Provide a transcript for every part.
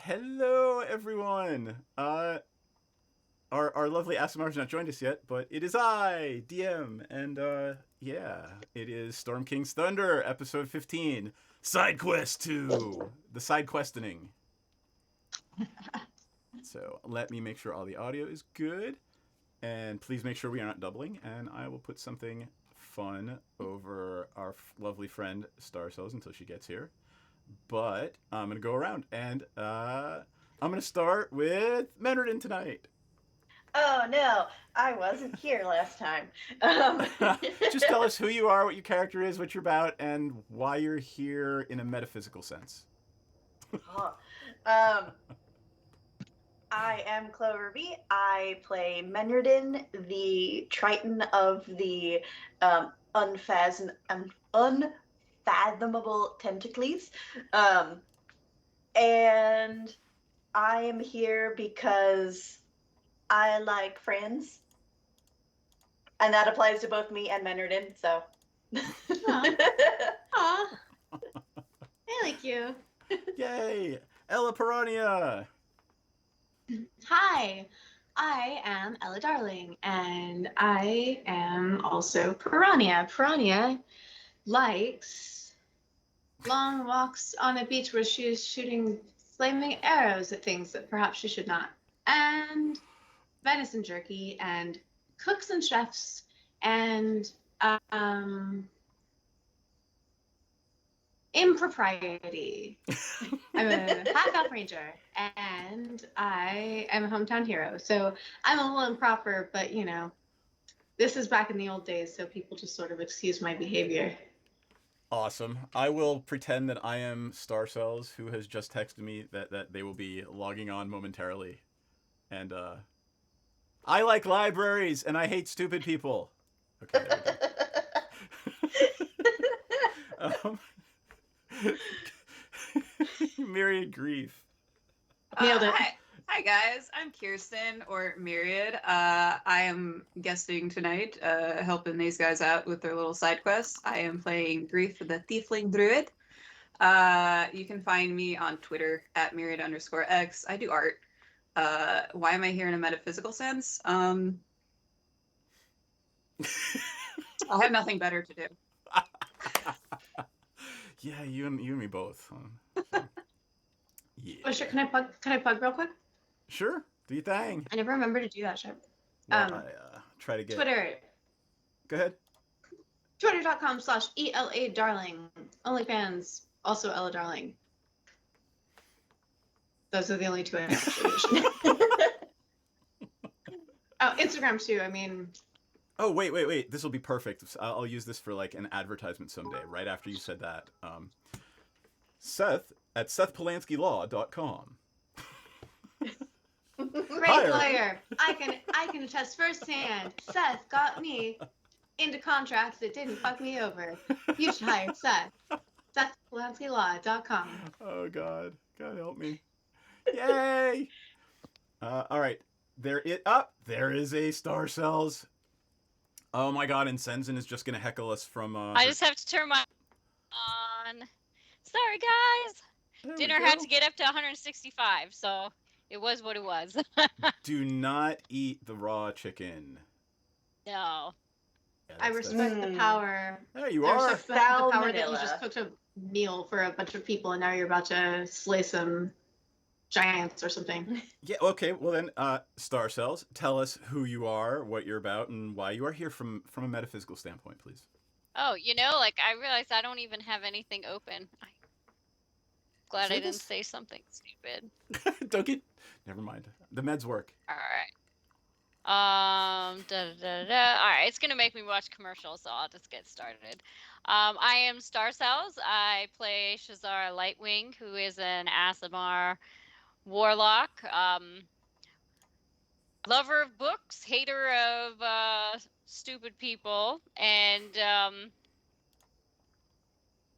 Hello, everyone. Our lovely Asimar's not joined us yet, but it is I, DM, and yeah, it is Storm King's Thunder, episode 15, Side Quest 2, the side questioning. So let me make sure all the audio is good, and please make sure we are not doubling, and I will put something fun over our lovely friend Star Cells until she gets here. But I'm gonna go around, and I'm gonna start with Menardin tonight. Oh no, I wasn't here last time. Just tell us who you are, what your character is, what you're about, and why you're here in a metaphysical sense. Huh. um, I am Clover B. I play Menardin, the Triton of the unfathomable tentacles. Um, and I am here because I like friends. And that applies to both me and Menardin, so. Aw, I like you. Yay! Ella Piranha! Hi, I am Ella Darling, and I am also Piranha. Piranha likes long walks on a beach where she is shooting flaming arrows at things that perhaps she should not, and venison jerky, and cooks and chefs, and impropriety. I'm a half elf ranger, and I am a hometown hero. So I'm a little improper, but this is back in the old days, so people just sort of excuse my behavior. Awesome. I will pretend that I am Star Cells, who has just texted me that they will be logging on momentarily. And I like libraries and I hate stupid people. Okay, there we go. Myriad Grief. Nailed it. Hi guys, I'm Kirsten, or Myriad. I am guesting tonight, helping these guys out with their little side quests. I am playing Grief, the Tiefling Druid. You can find me on Twitter at Myriad_X. I do art. Why am I here in a metaphysical sense? I have nothing better to do. Yeah, you and me both. So, yeah. Oh, sure. Can I plug real quick? Sure. Do your thing. I never remember to do that shit. Well, I try to get. Twitter. Go ahead. Twitter.com/ELA Darling. OnlyFans, also Ella Darling. Those are the only two I know. Oh, Instagram too. I mean. Oh, wait. This will be perfect. I'll use this for like an advertisement someday, right after you said that. Seth at SethPolanskiLaw.com. Great lawyer. I can attest firsthand. Seth got me into contracts that didn't fuck me over. You should hire Seth. SethPolanskiLaw.com. Oh God help me. Yay! All right. There is a Star Cells. Oh my God! And Senzen is just gonna heckle us from. I just have to turn my on. Sorry, guys. Dinner had to get up to 165, so it was what it was. Do not eat the raw chicken. No. Yeah, I respect the power. There you I are. respect the power that you just cooked a meal for a bunch of people, and now you're about to slay some giants or something. Yeah, okay. Well then, Star Cells, tell us who you are, what you're about, and why you are here from a metaphysical standpoint, please. Oh, I realized I don't even have anything open. Glad I didn't say something stupid. Don't get... Never mind. The meds work. All right. All right, it's gonna make me watch commercials, so I'll just get started. I am Star Cells. I play Shazara Lightwing, who is an Aasimar warlock, lover of books, hater of stupid people, and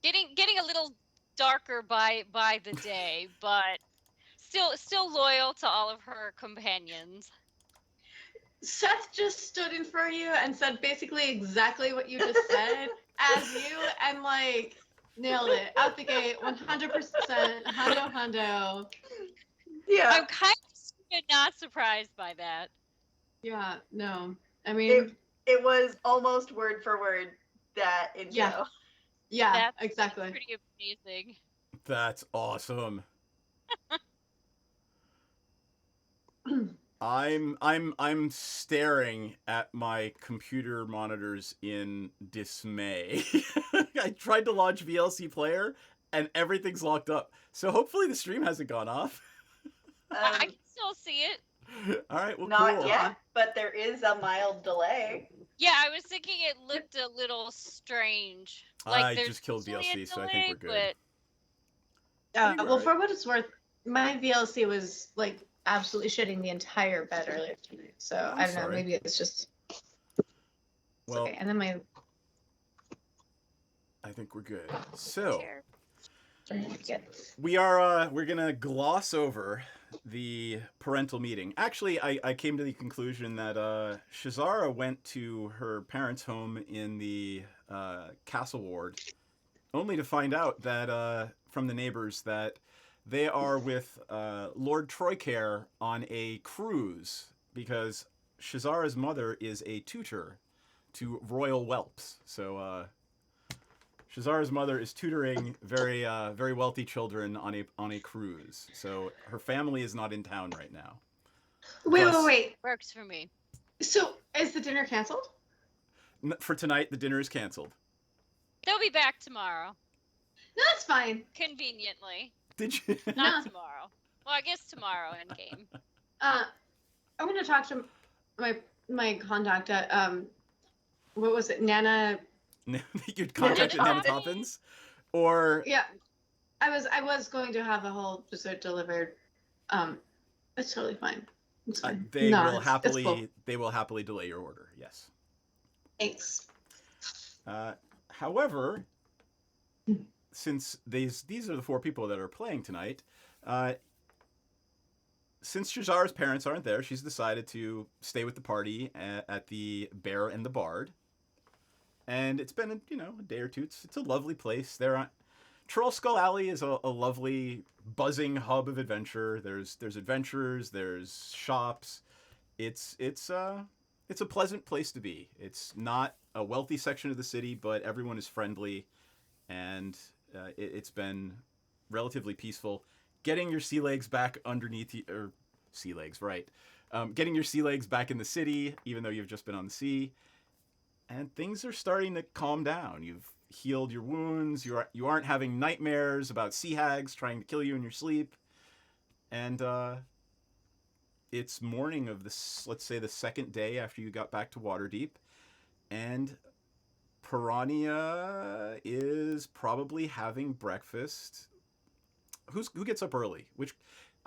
getting a little darker by the day, but still loyal to all of her companions. Seth just stood in front of you and said basically exactly what you just said as you, and nailed it out the gate, 100%, hundo. Yeah. I'm kind of not surprised by that. Yeah, no. I mean, It was almost word for word that intro. Yeah. yeah, That's exactly. pretty amazing. That's awesome. I'm staring at my computer monitors in dismay. I tried to launch VLC player and everything's locked up. So hopefully the stream hasn't gone off. I can still see it. All right, well, Not cool. yet, but there is a mild delay. Yeah, I was thinking it looked a little strange. Like I there's just killed usually a VLC, so I think we're delay, good. but Well, for what it's worth, my VLC was like absolutely shitting the entire bed earlier tonight. So I'm I don't know. sorry. Maybe it's just Well, okay. And then my I think we're good. So Chair. we're gonna gloss over the parental meeting. Actually, I came to the conclusion that Shazara went to her parents' home in the Castle Ward, only to find out that from the neighbors that they are with Lord Troycare on a cruise because Shazara's mother is a tutor to royal whelps. So Shazara's mother is tutoring very very wealthy children on a cruise. So her family is not in town right now. wait. Works for me. So is the dinner canceled? For tonight, the dinner is canceled. They'll be back tomorrow. No, that's fine. Did Conveniently. you? Not tomorrow. Well, I guess tomorrow in game. I'm gonna talk to my contact at what was it, Nana? You'd contact Nana Nana Toppins? Toppins, or Yeah, I was going to have a whole dessert delivered. It's totally fine. It's fine. they No, will it's happily cool. they will happily delay your order. Yes. Thanks. However, since these are the four people that are playing tonight, since Shazara's parents aren't there, she's decided to stay with the party at the Bear and the Bard. And it's been a day or two. It's a lovely place. Troll Skull Alley is a lovely buzzing hub of adventure. There's adventures. There's shops. It's a pleasant place to be. It's not a wealthy section of the city, but everyone is friendly, and it's been relatively peaceful. Getting your sea legs back underneath sea legs, right? Getting your sea legs back in the city, even though you've just been on the sea, and things are starting to calm down. You've healed your wounds. You aren't having nightmares about sea hags trying to kill you in your sleep, and it's morning of this, let's say, the second day after you got back to Waterdeep, and Piranha is probably having breakfast. Who gets up early?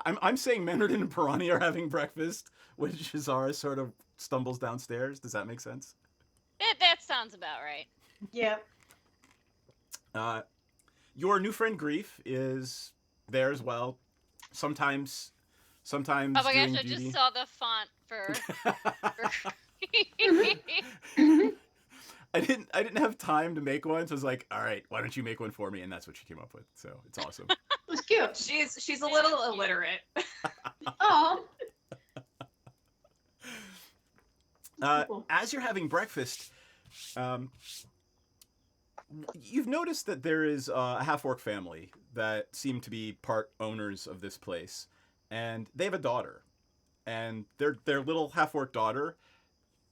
I'm saying Menard and Piranha are having breakfast when Shazara sort of stumbles downstairs. Does that make sense? That sounds about right. Yeah. Your new friend Grief is there as well. Sometimes Oh my gosh, doing I duty. just saw the font for. I didn't have time to make one, so I was like, all right, why don't you make one for me? And that's what she came up with. So it's awesome. It was cute. She's a little illiterate. Oh. As you're having breakfast, you've noticed that there is a half-orc family that seem to be part owners of this place, and they have a daughter, and their little half-orc daughter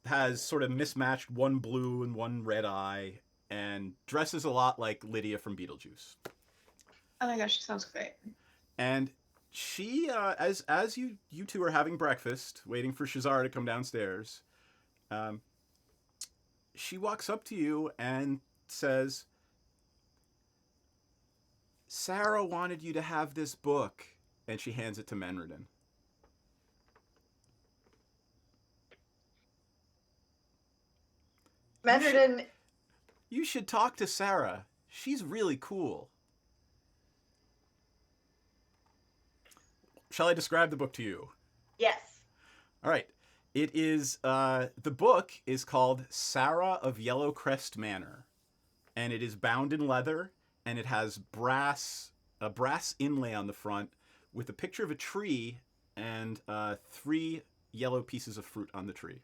has sort of mismatched one blue and one red eye, and dresses a lot like Lydia from Beetlejuice. Oh my gosh, she sounds great. And she, as you two are having breakfast, waiting for Shazara to come downstairs, she walks up to you and says, "Sarah wanted you to have this book," and she hands it to Menredin. Menredin, You should talk to Sarah. She's really cool. Shall I describe the book to you? yes. All right. It is, the book is called Sarah of Yellowcrest Manor, and it is bound in leather, and it has a brass inlay on the front with a picture of a tree and 3 yellow pieces of fruit on the tree.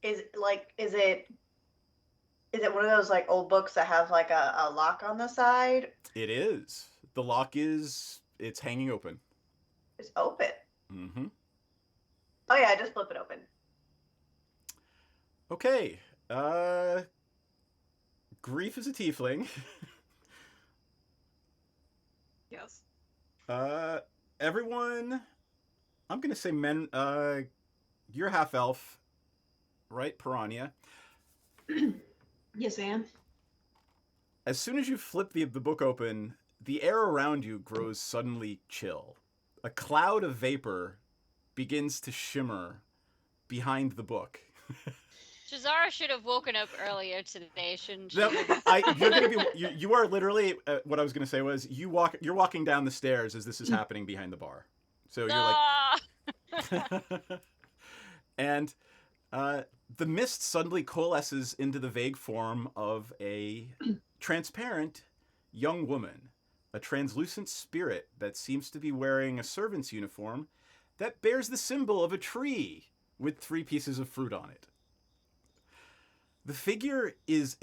Is it one of those like old books that have like a lock on the side? It is. The lock is, it's hanging open. It's open. Mm-hmm. Oh yeah, I just flip it open. Okay. Grief is a tiefling. Yes. Everyone, I'm gonna say men. You're half elf, right, Piranha? Yes, I am. As soon as you flip the book open, the air around you grows suddenly chill. A cloud of vapor begins to shimmer behind the book. Shazara should have woken up earlier today, shouldn't she? No, you're gonna be. You are literally. What I was gonna say was you're walking down the stairs as this is happening behind the bar. So you're like. Ah! And the mist suddenly coalesces into the vague form of a transparent young woman, a translucent spirit that seems to be wearing a servant's uniform that bears the symbol of a tree with 3 pieces of fruit on it. The figure is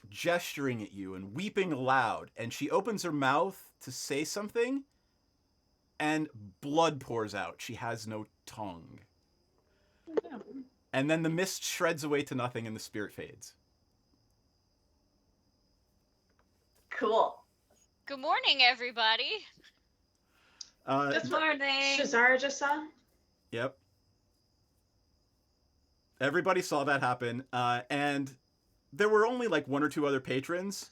gesturing at you and weeping aloud, and she opens her mouth to say something, and blood pours out. She has no tongue. And then the mist shreds away to nothing and the spirit fades. Cool. Good morning, everybody. Good morning. Shazara just saw. Yep. Everybody saw that happen, and there were only like 1 or 2 other patrons,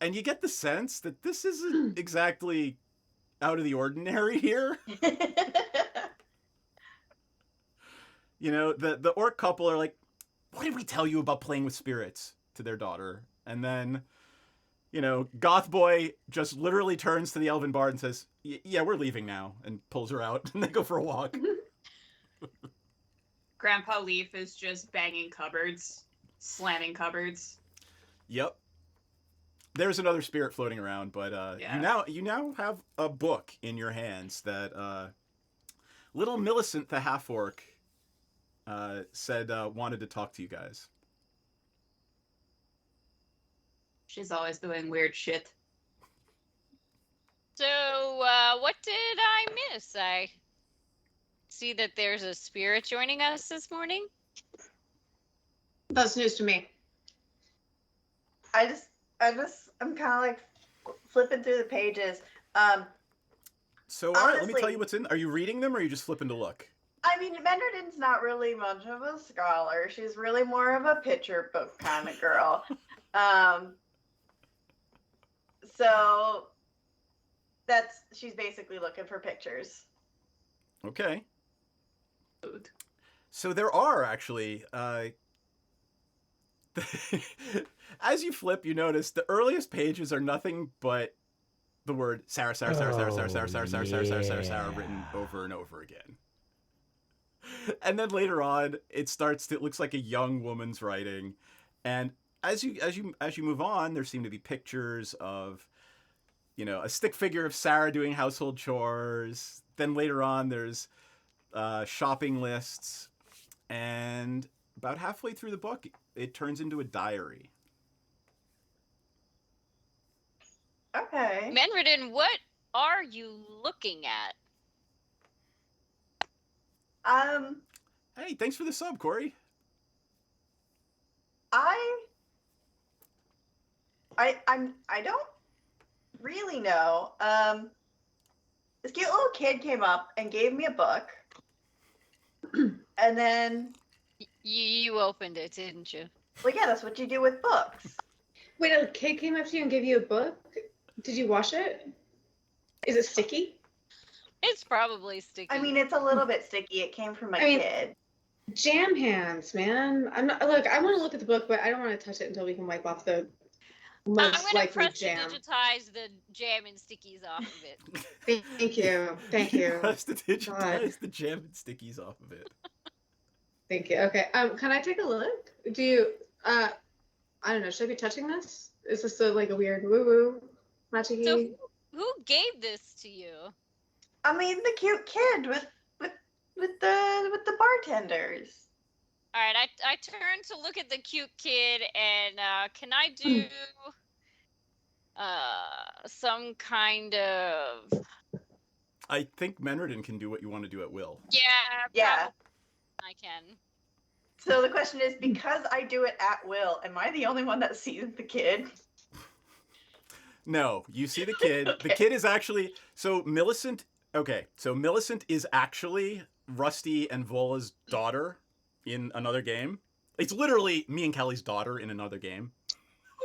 and you get the sense that this isn't exactly out of the ordinary here. You know, the orc couple are like, "What did we tell you about playing with spirits?" to their daughter, and then, you know, Goth Boy just literally turns to the elven bard and says, "Yeah, we're leaving now," and pulls her out, and they go for a walk. Grandpa Leaf is just banging cupboards, slamming cupboards. Yep. There's another spirit floating around, but Yeah. you now have a book in your hands that little Millicent the half orc said wanted to talk to you guys. She's always doing weird shit. So, what did I miss? I see that there's a spirit joining us this morning. That's news to me. I'm kind of like flipping through the pages. So, all right, let me Honestly- tell you what's in. Are you reading them, or are you just flipping to look? I mean, Menderdin's not really much of a scholar. She's really more of a picture book kind of girl. So she's basically looking for pictures. Okay. So there are actually, as you flip, you notice the earliest pages are nothing but the word Sarah, Sarah, Sarah, Sarah, Sarah, Sarah, Sarah, Sarah, Sarah, Sarah, Sarah, Sarah, written over and over again. And then later on, it looks like a young woman's writing, and as you move on, there seem to be pictures of, you know, a stick figure of Sarah doing household chores. Then later on, there's shopping lists, and about halfway through the book, it turns into a diary. Okay. Menridin, what are you looking at? Hey, thanks for the sub, Corey. I don't really know. This cute little kid came up and gave me a book, and then, You opened it, didn't you? well, yeah, that's what you do with books. Wait, a kid came up to you and gave you a book? Did you wash it? Is it sticky? It's probably sticky. I mean, it's a little bit sticky. It came from a I mean- kid. Jam hands, man. I'm not. Look, I want to look at the book, but I don't want to touch it until we can wipe off the I'm most gonna likely press jam. to digitize the jam and stickies off of it. Thank you. Thank you. Press to digitize God. the jam and stickies off of it. Thank you. Okay. Can I take a look? Do you? I don't know. Should I be touching this? Is this like a weird woo woo Magic. So who gave this to you? I mean, the cute kid with the bartenders. All right, I turn to look at the cute kid, and can I do some kind of I think Menardin can do what you want to do at will. Yeah. probably I can. So the question is, because I do it at will, am I the only one that sees the kid? No, you see the kid. Okay. The kid is actually so Millicent. Okay, so Millicent is actually Rusty and Vola's daughter in another game. It's literally me and Kelly's daughter in another game.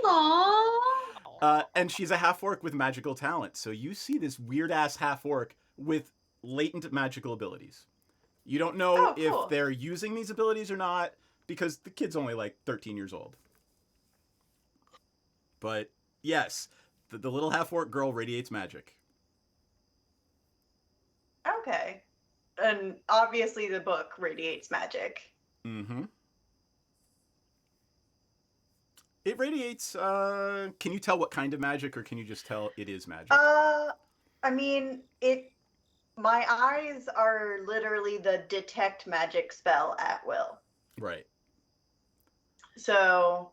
Aww. And she's a half orc with magical talent. So you see this weird ass half orc with latent magical abilities. You don't know Oh, cool. if they're using these abilities or not because the kid's only like 13 years old. But yes, the little half orc girl radiates magic. Okay. And obviously the book radiates magic. Mm-hmm. It radiates. Can you tell what kind of magic, or can you just tell it is magic? I mean, my eyes are literally the detect magic spell at will. Right. So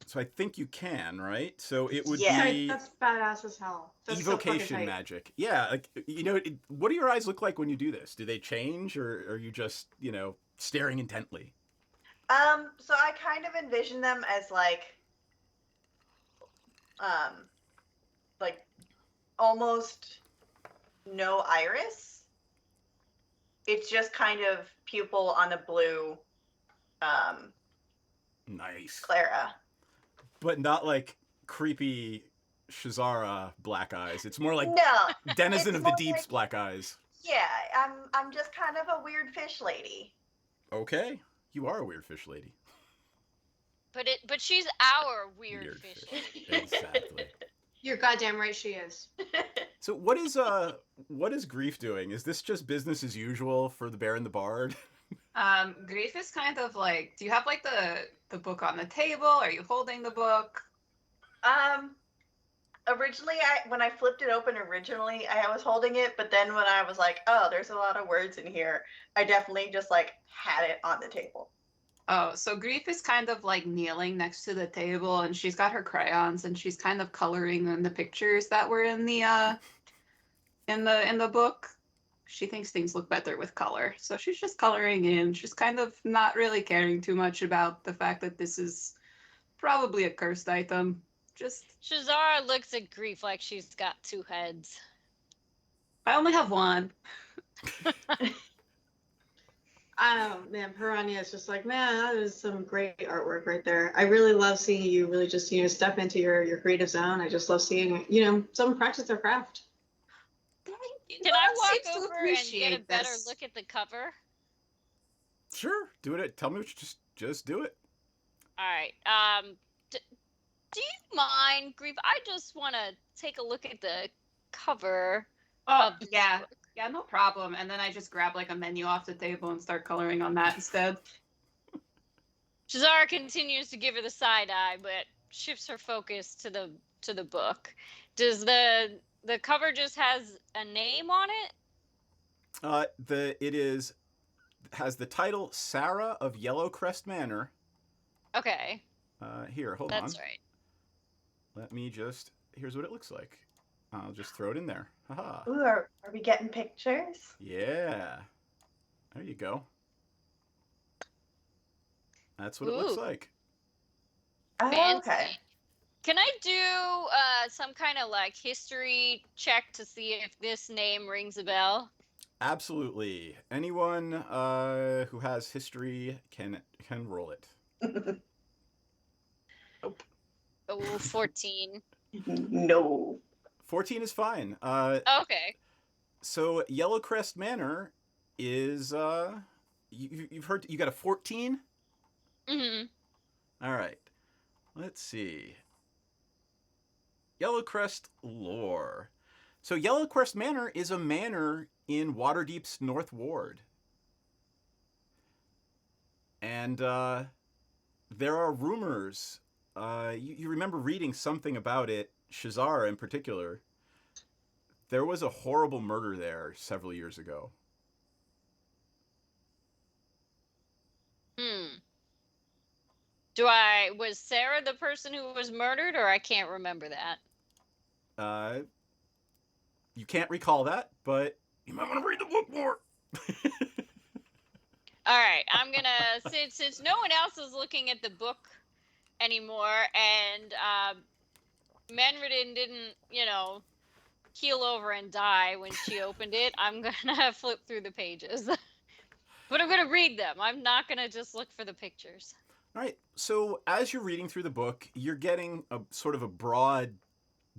So I think you can, right? So it would Yeah. be That's badass as hell. That's so fucking evocation tight. magic. Yeah, like what do your eyes look like when you do this? Do they change, or are you just staring intently? so I kind of envision them as like almost no iris. It's just kind of pupil on a blue Nice, Clara. but not like creepy Shazara black eyes. It's more like No. Denizen it's of the more Deep's like- black eyes. Yeah, I'm just kind of a weird fish lady. Okay, you are a weird fish lady. But she's our weird fish. Exactly. You're goddamn right she is. So what is Grief doing? Is this just business as usual for the Bear and the Bard? Grief is kind of like, do you have like the book on the table? Are you holding the book? Originally, when I flipped it open originally, I was holding it, but then when I was like, oh, there's a lot of words in here, I definitely just like had it on the table. Oh, so Grief is kind of like kneeling next to the table, and she's got her crayons, and she's kind of coloring in the pictures that were in the book. She thinks things look better with color, so she's just coloring in. She's kind of not really caring too much about the fact that this is probably a cursed item. Just, Shazara looks at Grief like she's got two heads. I only have one. Oh man, Piranha is just like, man, that is some great artwork right there. I really love seeing you really just, step into your creative zone. I just love seeing, someone practice their craft. Can I Seems to walk over and get a appreciate better this. look at the cover? Sure, do it. Tell me what you just do it. All right. Do you mind, Grief? I just want to take a look at the cover. Oh, of this yeah. book. Yeah, no problem. And then I just grab like a menu off the table and start coloring on that instead. Shazara continues to give her the side eye, but shifts her focus to the book. Does the cover just has a name on it? It has the title Sarah of Yellowcrest Manor. Okay, Here, hold on. that's right. Let me here's what it looks like. I'll just throw it in there. Haha. Ooh, are we getting pictures? Yeah. There you go. That's what it looks Ooh. like. Oh, Fancy. okay. Can I do some kind of like history check to see if this name rings a bell? Absolutely. Anyone who has history can roll it. Oh, 14. No. 14 is fine. Okay. So Yellowcrest Manor is you've heard you got a 14? Mm-hmm. All right. Let's see. Yellowcrest lore. So Yellowcrest Manor is a manor in Waterdeep's North Ward. And there are rumors you remember reading something about it, Shazara in particular. There was a horrible murder there several years ago. Was Sarah the person who was murdered, or I can't remember that? You can't recall that, but you might want to read the book more. All right, I'm gonna since no one else is looking at the book anymore, and Menridin didn't, keel over and die when she opened it. I'm gonna flip through the pages, but I'm gonna read them. I'm not gonna just look for the pictures. All right. So as you're reading through the book, you're getting a sort of a broad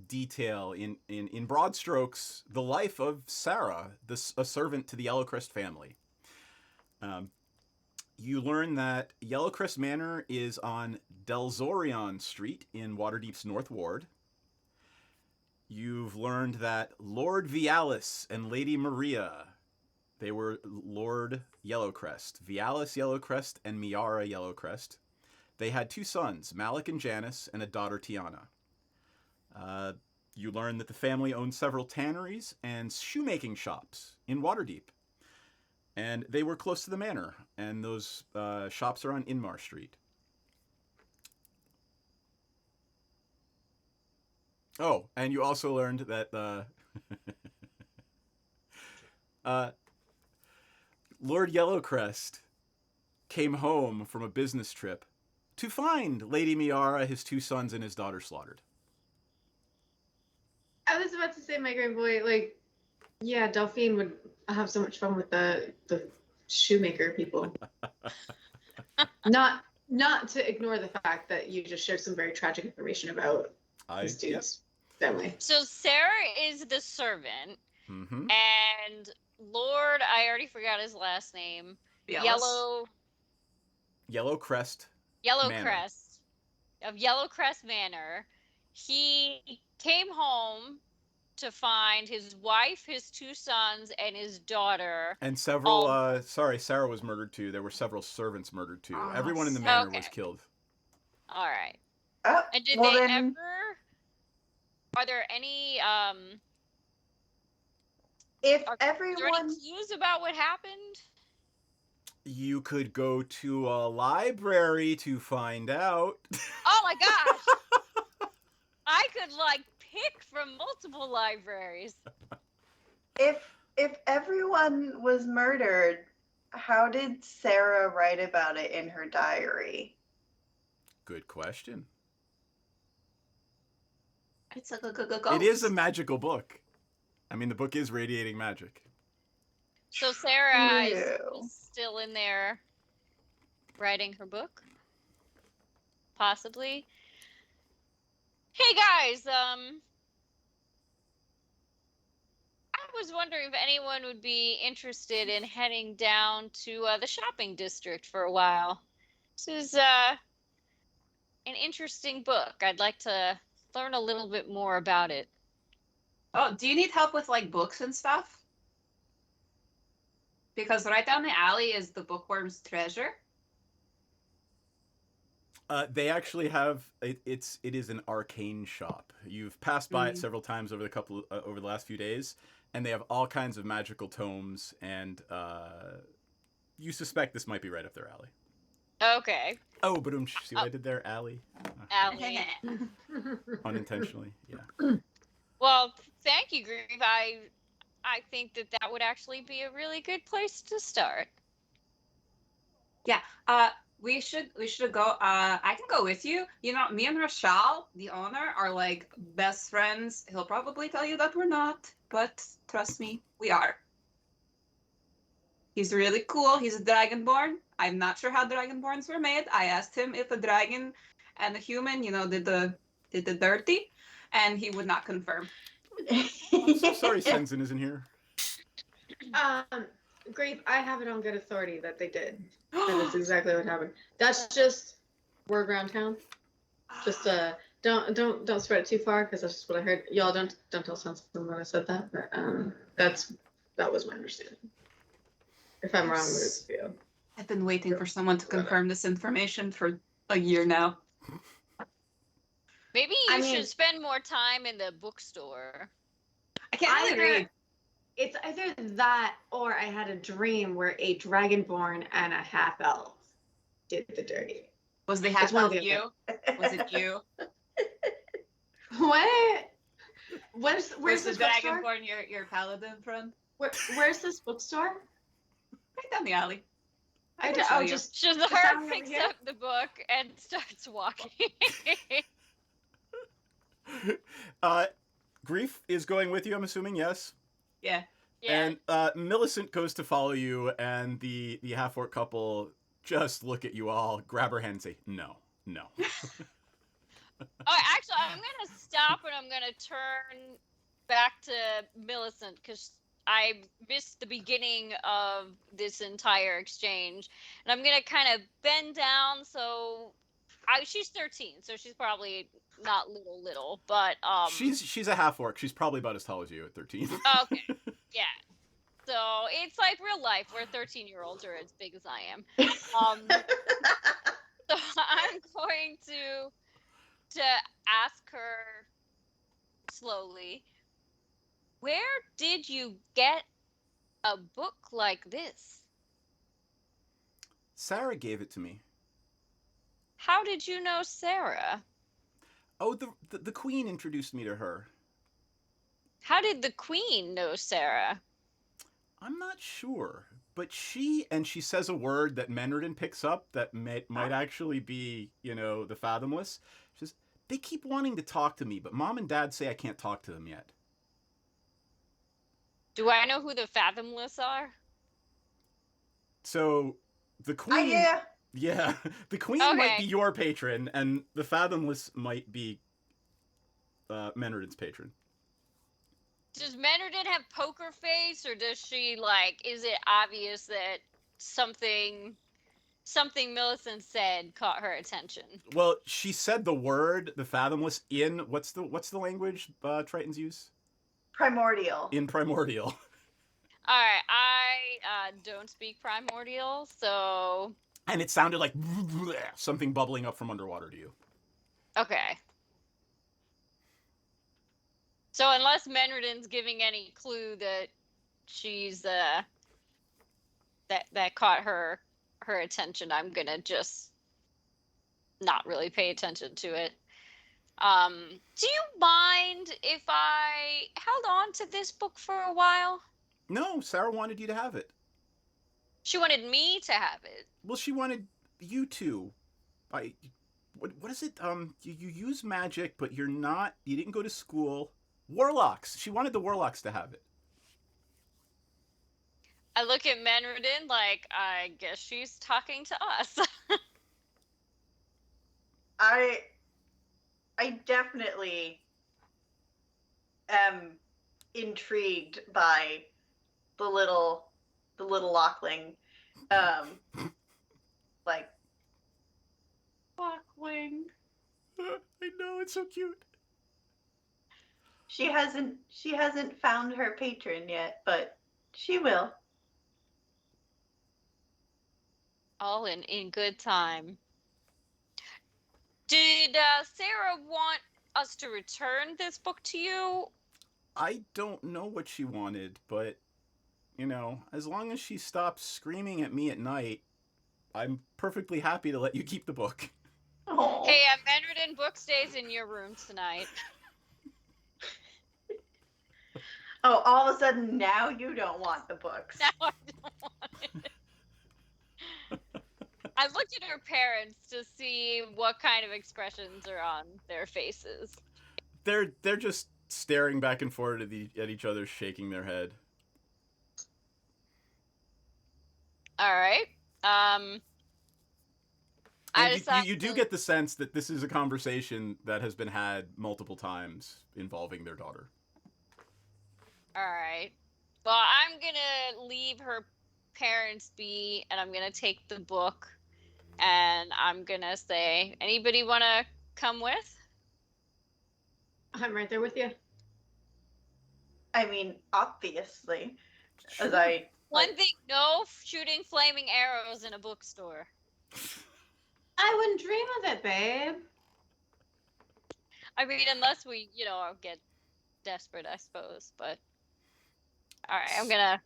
detail in broad strokes the life of Sarah, a servant to the Yellowcrest family. You learn that Yellowcrest Manor is on Delzorion Street in Waterdeep's North Ward. You've learned that Lord Vialis and Lady Maria, they were Lord Yellowcrest, Vialis Yellowcrest and Miara Yellowcrest. They had 2 sons, Malik and Janice, and a daughter, Tiana. You learn that the family owned several tanneries and shoemaking shops in Waterdeep. And they were close to the manor, and those shops are on Inmar Street. Oh, and you also learned that Lord Yellowcrest came home from a business trip to find Lady Miara, his 2 sons, and his daughter slaughtered. I was about to say, my great boy, like, yeah, Delphine would have so much fun with the shoemaker people. Not to ignore the fact that you just shared some very tragic information about this dude's family. So Sarah is the servant, and Lord, I already forgot his last name. Bialis. Yellowcrest of Yellowcrest Manor. He came home to find his wife, his 2 sons, and his daughter. And several, Sarah was murdered too. There were several servants murdered too. Everyone in the manor was killed. All right. And did well they then... ever... Are there any, If are there any everyone... clues about what happened? You could go to a library to find out. Oh my gosh! I could, pick from multiple libraries. If everyone was murdered, how did Sarah write about it in her diary? Good question. It's like a ghost. It is a magical book. I mean, the book is radiating magic. So Sarah is still in there writing her book? Possibly. Hey guys, I was wondering if anyone would be interested in heading down to the shopping district for a while. This is an interesting book. I'd like to learn a little bit more about it. Oh, do you need help with books and stuff? Because right down the alley is the Bookworm's Treasure. They actually have it is an arcane shop. You've passed by it several times over the last few days, and they have all kinds of magical tomes, and you suspect this might be right up their alley. Okay. Oh, but see what I did there? Alley. Alley. Unintentionally, yeah. Well, thank you, Grieve. I think that would actually be a really good place to start. Yeah. We should go. I can go with you. You know, me and Rashal, the owner, are best friends. He'll probably tell you that we're not, but trust me, we are. He's really cool. He's a dragonborn. I'm not sure how dragonborns were made. I asked him if a dragon and a human, did the dirty, and he would not confirm. I'm so sorry Sensen isn't here. Grape, I have it on good authority that they did. That is exactly what happened. That's just word around town. Just don't spread it too far because that's just what I heard. Y'all don't tell Sensen when I said that, but that was my understanding. If I'm wrong, it's I've been waiting for someone to confirm this information for a year now. Maybe I you mean- should spend more time in the bookstore. I can't really Either- read. It's either that or I had a dream where a dragonborn and a half elf did the dirty. Was the It's half one elf of the you? Was it you? What? Where's Was the this bookstore? dragonborn your paladin friend? Where's this bookstore? Right down the alley. I can show you. just Shazar found it over picks here? up the book and starts walking. Grief is going with you, I'm assuming, yes? Yeah. Yeah. And Millicent goes to follow you, and the half-orc couple just look at you all, grab her hand and say, no. Oh, actually, I'm gonna stop and I'm gonna turn back to Millicent because I missed the beginning of this entire exchange, and I'm gonna kind of bend down. So, she's 13, so she's probably not little, but She's a half-orc. She's probably about as tall as you at 13. okay, yeah. So it's like real life where 13-year-olds are as big as I am. So I'm going to ask her slowly, where did you get a book like this? Sarah gave it to me. How did you know Sarah? Oh, the queen introduced me to her. How did the queen know Sarah? I'm not sure, but she says a word that Menredin picks up that might actually be, the Fathomless. She says, they keep wanting to talk to me, but Mom and Dad say I can't talk to them yet. Do I know who the Fathomless are? So, the queen... yeah. Yeah, the queen might be your patron, and the Fathomless might be Menredin's patron. Does Menredin have poker face, or does she, is it obvious that something Millicent said caught her attention? Well, she said the word, the Fathomless, in, what's the language Tritons use? Primordial. In Primordial. Alright, I don't speak Primordial, so... And it sounded like something bubbling up from underwater to you. Okay. So unless Menredin's giving any clue that she's that caught her attention, I'm gonna just not really pay attention to it. Do you mind if I held on to this book for a while? No, Sarah wanted you to have it. She wanted me to have it. Well, she wanted you to. What is it? You use magic, but you didn't go to school. Warlocks. She wanted the warlocks to have it. I look at Menredin like, I guess she's talking to us. I definitely am intrigued by the little Lockling. Like Blackwing. I know, it's so cute. she hasn't found her patron yet, but she will. All in good time. Did Sarah want us to return this book to you? I don't know what she wanted, but, as long as she stops screaming at me at night, I'm perfectly happy to let you keep the book. Oh. Hey, Menredin book stays in your room tonight. Oh, all of a sudden now you don't want the books. Now I don't want it. I looked at her parents to see what kind of expressions are on their faces. They're just staring back and forth at each other, shaking their head. All right. And you do get the sense that this is a conversation that has been had multiple times involving their daughter. All right. Well, I'm gonna leave her parents be, and I'm gonna take the book, and I'm gonna say, anybody want to come with? I'm right there with you. I mean, obviously, as Sure. I One thing, no shooting flaming arrows in a bookstore. I wouldn't dream of it, babe. I mean, unless we, get desperate, I suppose. But all right, I'm gonna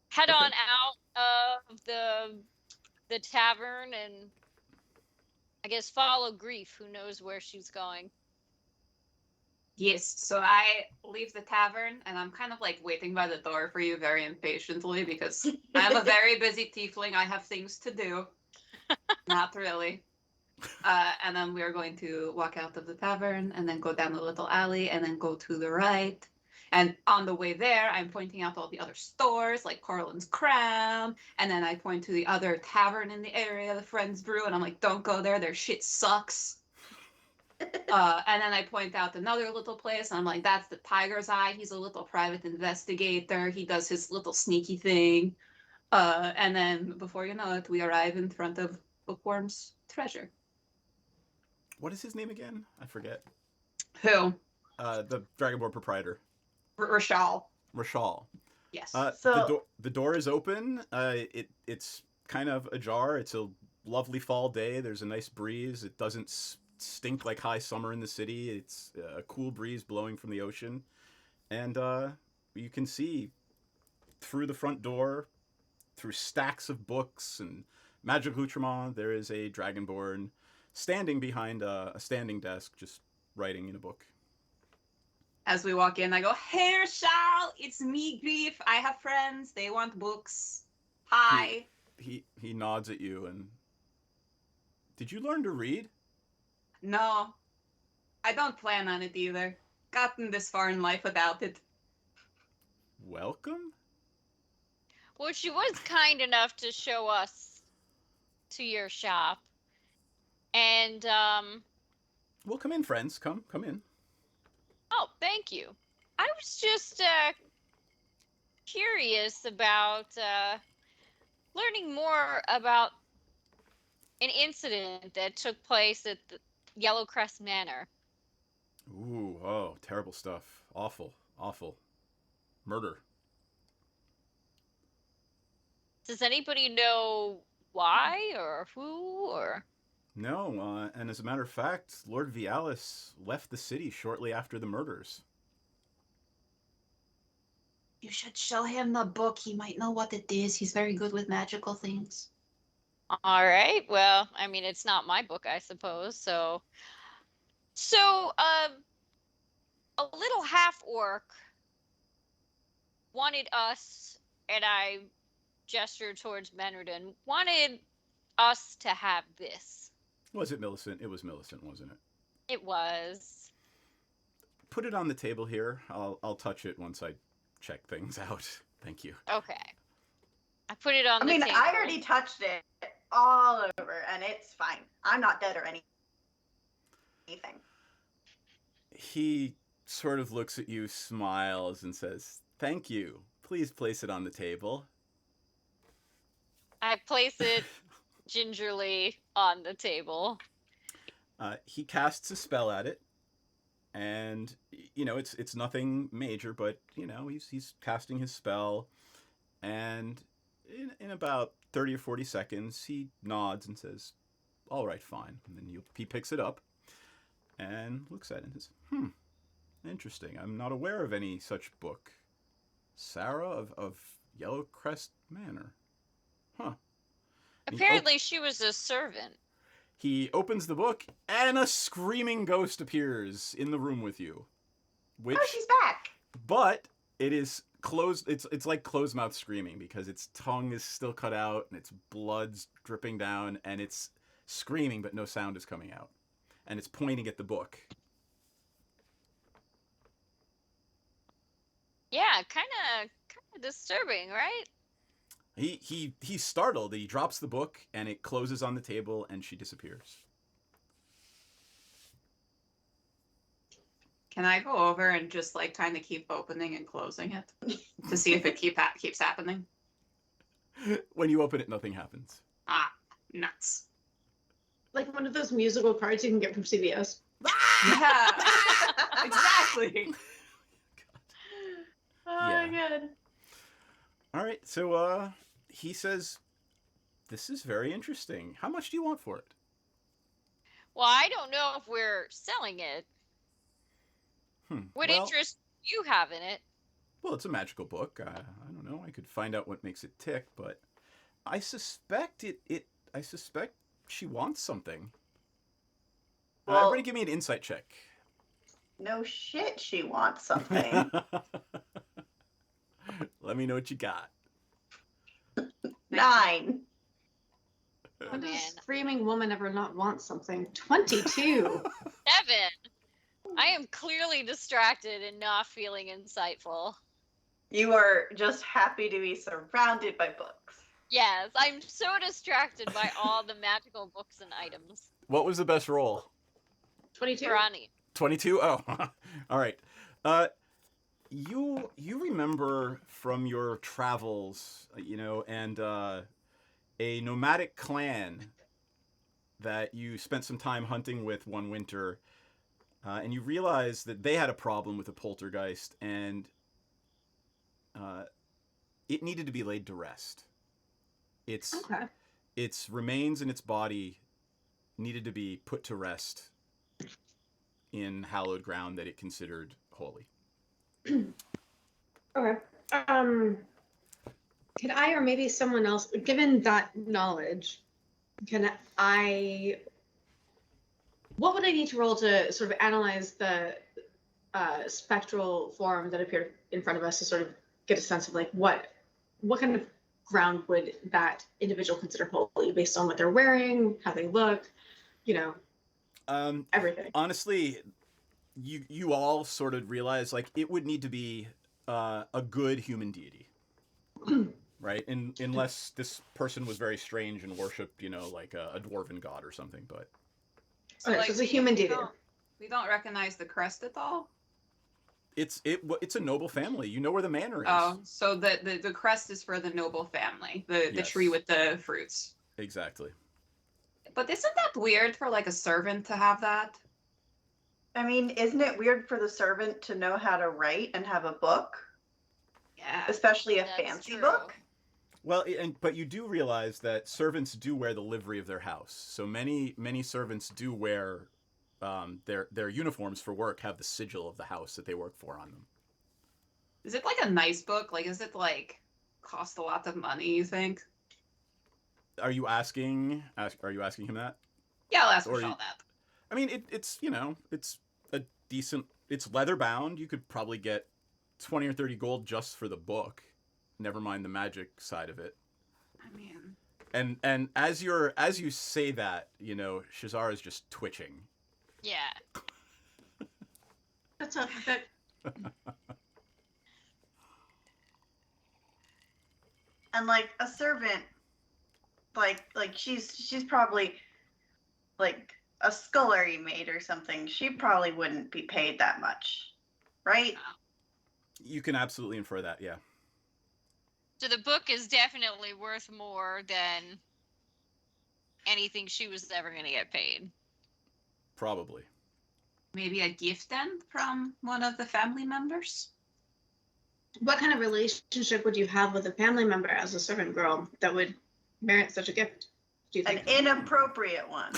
head Okay. on out of the tavern and I guess follow Grief, who knows where she's going. Yes, so I leave the tavern and I'm kind of like waiting by the door for you very impatiently because I'm a very busy tiefling. I have things to do. Not really. And then we are going to walk out of the tavern and then go down the little alley and then go to the right. And on the way there, I'm pointing out all the other stores like Corlin's Crown. And then I point to the other tavern in the area, the Friends Brew. And I'm like, don't go there. Their shit sucks. And then I point out another little place. And I'm like, that's the Tiger's Eye. He's a little private investigator. He does his little sneaky thing. And then before you know it, we arrive in front of Bookworm's treasure. What is his name again? I forget. Who? The Dragonborn proprietor. Rashal. Rashal. Yes. The door is open. It's kind of ajar. It's a lovely fall day. There's a nice breeze. It doesn't stink like high summer in the city. It's a cool breeze blowing from the ocean. And you can see through the front door, through stacks of books and magic accoutrement, there is a Dragonborn standing behind a standing desk, just writing in a book. As we walk in, I go, "Hey, Rashal, it's me, Grief. I have friends. They want books. Hi." He nods at you and... Did you learn to read? No, I don't plan on it either. Gotten this far in life without it. Welcome? Well, she was kind enough to show us to your shop. And, Well, come in, friends. Come in. oh, thank you. I was just, curious about, learning more about an incident that took place at the Yellowcrest Manor. Ooh, oh, terrible stuff. Awful. Murder. Does anybody know why or who or... No, and as a matter of fact, Lord Vialis left the city shortly after the murders. You should show him the book. He might know what it is. He's very good with magical things. All right. Well, I mean, it's not my book, I suppose. So, a little half orc wanted us, and I gestured towards Menredin, wanted us to have this. Was it Millicent? It was Millicent, wasn't it? It was. Put it on the table here. I'll touch it once I check things out. Thank you. Okay. I put it on the table. I already touched it all over, and it's fine. I'm not dead or anything. He sort of looks at you, smiles, and says, "Thank you. Please place it on the table." I place it gingerly on the table. He casts a spell at it, and it's nothing major, but he's casting his spell, and in about 30 or 40 seconds, he nods and says, "All right, fine." And then he picks it up and looks at it and says, "Interesting. I'm not aware of any such book. Sarah of Yellowcrest Manor. Huh." Apparently, she was a servant. He opens the book, and a screaming ghost appears in the room with you. Oh, she's back. But it is closed. It's like closed mouth screaming because its tongue is still cut out and its blood's dripping down, and it's screaming, but no sound is coming out, and it's pointing at the book. Yeah, kind of disturbing, right? He's startled. He drops the book, and it closes on the table, and she disappears. Can I go over and just like kind of keep opening and closing it to see if it keeps happening? When you open it, nothing happens. Ah, nuts. Like one of those musical cards you can get from CVS. Yeah, exactly. Oh Yeah. my god. All right, so he says, "This is very interesting. How much do you want for it?" Well, I don't know if we're selling it. What Well, interest do you have in it? well, it's a magical book. I don't know. I could find out what makes it tick, but I suspect I suspect she wants something. Well, Everybody, give me an insight check. no shit, she wants something. Let me know what you got. 9. When does Man. a screaming woman ever not want something? 22. 7. I am clearly distracted and not feeling insightful. You are just happy to be surrounded by books. Yes, I'm so distracted by all the magical books and items. What was the best roll? 22. Ronnie. 22? Oh, all right. You remember from your travels, and a nomadic clan that you spent some time hunting with one winter, and you realized that they had a problem with a poltergeist, and it needed to be laid to rest. Okay. Its remains and its body needed to be put to rest in hallowed ground that it considered holy. Okay. Can I, or maybe someone else, given that knowledge, what would I need to roll to sort of analyze the spectral form that appeared in front of us to sort of get a sense of like what kind of ground would that individual consider holy based on what they're wearing, how they look, everything? Honestly, you all sort of realize like it would need to be a good human deity, right? Unless this person was very strange and worshipped, like a dwarven god or something. But So it's a human deity. We don't recognize the Crest at all. it's a noble family. You know where the manor is. Oh, so the Crest is for the noble family, the Yes. tree with the fruits. Exactly. But isn't that weird for like a servant to have that? I mean, isn't it weird for the servant to know how to write and have a book, Yeah. especially a That's fancy true. book? Well, but you do realize that servants do wear the livery of their house. So many servants do wear their uniforms for work have the sigil of the house that they work for on them. Is it like a nice book? Like, is it like cost a lot of money, you think? Are you asking him that? Yeah, I'll ask Or Michelle you- that. I mean, it's it's a decent. It's leather bound. You could probably get 20 or 30 gold just for the book. Never mind the magic side of it. I mean, And as you say that, Shazar is just twitching. Yeah. That's a that. And like a servant, like she's probably like a scullery maid or something. She probably wouldn't be paid that much, right? You can absolutely infer that, yeah. So the book is definitely worth more than anything she was ever going to get paid. Probably. maybe a gift then from one of the family members? What kind of relationship would you have with a family member as a servant girl that would merit such a gift? Do you An think? inappropriate one.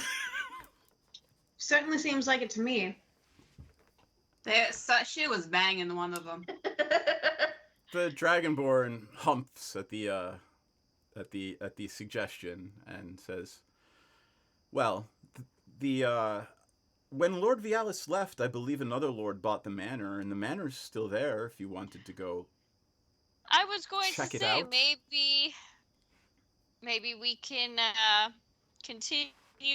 Certainly seems like it to me. She was banging one of them. The Dragonborn humps at the suggestion and says, "Well, when Lord Vialis left, I believe another lord bought the manor, and the manor's still there if you wanted to go." I was going Check to it say out. maybe we can continue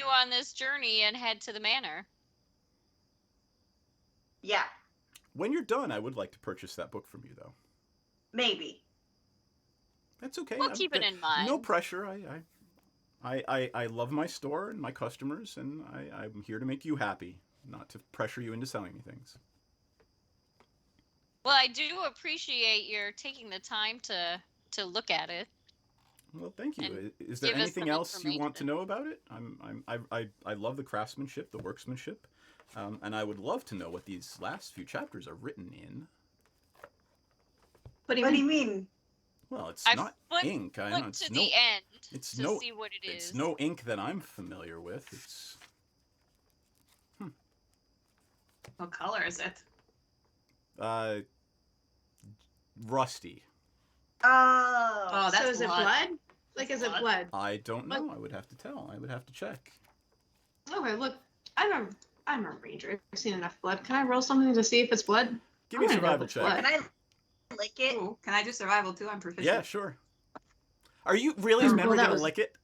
on this journey and head to the manor. Yeah, When you're done, I would like to purchase that book from you, though. maybe. That's okay. We'll keep it in mind. No pressure. I love my store and my customers, and I'm here to make you happy, not to pressure you into selling me things. Well, I do appreciate your taking the time to look at it. Well, thank you. And Is there give us anything some else you want to information. know about it? I love the craftsmanship, the workmanship, and I would love to know what these last few chapters are written in. What do you What do mean? you mean? Well, it's I not flipped ink. I know Look it's to no. the end It's to no. see what it is. It's no ink that I'm familiar with. It's What color is it? Uh, rusty. Oh. Oh, that's so is it blood? Like, That's is it blood. blood? I don't What? know. I would have to tell. I would have to check. Okay, look, I'm a ranger. I've seen enough blood. Can I roll something to see if it's blood? Give me a I wanna know survival if it's check. blood. Can I lick it? Ooh, can I do survival too? I'm proficient. Yeah, sure. Are you really Oh, men well, that gonna was- lick it?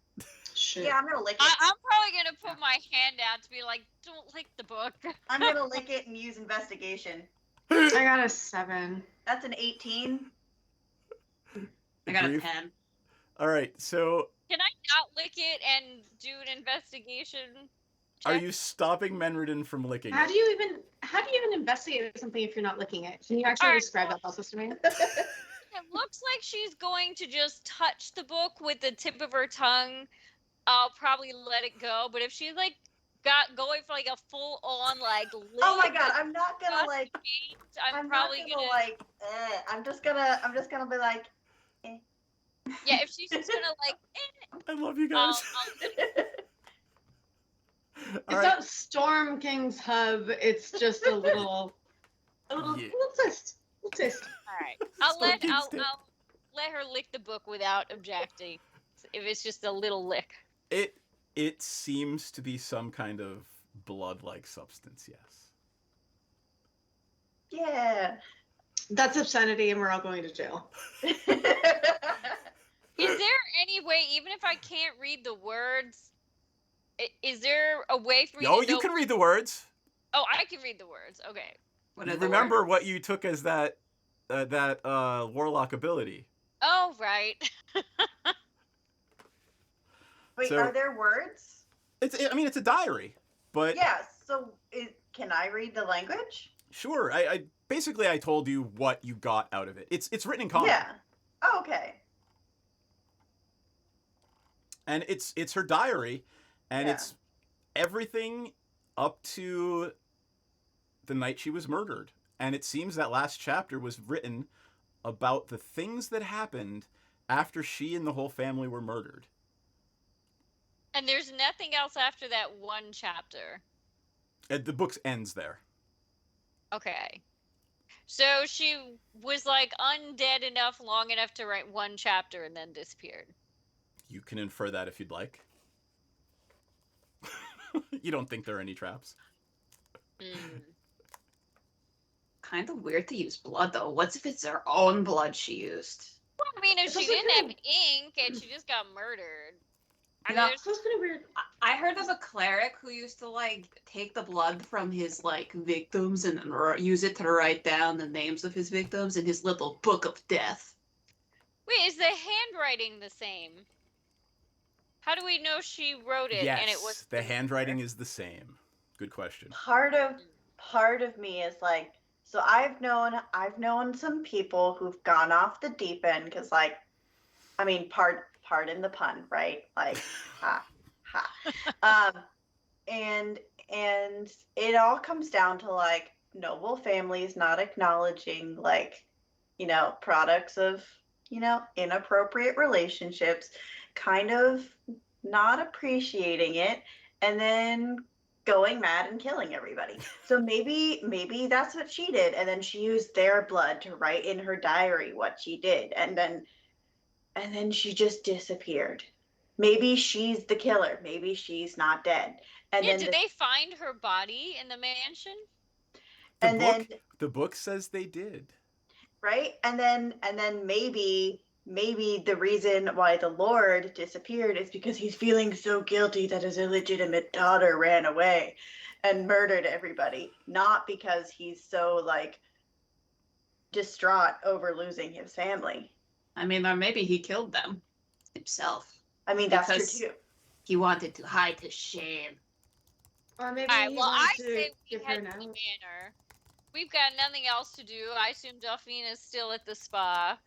Shit. Yeah, I'm gonna lick it. I'm probably gonna put my hand out to be like, don't lick the book. I'm gonna lick it and use investigation. I got a 7. That's an 18. I got a Grief. 10. All right. So, Can I not lick it and do an investigation? are check? you stopping Menridin from licking How it? do you even investigate something if you're not licking it? Can you actually Alright, describe well- that process to me? It looks like she's going to just touch the book with the tip of her tongue. I'll probably let it go. But if she's like going for like a full on like lick, Oh my god, I'm not gonna Not like. I'm I'm probably not gonna like. I'm just gonna be like. yeah. If she's just gonna like, I love you I'll, guys. It's All right. not Storm King's hub. It's just a little Yeah. little twist. Little twist. all right. I'll Storm let King's dead. I'll let her lick the book without objecting. If it's just a little lick. It seems to be some kind of blood-like substance. Yes. Yeah. That's obscenity, and we're all going to jail. Is there any way, even if I can't read the words, is there a way for me Oh, to you know? can read the words. Oh, I can read the words. Okay. What You are the remember words? what you took as that warlock ability. Oh, right. Wait, So- are there words? I mean, it's a diary, but Yeah. So, can I read the language? sure. I basically I told you what you got out of it. It's written in common. Yeah. Oh, okay. And it's her diary, and Yeah. it's everything up to the night she was murdered. And it seems that last chapter was written about the things that happened after she and the whole family were murdered. And there's nothing else after that one chapter. And the book ends there. Okay. So she was like undead enough long enough to write one chapter and then disappeared. You can infer that if you'd like. You don't think there are any traps? Mm. Kind of weird to use blood though. What if it's her own blood she used? Well, I mean, if It's she also didn't have kinda- ink and she just got murdered. I mean, No. there's So it's kind of weird. I heard of a cleric who used to like take the blood from his like victims and then use it to write down the names of his victims in his little book of death. Wait, is the handwriting the same? How do we know she wrote it Yes, and it was the handwriting is the same. Good question. Part of me is like, so I've known some people who've gone off the deep end because, like, I mean, pardon the pun, right? Like, ha ha. And it all comes down to like noble families not acknowledging, like, products of, inappropriate relationships, kind of not appreciating it, and then going mad and killing everybody. So maybe that's what she did, and then she used their blood to write in her diary what she did, and then she just disappeared. Maybe she's the killer. Maybe she's not dead. And Yeah, then did they find her body in the mansion? The book says they did. right? And then maybe the reason why the Lord disappeared is because he's feeling so guilty that his illegitimate daughter ran away and murdered everybody, not because he's so like distraught over losing his family. I mean, or maybe he killed them himself. I mean, that's Because- true too. He wanted to hide his shame. Or maybe All right, he well, I wanted to say we give her head an to the out. manor. We've got nothing else to do. I assume Delphina's still at the spa.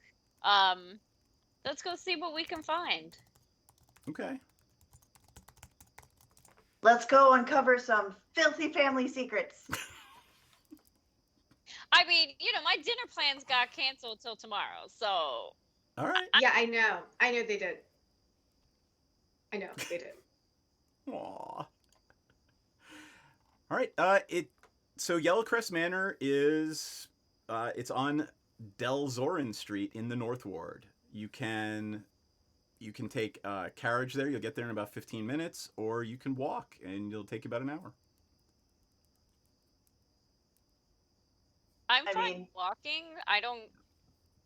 Let's go see what we can find. Okay. Let's go uncover some filthy family secrets. I mean, my dinner plans got canceled till tomorrow, so All right. Yeah, I know. I know they did. I know they did. Aww. All right. So Yellowcrest Manor is It's on Del Zorin Street in the North Ward. You can take a carriage there. You'll get there in about 15 minutes, or you can walk, and it'll take you about an hour. I'm I fine mean- walking. I don't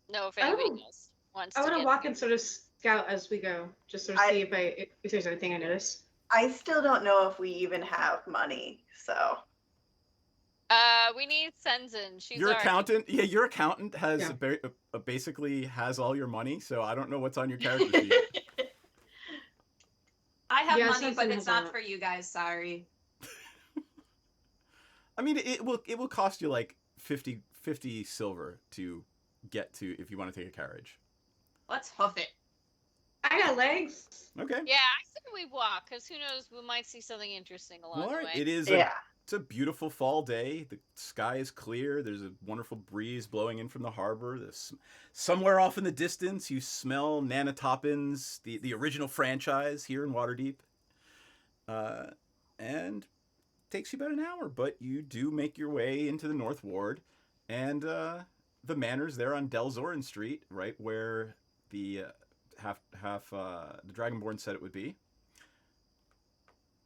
know if I anybody don't- else wants I to want to get walk there. and sort of scout as we go, just sort of see if there's anything I notice. I still don't know if we even have money, so We need Senzin. She's Your our accountant, yeah, your accountant has Yeah. basically has all your money, so I don't know what's on your character sheet. I have Yeah, money, since but it it's has not a- for you guys. Sorry. I mean, it will cost you like 50 silver to get to if you want to take a carriage. Let's hoof it. I got legs. Okay. Yeah, I said we walk, because who knows, we might see something interesting along Well, all the right. way. It is yeah. it's a beautiful fall day. The sky is clear. There's a wonderful breeze blowing in from the harbor. Somewhere off in the distance, you smell Nana Toppins, the original franchise here in Waterdeep. And takes you about an hour, but you do make your way into the North Ward, and the manor's there on Del Zorin Street, right where the the Dragonborn said it would be.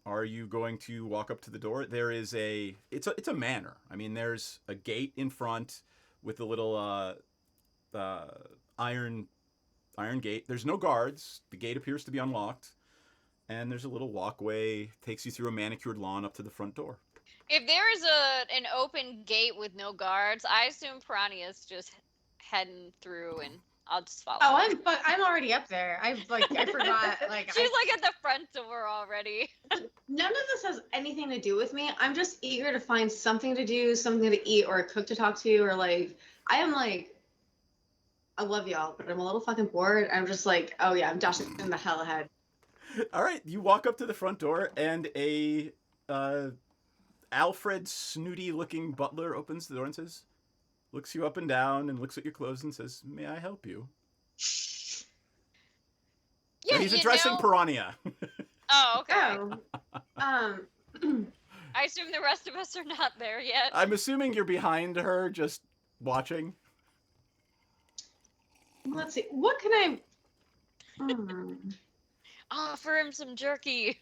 Are you going to walk up to the door? There is it's a manor. I mean, there's a gate in front with a little iron gate. There's no guards. The gate appears to be unlocked. And there's a little walkway, takes you through a manicured lawn up to the front door. If there is an open gate with no guards, I assume Piranha's just heading through, and I'll just follow. Oh, her. I'm already up there. I forgot. Like She's like at the front door already. none of this has anything to do with me. I'm just eager to find something to do, something to eat, or a cook to talk to, or like I am like. I love y'all, but I'm a little fucking bored. I'm just like, oh yeah, I'm dashing the hell ahead. All right, you walk up to the front door, and a Alfred snooty-looking butler opens the door and says, looks you up and down, and looks at your clothes and says, "May I help you?" Yeah, And he's you addressing know- Piranha. Oh, okay. Oh, I assume the rest of us are not there yet. I'm assuming you're behind her, just watching. let's see. What can I? Hmm. Offer him some jerky.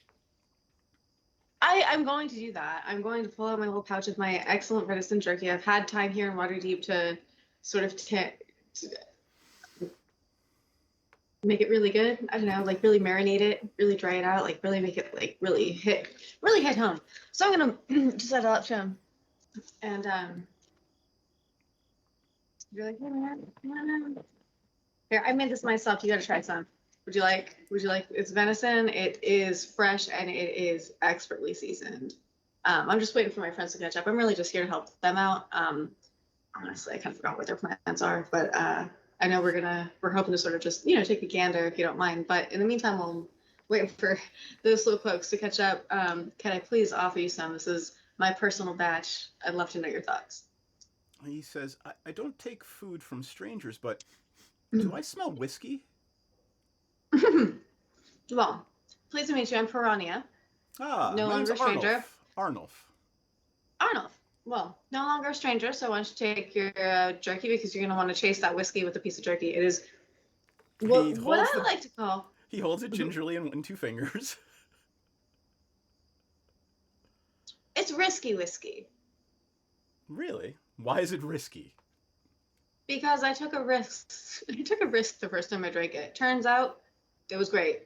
I'm going to do that. I'm going to pull out my little pouch of my excellent venison jerky. I've had time here in Waterdeep to sort of make it really good. I don't know, like really marinate it, really dry it out, like really make it like really hit home. So I'm gonna just set it up to him, and you're like, hey, man. Here, I made this myself. You gotta try some. Would you like? It's venison. It is fresh and it is expertly seasoned. I'm just waiting for my friends to catch up. I'm really just here to help them out. Honestly, I kind of forgot what their plans are, but I know we're hoping to sort of just take a gander if you don't mind. But in the meantime, while I'm waiting for those slow folks to catch up, can I please offer you some? This is my personal batch. I'd love to know your thoughts. He says, I don't take food from strangers, but do I smell whiskey? Well, pleased to meet you. I'm Piranha. Ah, No my name's longer a stranger. Arnulf. Arnold. Well, no longer a stranger, so why don't you take your jerky because you're going to want to chase that whiskey with a piece of jerky. It is what holds I the- like to call. He holds it gingerly in two fingers. It's risky whiskey Really? Why is it risky? because I took a risk. I took a risk the first time I drank it. Turns out it was great.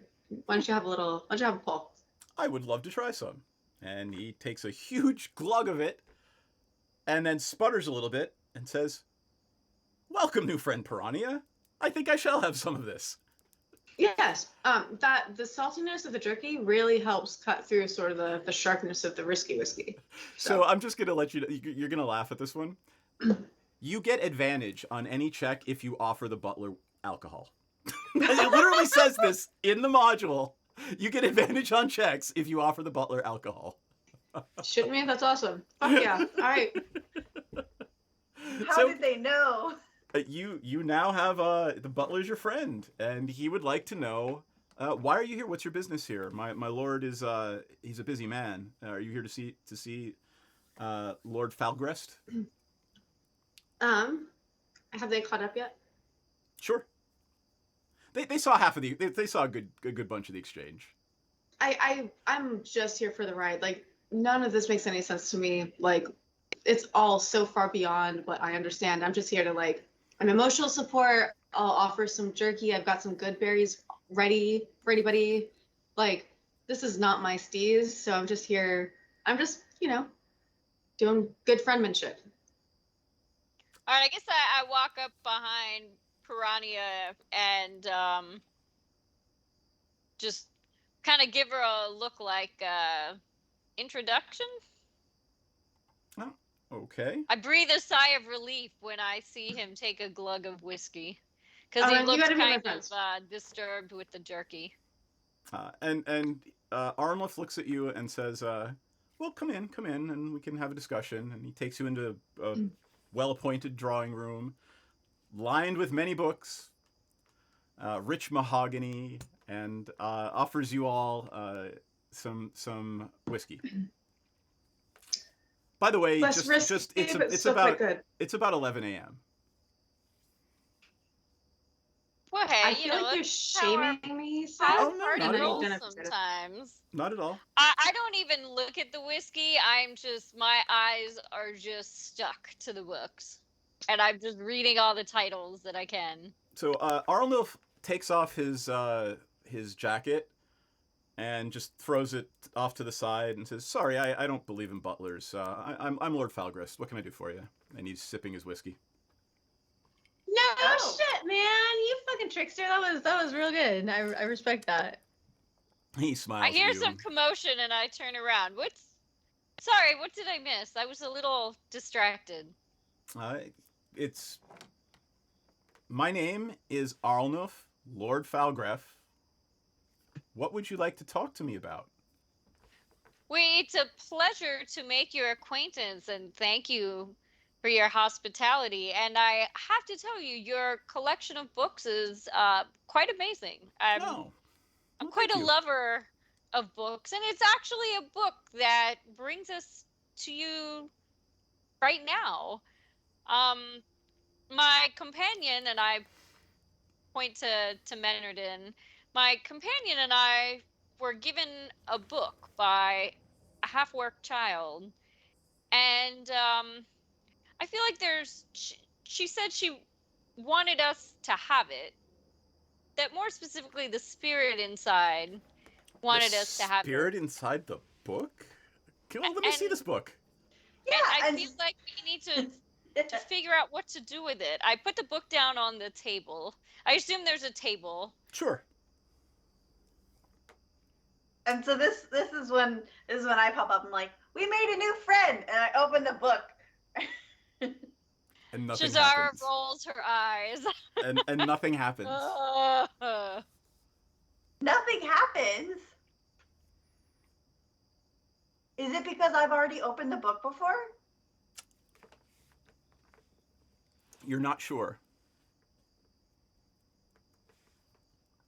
Why don't you have a pull? I would love to try some. And he takes a huge glug of it and then sputters a little bit and says, "Welcome, new friend Piranha. I think I shall have some of this." Yes. That the saltiness of the jerky really helps cut through sort of the sharpness of the risky whiskey. So I'm just going to let you know, you're going to laugh at this one. You get advantage on any check if you offer the butler alcohol. It literally says this in the module. You get advantage on checks if you offer the butler alcohol. Shouldn't me? That's awesome. Fuck yeah. All right. How So- did they know? You now have the butler's your friend, and he would like to know why are you here? What's your business here? My lord is he's a busy man. Are you here to see Lord Falgrest? Have they caught up yet? Sure. They saw half of they saw a good bunch of the exchange. I'm just here for the ride. Like, none of this makes any sense to me. Like, it's all so far beyond what I understand. I'm just here to, like, I'm emotional support. I'll offer some jerky. I've got some good berries ready for anybody. Like, this is not my steez, so I'm just here. I'm just, doing good friendmanship. All right, I guess I walk up behind Piranha and just kind of give her a look like introduction. Oh, okay. I breathe a sigh of relief when I see him take a glug of whiskey, because he You looks gotta be my kind friend. of disturbed with the jerky. And Armleth looks at you and says, "Well, come in, and we can have a discussion." And he takes you into a well-appointed drawing room, lined with many books, rich mahogany, and offers you all some whiskey. By the way, Less risky, but still quite good. It's about 11 a.m. Well, hey, I feel like you're shaming me, Seth. Oh, no, party not at all. rolls sometimes. Not at all. I don't even look at the whiskey. My eyes are just stuck to the books, and I'm just reading all the titles that I can. So Arlnilf takes off his jacket and just throws it off to the side and says, "Sorry, I don't believe in butlers. I'm Lord Falgrist. What can I do for you?" And he's sipping his whiskey. No Oh. shit, man! You fucking trickster. That was real good. I respect that. He smiles. I hear at you. some commotion and I turn around. Sorry, what did I miss? I was a little distracted. My name is Arlnilf, Lord Falgref. What would you like to talk to me about? It's a pleasure to make your acquaintance, and thank you for your hospitality. And I have to tell you, your collection of books is quite amazing. I'm quite a lover of books, and it's actually a book that brings us to you right now. My companion and I point to Menardin. My companion and I were given a book by a half-worked child, and I feel like she said she wanted us to have it. That more specifically, the spirit inside wanted us to have it. Spirit inside the book? Let me see this book. Yeah, and I feel like we need to figure out what to do with it. I put the book down on the table. I assume there's a table. Sure. And so this is when I pop up. I'm like, we made a new friend, and I open the book. And nothing Shazara happens. rolls her eyes. And nothing happens. Nothing happens. Is it because I've already opened the book before? You're not sure.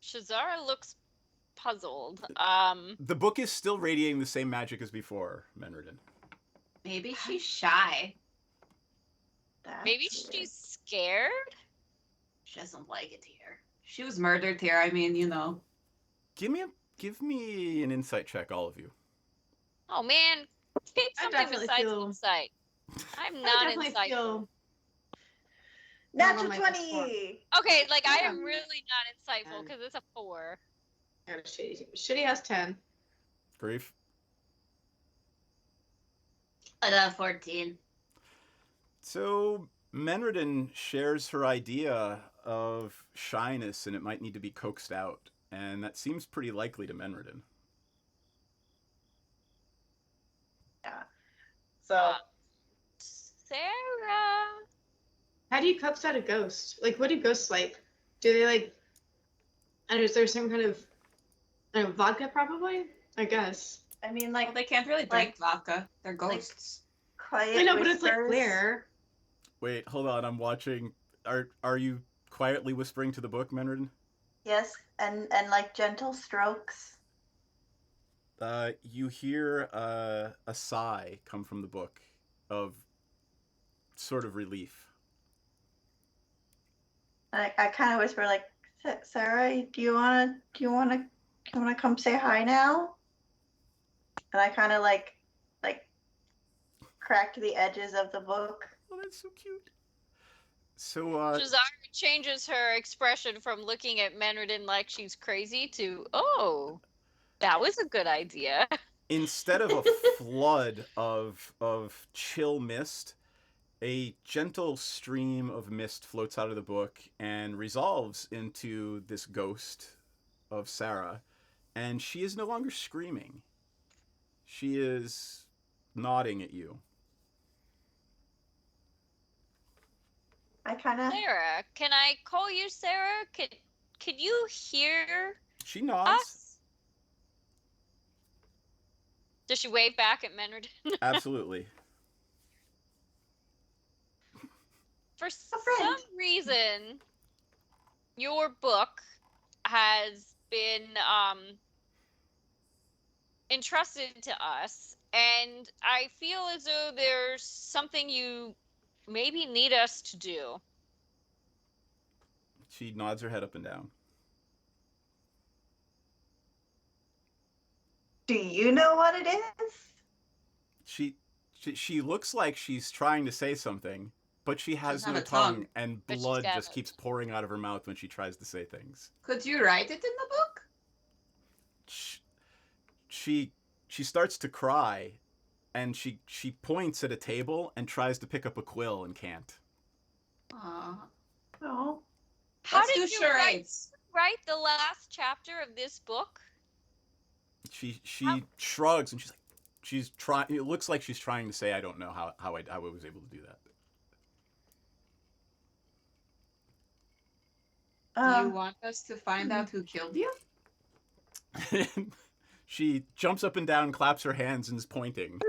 Shazara looks puzzled. The book is still radiating the same magic as before, Menardin. Maybe she's shy. Maybe she's scared? She doesn't like it here. She was murdered here. I mean, Give me an insight check, all of you. Oh man, pick something besides insight. I'm not insightful. Natural 20. Okay, like I am really not insightful because it's a 4. Yeah, Shitty has 10. Grief. I got 14. So Menardin shares her idea of shyness, and it might need to be coaxed out, and that seems pretty likely to Menardin. Yeah. So Sarah. How do you coax out a ghost? Like, what do ghosts like? Do they like? And is there some kind of vodka? Probably, I guess. I mean, like, Well, they can't really drink vodka. They're ghosts. Quiet I know, but it's like whispers. clear. Wait, hold on. I'm watching. Are you quietly whispering to the book, Menardin? Yes, and like gentle strokes. You hear a sigh come from the book of sort of relief. I kind of whisper like, Sarah, do you wanna come say hi now? And I kind of like cracked the edges of the book. Oh, that's so cute. So, Shazara changes her expression from looking at Menredin like she's crazy to, oh, that was a good idea. instead of a flood of chill mist, a gentle stream of mist floats out of the book and resolves into this ghost of Sarah, and she is no longer screaming. She is nodding at you. I kind of. Sarah, can I call you Sarah? Could you hear She nods. us? Does she wave back at Menredin? Absolutely. For friend. some reason, your book has been entrusted to us, and I feel as though there's something you maybe need us to do. She nods her head up and down. Do you know what it is? She looks like she's trying to say something, but she has Doesn't no have a tongue. tongue, and But she's blood got just it. keeps pouring out of her mouth when she tries to say things. Could you write it in the book? She starts to cry, and she points at a table and tries to pick up a quill and can't. Aw. Oh. How Let's did do you charades. write the last chapter of this book? She shrugs and she's like, she's trying. It looks like she's trying to say, "I don't know how I was able to do Do you want us to find out who killed you? that." She jumps up and down, claps her hands, and is pointing.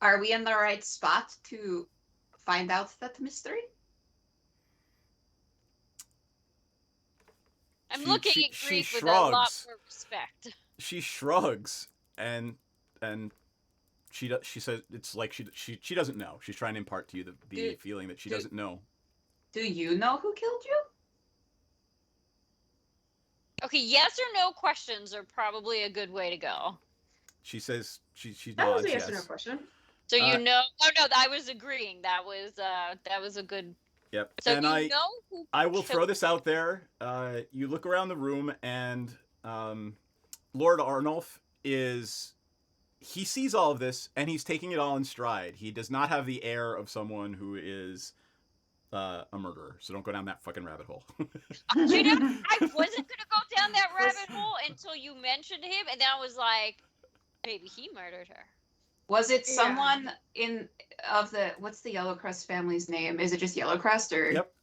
Are we in the right spot to find out that mystery? I'm looking at she Greek with a lot shrugs. more respect. She shrugs and she says it's like she doesn't know. She's trying to impart to you the feeling that she doesn't know. Do you know who killed you? Okay, yes or no questions are probably a good way to go. She says she That was nods. a yes or no Yes. question. So you Uh, know. Oh no, I was agreeing. That was a good. Yep. So And you know who I will killed- throw this out there. You look around the room, and Lord Arnulf he sees all of this, and he's taking it all in stride. He does not have the air of someone who is a murderer. So don't go down that fucking rabbit hole. You know, I wasn't gonna go down that rabbit hole until you mentioned him, and then I was like, maybe he murdered her. Was it Yeah. someone what's the Yellowcrest family's name? Is it just Yellowcrest or? Yep.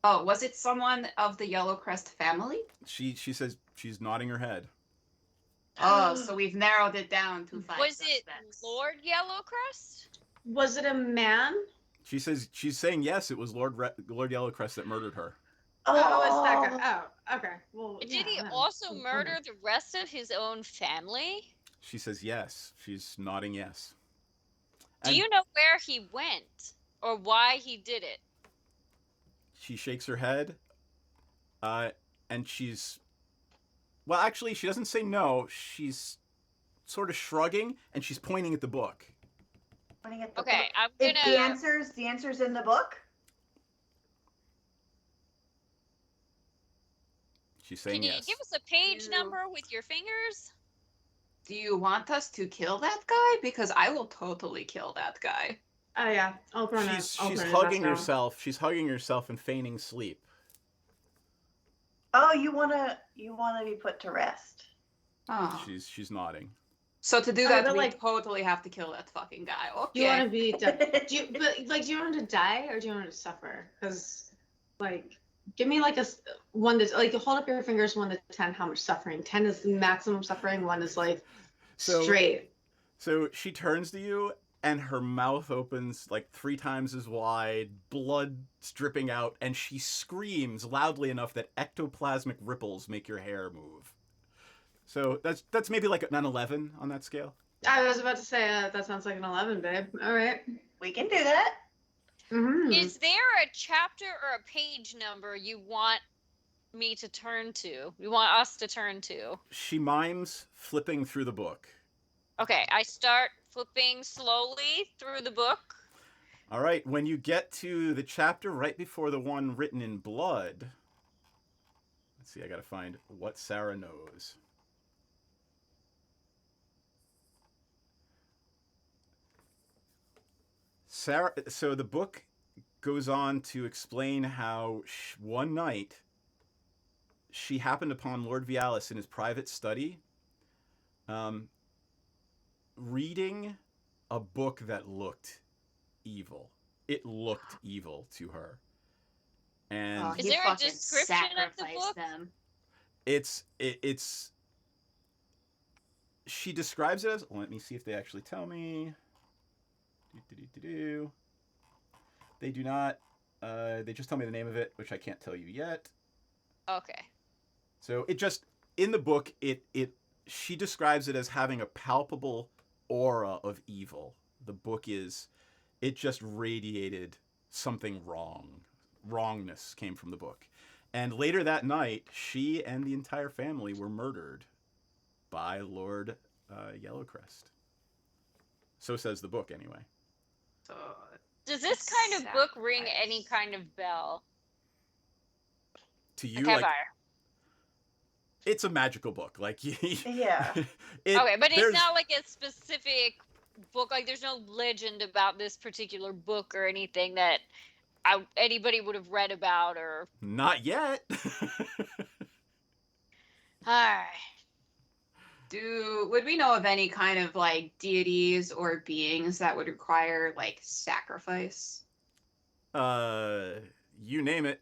Oh, was it someone of the Yellowcrest family? She says she's nodding her head. Oh, so we've narrowed it down to 5 Was it suspects. Lord Yellowcrest? Was it a man? She says she's saying yes. It was Lord Yellowcrest that murdered her. Oh, it's that guy. Oh, okay. Well, Did yeah, he then. also Oh, murder the rest of his own family? She says yes. She's nodding yes. Do And you know where he went or why he did it? she shakes her head, and she's... Well, actually, she doesn't say no. She's sort of shrugging, and she's pointing at the book. Pointing at the Okay, book. I'm Is gonna. the answer's in the book? She's saying Can you yes. give us a page You- number with your fingers? Do you want us to kill that guy? Because I will totally kill that guy. Oh yeah, I'll throw She's I'll she's throw hugging down. herself. She's hugging herself and feigning sleep. Oh, you wanna be put to rest. Oh. She's nodding. So to do Oh, that, but, we like- totally have to kill that fucking guy. Okay. Do you want to be? Do you want him to die or do you want him to suffer? Because, like, give me like 1 to hold up your fingers 1 to 10. How much suffering? 10 is the maximum suffering. 1 is like straight. So she turns to you, and her mouth opens like 3 times as wide, blood's dripping out, and she screams loudly enough that ectoplasmic ripples make your hair move. So that's maybe like an 11 on that scale. I was about to say that sounds like an 11, babe. All right. We can do that. Is there a chapter or a page number you want me to turn to? You want us to turn to? She mimes flipping through the book. Okay, I start flipping slowly through the book. All right, when you get to the chapter right before the one written in blood, let's see, I gotta find what Sarah knows. Sarah, so the book goes on to explain how one night she happened upon Lord Vialis in his private study, reading a book that looked evil. It looked evil to her. And Is there a description of the book? Them. it's she describes it as, let me see if they actually tell me. They do not. They just tell me the name of it, which I can't tell you yet. Okay. So it just, in the book, she describes it as having a palpable aura of evil. The book it just radiated something wrong. Wrongness came from the book. And later that night, she and the entire family were murdered by Lord Yellowcrest. So says the book, anyway. Does this kind of book ring any kind of bell? To you, Okay, like, fire. It's a magical book. Like, Yeah. Okay, but it's not like a specific book. Like, there's no legend about this particular book or anything that anybody would have read about or. Not yet. Alright. Would we know of any kind of like deities or beings that would require like sacrifice? You name it.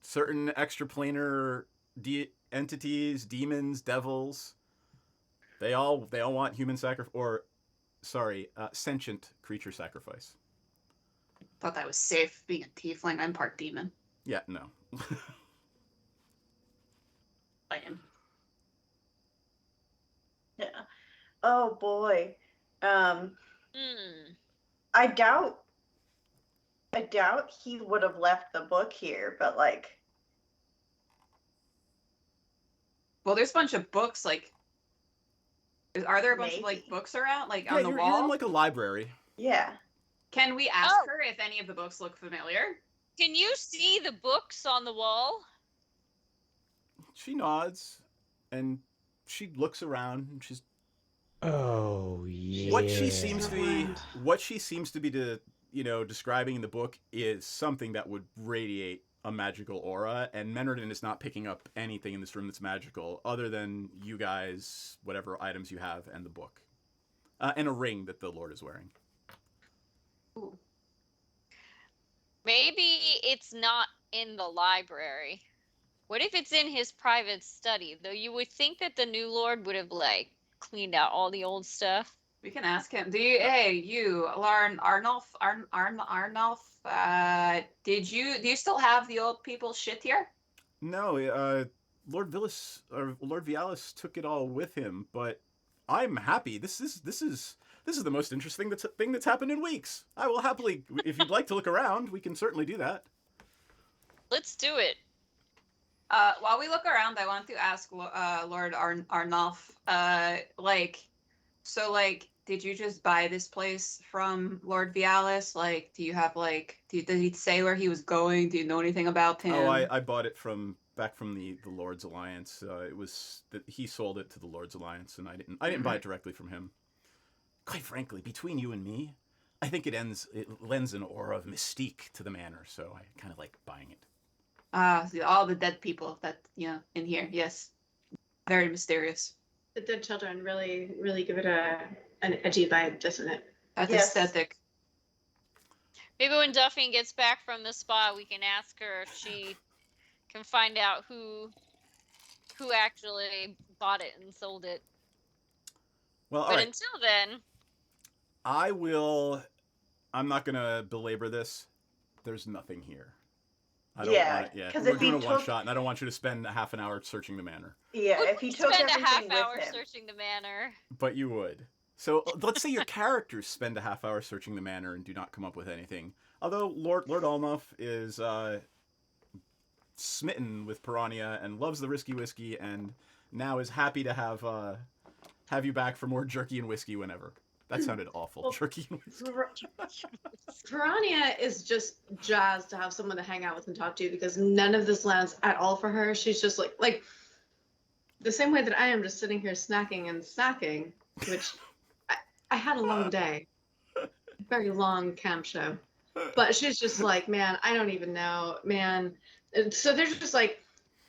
Certain extraplanar entities, demons, devils. They all want human sacrifice, or sentient creature sacrifice. Thought that was safe being a tiefling. I'm part demon. Yeah, no. I am. Yeah. Oh boy. Hmm. I doubt he would have left the book here, but like. Well, there's a bunch of books. Like, are there a bunch of like Maybe. books around, like Yeah, on the you're wall? in like a library. Yeah. Can we ask Oh. her if any of the books look familiar? Can you see the books on the wall? She nods, and she looks around, and she's. Oh yeah. What she seems to be describing in the book is something that would radiate a magical aura, and Menardin is not picking up anything in this room that's magical other than you guys, whatever items you have, and the book. And a ring that the Lord is wearing. Ooh. Maybe it's not in the library. What if it's in his private study? Though you would think that the new Lord would have like cleaned out all the old stuff. We can ask him. Hey, you, Larn Arnulf, do you still have the old people's shit here? No, Lord Vialis took it all with him, but I'm happy. This is the most interesting thing that's happened in weeks. I will happily, if you'd like to look around, we can certainly do that. Let's do it. While we look around, I want to ask Lord Arnulf, did you just buy this place from Lord Vialis? Like, do you have did he say where he was going? Do you know anything about him? Oh, I bought it back from the Lord's Alliance. It was that he sold it to the Lord's Alliance, and I didn't buy it directly from him. Quite frankly, between you and me, I think it lends an aura of mystique to the manor, so I kind of like buying it. All the dead people that in here, yes, very mysterious. The dead children really, really give it an edgy vibe, doesn't it? That's Yes. aesthetic. Maybe when Duffy gets back from the spa, we can ask her if she can find out who actually bought it and sold it. Well, all But right. until then, I'm not gonna belabor this. There's nothing here. I don't Yeah, want it. 'cause We're if he doing a one took- shot, and I don't want you to spend a half an hour searching the manor. Yeah, would if he we took spend a everything half with hour him. searching the manor? But you would. So let's say your characters spend a half hour searching the manor and do not come up with anything. Although Lord Almuff is smitten with Piranha and loves the risky whiskey, and now is happy to have you back for more jerky and whiskey whenever. That sounded awful. Well, jerky and whiskey. Piranha is just jazzed to have someone to hang out with and talk to because none of this lands at all for her. She's just like the same way that I am, just sitting here snacking and snacking, which I had a long day, very long camp show. But she's just like, man, I don't even know, man. And so they're just like,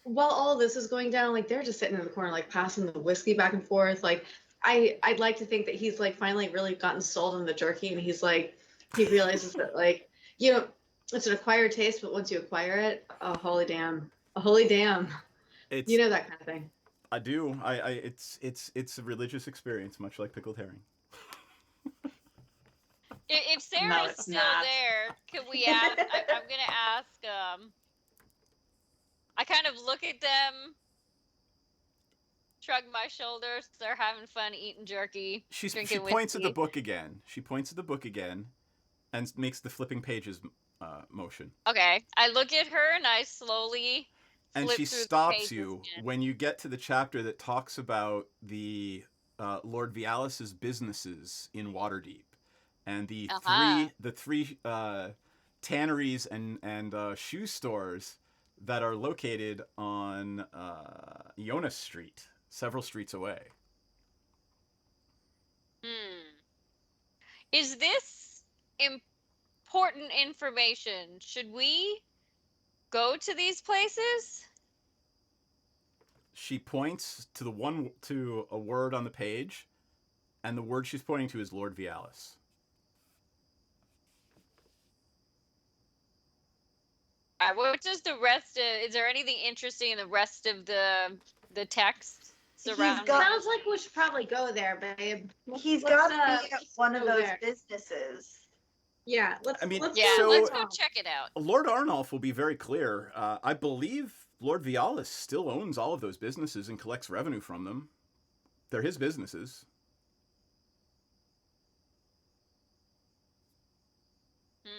while all this is going down, like they're just sitting in the corner, like passing the whiskey back and forth. Like I'd like to think that he's like finally really gotten sold on the jerky, and he's like, he realizes that like, you know, it's an acquired taste, but once you acquire it, oh holy damn, It's, you know, that kind of thing. I do. It's a religious experience, much like pickled herring. If Sarah's No, it's still not. there, can we ask? I'm gonna ask. I kind of look at them, shrug my shoulders. They're having fun eating jerky. She drinking points at the whiskey. book again. She points at the book again, and makes the flipping pages motion. Okay, I look at her and I slowly. And flip she through the stops pages you again. when you get to the chapter that talks about the Lord Vialis's businesses in Waterdeep, and the three tanneries and shoe stores that are located on Jonas Street, several streets away. Is this important information? Should we go to these places? She points to a word on the page, and the word she's pointing to is Lord Vialis. What does the rest of? Is there anything interesting in the rest of the text surrounding? got- Sounds like we should probably go there, babe. He's Let's, got to be at let's one of go those there. businesses. Yeah, let's. I mean, let's Yeah, So- let's go check it out. Lord Arnulf will be very clear. I believe Lord Vialis still owns all of those businesses and collects revenue from them. They're his businesses.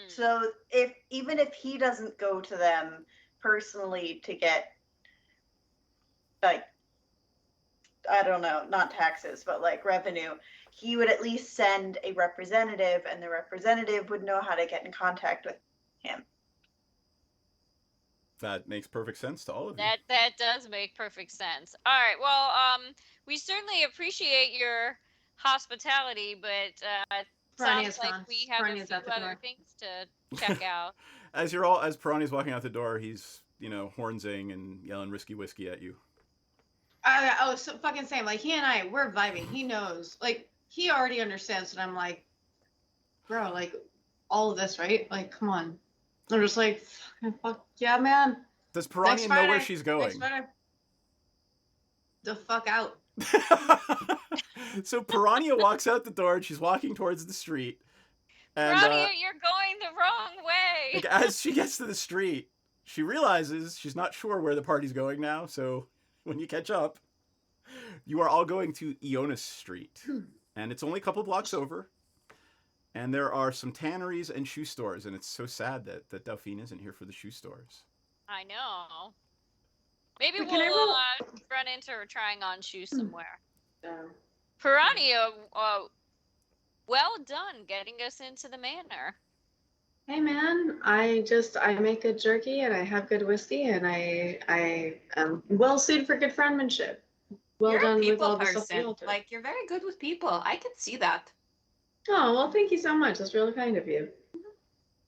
So even if he doesn't go to them personally to get, like, I don't know, not taxes, but like revenue, he would at least send a representative, and the representative would know how to get in contact with him. That makes perfect sense to all of you. That does make perfect sense. All right. Well, we certainly appreciate your hospitality, but Piranha's sounds like gone. we have Piranha's a out few the other door. things to check out. As Piranha's walking out the door, he's, hornsing and yelling risky whiskey at you. So fucking same. Like, he and I, we're vibing. He knows. Like, he already understands that I'm like, bro, like, all of this, right? Like, come on. I'm just like, fuck yeah, man. Does Piranha Next know where Friday. she's Next going? Friday. The fuck out. So Piranha walks out the door, and she's walking towards the street. And Ronnie, you're going the wrong way. like, as she gets to the street, she realizes she's not sure where the party's going now. So when you catch up, you are all going to Ionis Street, and it's only a couple blocks over. And there are some tanneries and shoe stores, and it's so sad that Delphine isn't here for the shoe stores. I know. Maybe But can I we'll run into her trying on shoes somewhere. Piranha, well done getting us into the manor. Hey man, I make good jerky and I have good whiskey and I am well suited for good friendmanship. Well You're done a with people all the stuff person. you all do. Like, you're very good with people. I can see that. Oh well, thank you so much. That's really kind of you.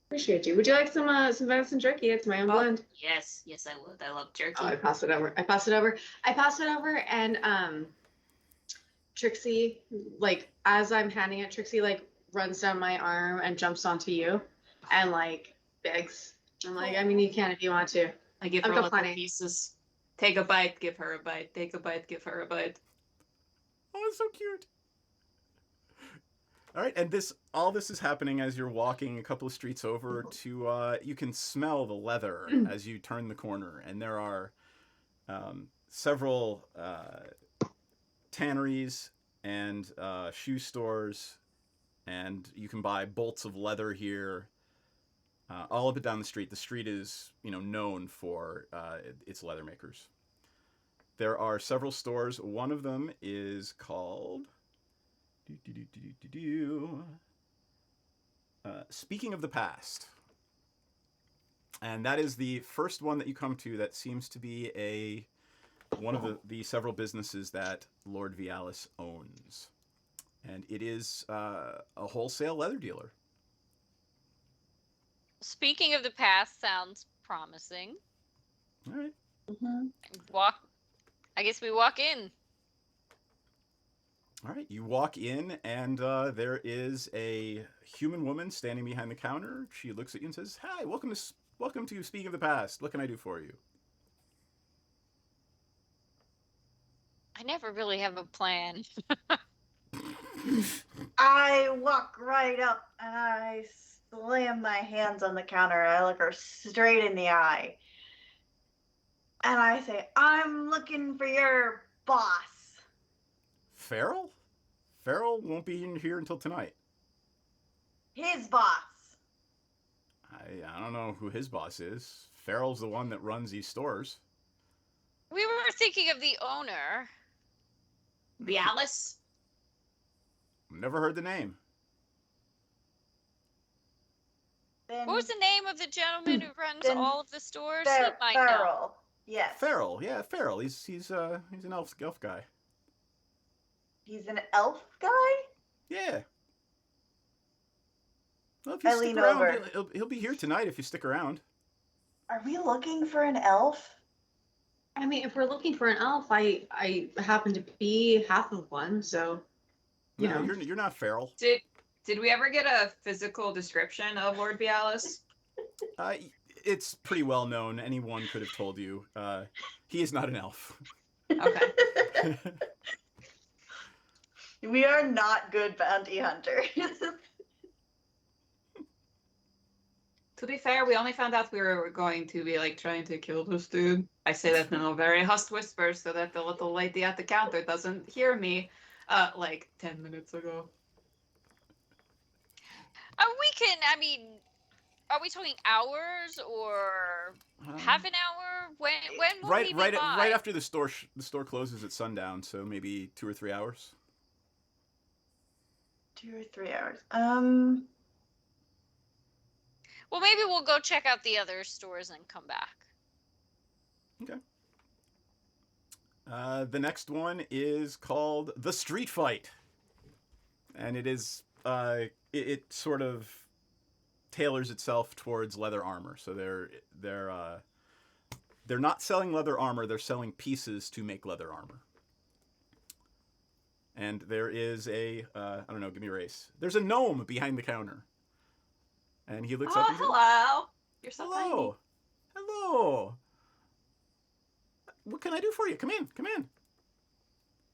Appreciate you. Would you like some venison jerky? It's my own blend. Yes, I would. I love jerky. Oh, I pass it over, and Trixie, like, as I'm handing it, Trixie, like, runs down my arm and jumps onto you and, like, begs. I'm like, I mean, you can if you want to. I give I've her got little plenty. pieces. Take a bite, give her a bite. Take a bite, give her a bite. Oh, it's so cute. All right, and all this is happening as you're walking a couple of streets over to. You can smell the leather as you turn the corner, and there are several tanneries and shoe stores, and you can buy bolts of leather here. All up and down the street. The street is, known for its leather makers. There are several stores. One of them is called Speaking of the Past. And that is the first one that you come to that seems to be one of the several businesses that Lord Vialis owns. And it is a wholesale leather dealer. Speaking of the past, sounds promising. All right. I guess we walk in. All right. You walk in, and there is a human woman standing behind the counter. She looks at you and says, "Hi, welcome to Speaking of the Past. What can I do for you?" I never really have a plan. I walk right up and I slam my hands on the counter. I look her straight in the eye. And I say, "I'm looking for your boss." Farrell? Farrell won't be in here until tonight. His boss. I don't know who his boss is. Farrell's the one that runs these stores. We were thinking of the owner. Bialis? Never heard the name. Then What was the name of the gentleman who runs Then all of the stores? He might know. Farrell. Yes. Farrell, yeah, Farrell. He's an elf guy. He's an elf guy? Yeah. Well, if I you stick lean around, over. he'll be here tonight if you stick around. Are we looking for an elf? I mean, if we're looking for an elf, I happen to be half of one, so you No, know. you're not Farrell. Did we ever get a physical description of Lord Bialis? It's pretty well known. Anyone could have told you. He is not an elf. Okay. We are not good bounty hunters. To be fair, we only found out we were going to be like trying to kill this dude. I say that in a very hushed whisper so that the little lady at the counter doesn't hear me. Like 10 minutes ago. I mean, are we talking hours or half an hour? When will we be by? Right after the store closes at sundown, so maybe 2 or 3 hours. 2 or 3 hours. Well, maybe we'll go check out the other stores and come back. Okay. The next one is called The Street Fight. And it is, it sort of tailors itself towards leather armor. So they're not selling leather armor, they're selling pieces to make leather armor. And there is I don't know, give me a race. There's a gnome behind the counter. And he looks up and says, hello. You're so tiny. "Hello. Hello. What can I do for you? Come in. Come in."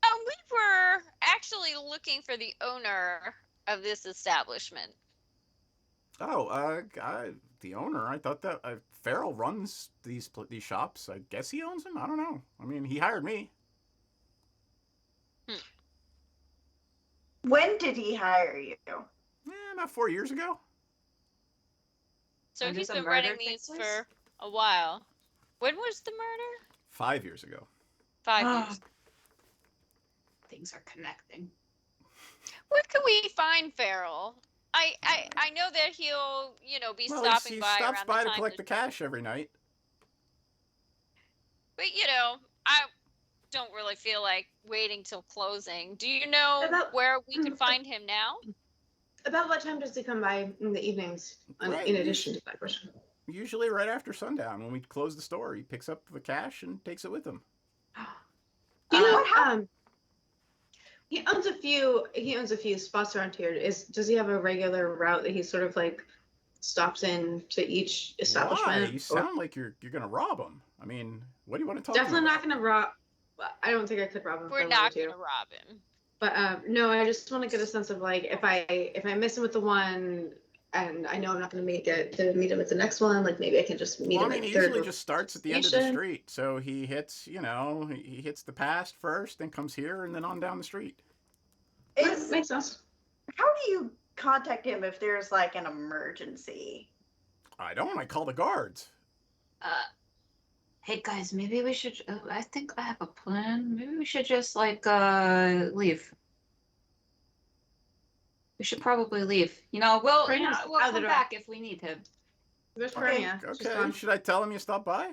We were actually looking for the owner of this establishment. Oh, the owner. I thought that Farrell runs these shops. I guess he owns them. I don't know. I mean, he hired me. When did he hire you? About 4 years ago. So When he's does the been running murder take these place? for a while. When was the murder? 5 years ago. 5 years. Things are connecting. Where can we find Farrell? I know that he'll, be Well, stopping he by stops around by the to time collect the cash every night. But, I don't really feel like waiting till closing. Do you know About- where we can find him now? About what time does he come by in the evenings? Right. In addition to that question. Usually right after sundown when we close the store. He picks up the cash and takes it with him. You know, What happened? he owns a few spots around here. Does he have a regular route that he sort of like stops in to each establishment? Why? You sound like you're gonna rob him. I mean, what do you want to talk Definitely to him not gonna rob. I don't think I could rob him. if I We're wanted not to. going to rob him. But no, I just want to get a sense of like if I miss him with the one, and I know I'm not going to make it to meet him at the next one. Like maybe I can just meet Well, him I mean, at he third. usually just starts at the end of the station. street. So he hits, he hits the past first, then comes here, and then on down the street. Makes sense. How do you contact him if there's like an emergency? I don't. I call the guards. Hey guys, maybe we should. I think I have a plan. Maybe we should just like leave. We should probably leave. We'll Piranha's we'll out the come door. back if we need him. Where's Okay, Piranha? She's Okay. gone. Should I tell him you stopped by?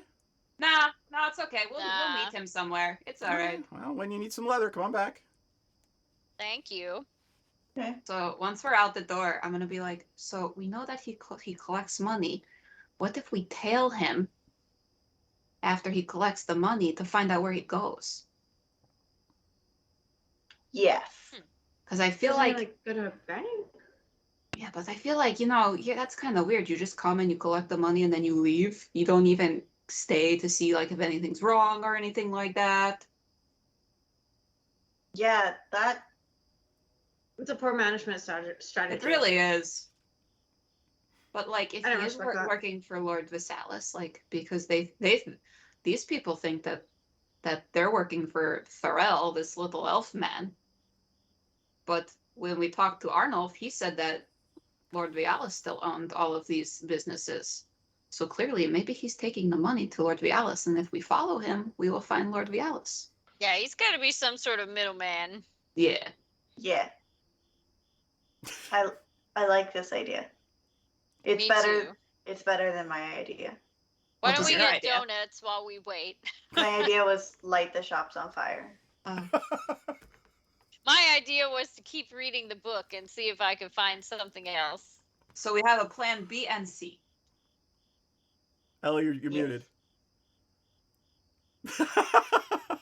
Nah, no, it's okay. We'll Nah. meet him somewhere. It's all right. Well, when you need some leather, come on back. Thank you. Okay. So once we're out the door, I'm gonna be like, so we know that he collects money. What if we tail him after he collects the money to find out where he goes? Yes. Because I feel Doesn't he, like, go to a bank? yeah, but I feel like, yeah, that's kind of weird. You just come and you collect the money and then you leave. You don't even stay to see like if anything's wrong or anything like that. Yeah, that. It's a poor management strategy. It really is. But like, if I he don't is respect that. working for Lord Visalis, like, because these people think that they're working for Thorell, this little elf man. But when we talked to Arnulf, he said that Lord Vialis still owned all of these businesses. So clearly, maybe he's taking the money to Lord Vialis, and if we follow him, we will find Lord Vialis. Yeah, he's got to be some sort of middleman. Yeah. Yeah. I like this idea. It's Me better. too. It's better than my idea. Why What don't was we your get idea? donuts while we wait? My idea was light the shops on fire. My idea was to keep reading the book and see if I could find something else. So we have a plan B and C. Ellie, you're Yes. muted.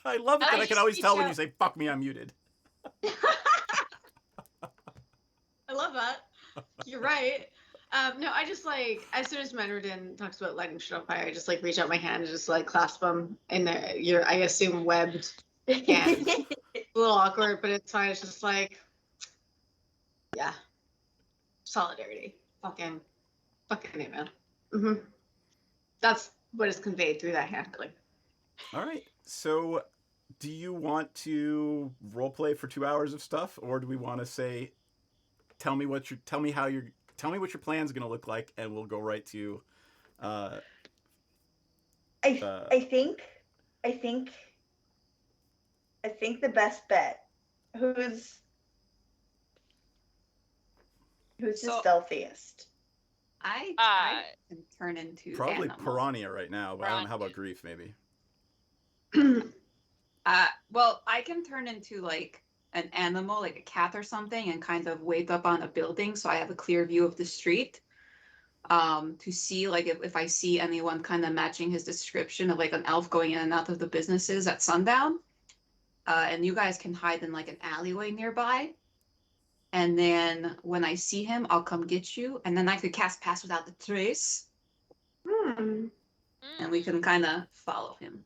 I love it that I Nice can always tell when you job. say "fuck me," I'm muted. I love that. You're right. No, I just like as soon as Menredin talks about lighting shit on fire, I just like reach out my hand and just like clasp them in your I assume webbed hand. A little awkward, but it's fine. It's just like, yeah, solidarity. Fucking A, man. That's what is conveyed through that handling. All right. So, do you want to roleplay for 2 hours of stuff, or do we want to say, tell me what your plan's gonna look like, and we'll go right to. I Uh, think the best bet. Who's the So- stealthiest? I can turn into Probably animal. Piranha right now, but I don't know. How about Grief, maybe? Well, I can turn into like an animal, like a cat or something, and kind of wait up on a building so I have a clear view of the street. To see like if I see anyone kind of matching his description of like an elf going in and out of the businesses at sundown. And you guys can hide in like an alleyway nearby. And then when I see him, I'll come get you. And then I could cast Pass Without the Trace. And we can kind of follow him.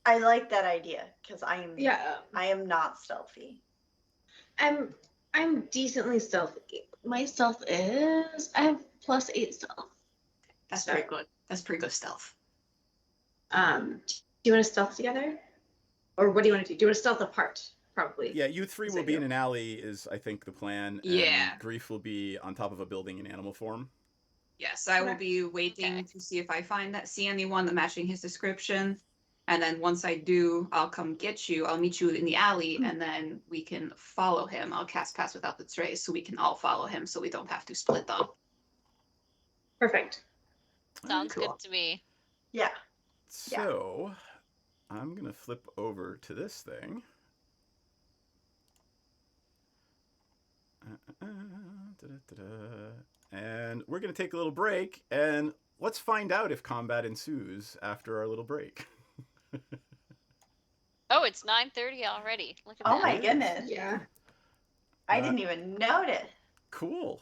I like that idea because I Yeah, am not stealthy. I'm decently stealthy. My stealth is I have +8 stealth. That's So- very good. That's pretty good stealth. Do you want to stealth together, or what do you want to do? Do you want to stealth apart? Probably. Yeah, you three Is will it be you? in an alley, is I think the plan. Yeah. And Grief will be on top of a building in animal form. Yes, I will Okay. be waiting Okay. to see if I see anyone matching his description. And then once I do, I'll come get you. I'll meet you in the alley, and then we can follow him. I'll cast Pass Without the Trace so we can all follow him so we don't have to split up. Perfect. Sounds Cool. good to me. Yeah. So, I'm gonna flip over to this thing. And we're gonna take a little break, and let's find out if combat ensues after our little break. Oh, it's 9:30 already. Look at Oh that. my goodness. Yeah. I didn't even notice. Cool.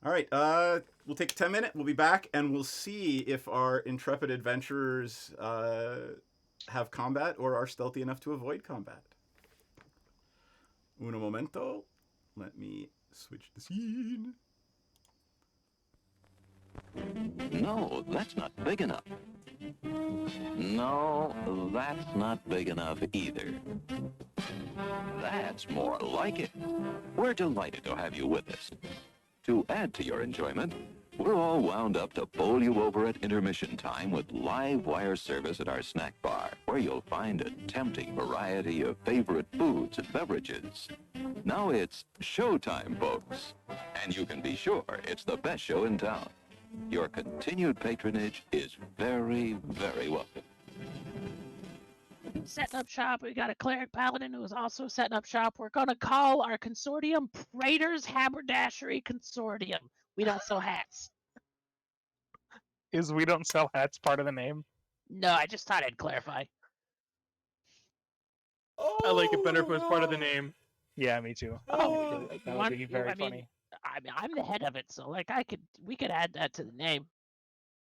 All right, we'll take a 10-minute. We'll be back, and we'll see if our intrepid adventurers have combat or are stealthy enough to avoid combat. Uno momento. Let me switch the scene. No, that's not big enough. No, that's not big enough either. That's more like it. We're delighted to have you with us. To add to your enjoyment, we're all wound up to bowl you over at intermission time with live wire service at our snack bar, where you'll find a tempting variety of favorite foods and beverages. Now it's showtime, folks. And you can be sure it's the best show in town. Your continued patronage is very, very welcome. Setting up shop. We got a cleric paladin who is also setting up shop. We're going to call our consortium Praetor's Haberdashery Consortium. We don't sell hats. Is we don't sell hats part of the name? No, I just thought I'd clarify. I like it better if it was part of the name. Yeah, me too. Oh, That would be very funny. I mean, I'm the head of it, so like we could add that to the name.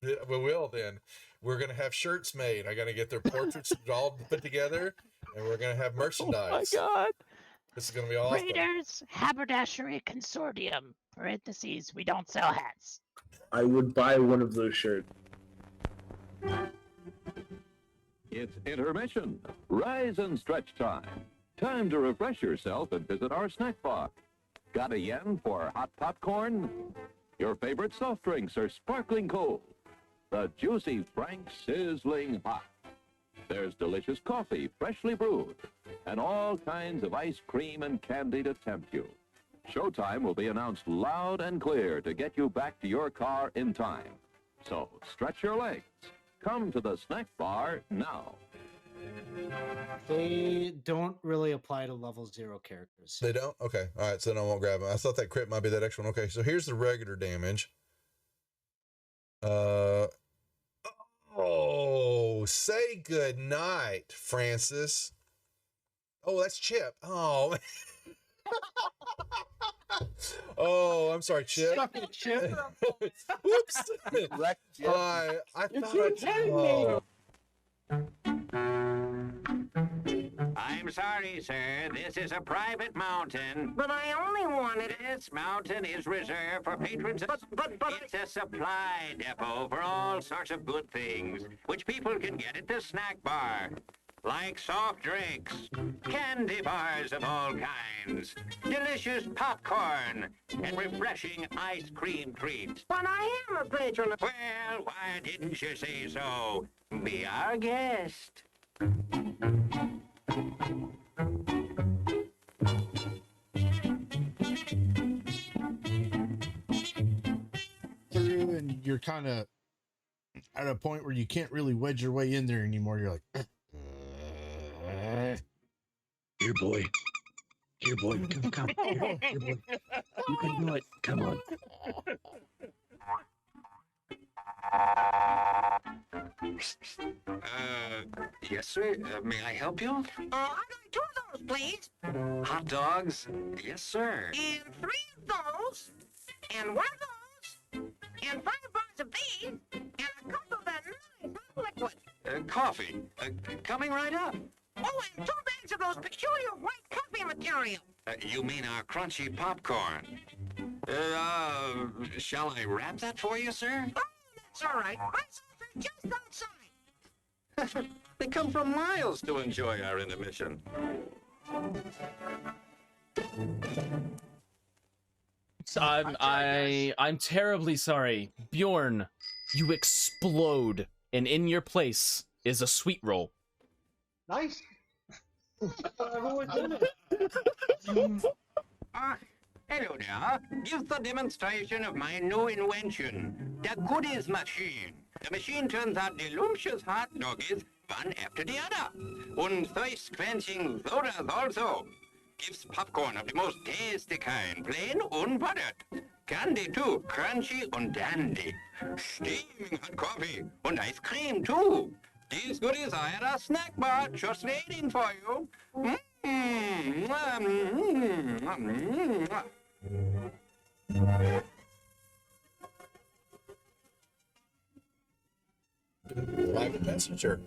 Yeah, we will then. We're gonna have shirts made. I gotta get their portraits all put together, and we're gonna have merchandise. Oh my god! This is gonna be awesome. Praetor's Haberdashery Consortium. Parentheses. We don't sell hats. I would buy one of those shirts. It's intermission. Rise and stretch time. Time to refresh yourself and visit our snack bar. Got a yen for hot popcorn? Your favorite soft drinks are sparkling cold. The juicy Frank sizzling hot. There's delicious coffee, freshly brewed, and all kinds of ice cream and candy to tempt you. Showtime will be announced loud and clear to get you back to your car in time. So stretch your legs. Come to the snack bar now. They don't really apply to level 0 characters. They don't? Okay. All right. So then I won't grab them. I thought that crit might be that extra one. Okay. So here's the regular damage. Oh, say good night, Francis. Oh, that's Chip. Oh. Oh, I'm sorry, Chip. Suck it, Chip. Whoops. Chip. I thought I'm sorry, sir. This is a private mountain. But I only wanted this mountain is reserved for patrons. But it's a supply depot for all sorts of good things, which people can get at the snack bar. Like soft drinks, candy bars of all kinds, delicious popcorn, and refreshing ice cream treats. But I am a patron. Well, why didn't you say so? Be our guest. And you're kind of at a point where you can't really wedge your way in there anymore. You're like, Here, boy. Here, boy. Come. Here, boy. You can do it. Come on. Yes, sir. May I help you? I'd like 2 of those, please. Hot dogs? Yes, sir. And 3 of those. And 1 of those. And 5 bars of these. And a cup of that nice hot liquid. Coffee. Coming right up. Oh, and 2 bags of those peculiar white coffee material. You mean our crunchy popcorn? Shall I wrap that for you, sir? Oh, that's all right. My sauce are just outside. They come from miles to enjoy our intermission. I'm terribly sorry. Bjorn, you explode, and in your place is a sweet roll. Nice. Hello there. Give the demonstration of my new invention, the goodies machine. The machine turns out delicious hot doggies one after the other. And thirst-quenching sodas also. Gives popcorn of the most tasty kind, plain unbuttered. Candy too, crunchy and dandy. Steaming hot coffee and ice cream too. These goodies are at our snack bar, just waiting for you. Private messenger.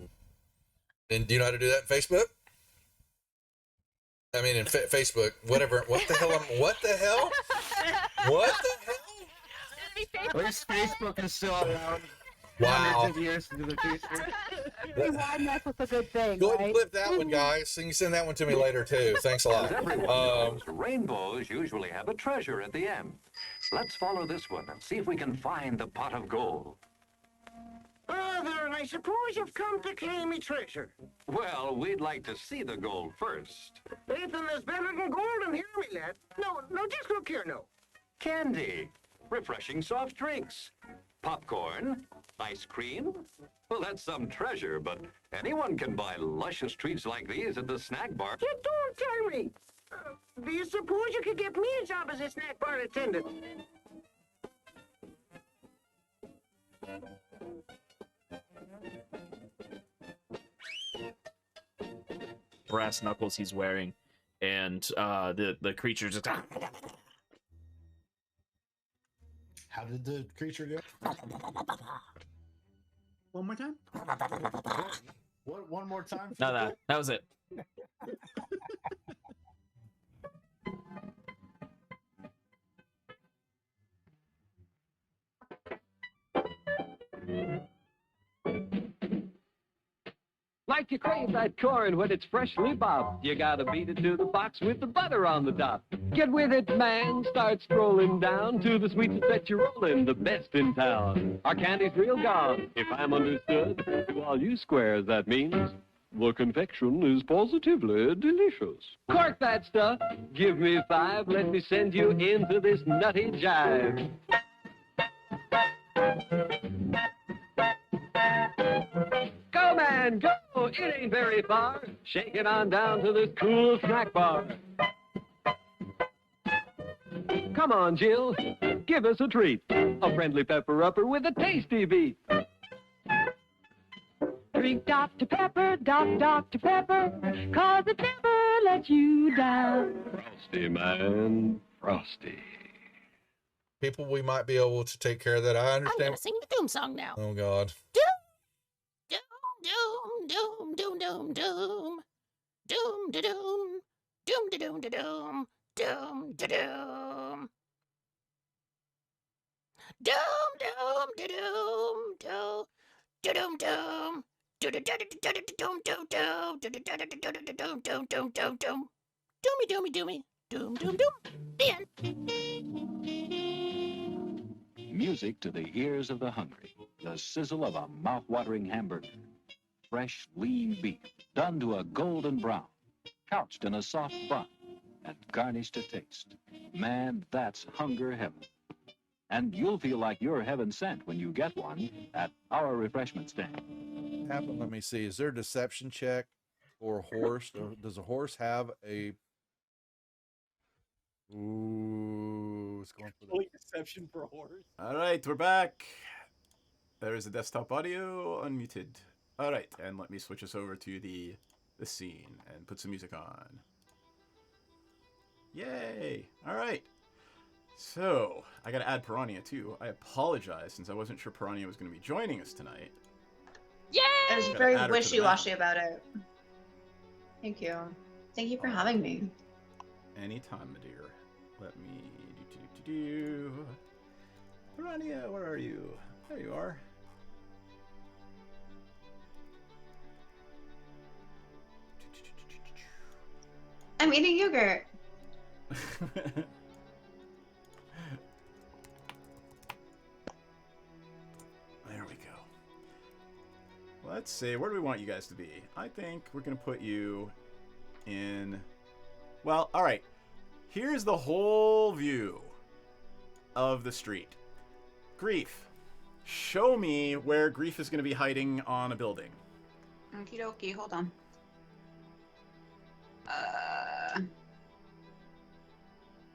And do you know how to do that in Facebook? I mean, in Facebook, whatever. What the hell? What the hell? What the hell? At least Facebook is still around. Wow. Hundreds of years into the future. Why mess with a good thing, Go ahead right? and clip that one, guys. And you send that one to me later too. Thanks a lot. As everyone knows, rainbows usually have a treasure at the end. Let's follow this one and see if we can find the pot of gold. Oh, there, and I suppose you've come to claim me treasure. Well, we'd like to see the gold first. Ethan is better than gold, and hear me, lad. No, just look here now. Candy, refreshing soft drinks, popcorn, ice cream. Well, that's some treasure, but anyone can buy luscious treats like these at the snack bar. You don't tell me. Do you suppose you could get me a job as a snack bar attendant? Brass knuckles he's wearing, and the creature just. How did the creature go? One more time. What? One more time? No, that was it. Like you crave that corn when it's freshly bobbed. You gotta beat it to the box with the butter on the top. Get with it, man. Start strolling down to the sweets that you're rolling, the best in town. Our candy's real gone, if I'm understood. To all you squares, that means the confection is positively delicious. Cork that stuff. Give me 5. Let me send you into this nutty jive. Go, man, go! It ain't very far. Shake it on down to this cool snack bar. Come on, Jill. Give us a treat. A friendly pepper upper with a tasty beat. Drink Dr. Pepper, Dr. Pepper, 'cause it never lets you down. Frosty, man. Frosty. People, we might be able to take care of that. I I'm understand. gonna sing the doom song now. Oh God. Doom, doom, doom, doom, doom, doom, da doom, doom, da doom, da doom, doom, da doom, doom, doom, da doom, doom, da doom, doom, do da da da da da doom, doom, doom, do da da da da da doom, doom, doom, doom, doom, doomy, doomy, doomy, doom, doom, doom. The end. Music to the ears of the hungry. The sizzle of a mouth-watering hamburger. Fresh, lean beef, done to a golden brown, couched in a soft bun, and garnished to taste. Man, that's hunger heaven. And you'll feel like you're heaven sent when you get one at our refreshment stand. Happen. Let me see. Is there a deception check for a horse? Or does a horse have a? Ooh, it's going for the deception for a horse. All right, we're back. There is a desktop audio unmuted. All right, and let me switch us over to the scene and put some music on. Yay! All right. So I got to add Piranha too. I apologize since I wasn't sure Piranha was going to be joining us tonight. Yay! I was Gotta very add her to the wishy-washy about it. Thank you. Thank you for having me. Anytime, my dear. Let me do. Piranha, where are you? There you are. I'm eating yogurt. There we go. Let's see, where do we want you guys to be? I think we're going to put you in... Well, alright. Here's the whole view of the street. Grief. Show me where Grief is going to be hiding on a building. Okie dokie, hold on.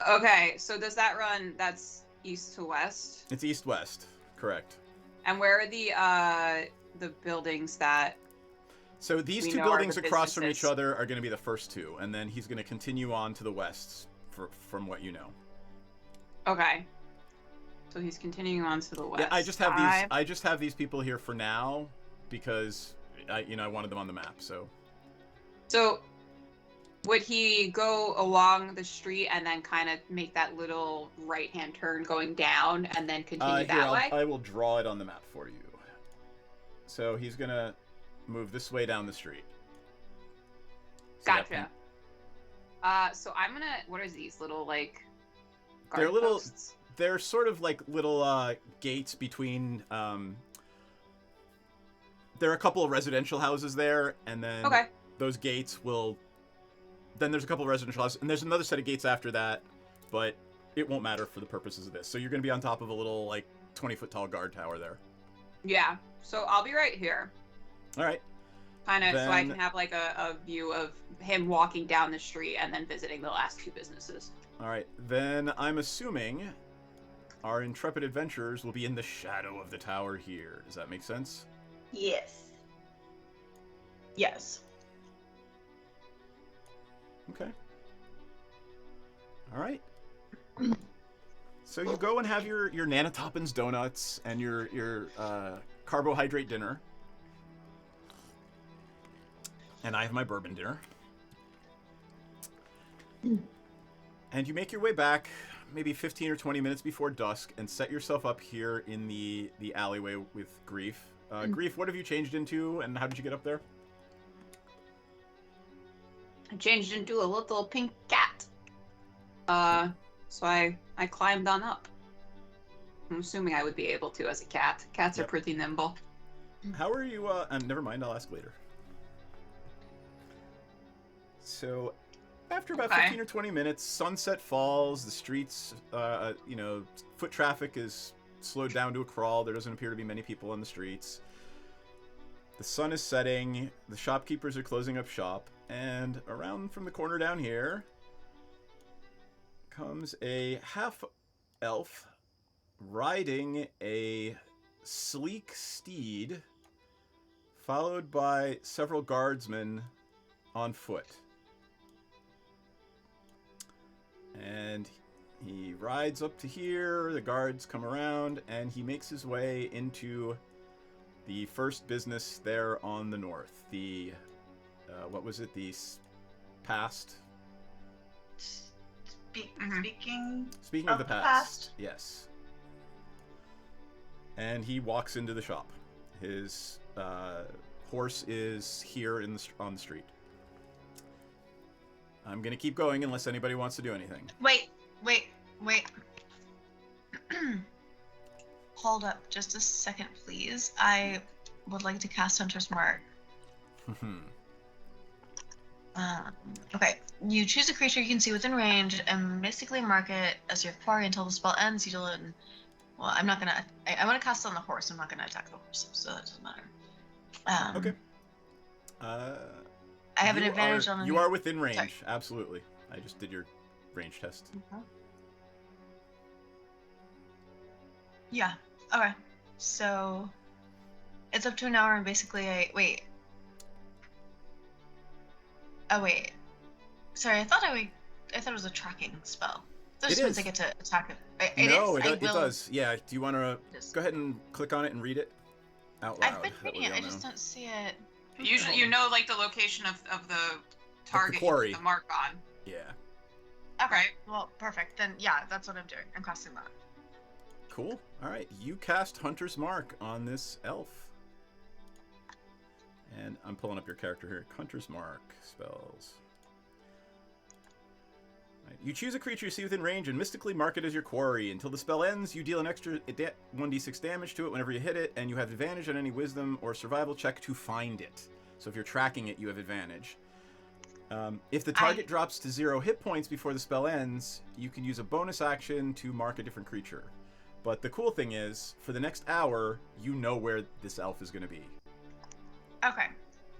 Okay, so does that run, that's east to west? It's east-west, correct. And where are the buildings that... So these we two know are buildings the across from each businesses? other are going to be the first two, and then he's going to continue on to the west, from what you know. Okay. So he's continuing on to the west. Yeah, I just have these. I just have these people here for now because I wanted them on the map. So would he go along the street and then kind of make that little right-hand turn going down and then continue that way? I will draw it on the map for you. So he's gonna move this way down the street. See that Gotcha. So I'm gonna. What are these little like? They're guard little. posts? They're sort of like little gates between. There are a couple of residential houses there, and then Okay. those gates will. Then there's a couple of residential houses, and there's another set of gates after that, but it won't matter for the purposes of this. So you're going to be on top of a little like 20-foot tall guard tower there. Yeah. So I'll be right here. All right. Kind of, so I Then- can have like a view of him walking down the street and then visiting the last two businesses. All right. Then I'm assuming our intrepid adventurers will be in the shadow of the tower here. Does that make sense? Yes. Yes. Okay. All right. So you go and have your Nana Toppins donuts and your carbohydrate dinner. And I have my bourbon dinner. And you make your way back maybe 15 or 20 minutes before dusk and set yourself up here in the alleyway with Grief. Grief, what have you changed into and how did you get up there? I changed into a little pink cat. So I climbed on up. I'm assuming I would be able to as a cat. Cats are pretty nimble. How are you, never mind, I'll ask later. So, after about 15 or 20 minutes, sunset falls, the streets, foot traffic is slowed down to a crawl, there doesn't appear to be many people on the streets. The sun is setting, the shopkeepers are closing up shop, and around from the corner down here comes a half-elf riding a sleek steed, followed by several guardsmen on foot. And he rides up to here, the guards come around, and he makes his way into the first business there on the north. The, what was it? The past? Speaking of the past. Yes. And he walks into the shop. His horse is here on the street. I'm gonna keep going unless anybody wants to do anything. Wait. Hold up just a second, please. I would like to cast Hunter's Mark. Okay. You choose a creature you can see within range and mystically mark it as your quarry until the spell ends. You deal it in... Well, I'm not gonna... I want to cast it on the horse. I'm not gonna attack the horse, so that doesn't matter. Okay. I have an advantage on... You are within range, Sorry. absolutely. I just did your range test. Yeah. Okay. So it's up to an hour, and basically, wait. Oh wait. Sorry, I thought it was a tracking spell. That just means I get to attack it. It does. Yeah. Do you want to go ahead and click on it and read it out loud? I've been reading it. I just don't see it. Usually, you know, like the location of the target, quarry. you put the mark on. Yeah. Okay. Well, perfect. Then yeah, that's what I'm doing. I'm casting that. Cool. All right. You cast Hunter's Mark on this elf. And I'm pulling up your character here. Hunter's Mark spells. Right. You choose a creature you see within range and mystically mark it as your quarry. Until the spell ends, you deal an extra 1d6 damage to it whenever you hit it, and you have advantage on any wisdom or survival check to find it. So if you're tracking it, you have advantage. If the target drops to 0 hit points before the spell ends, you can use a bonus action to mark a different creature. But the cool thing is, for the next hour, you know where this elf is going to be. Okay.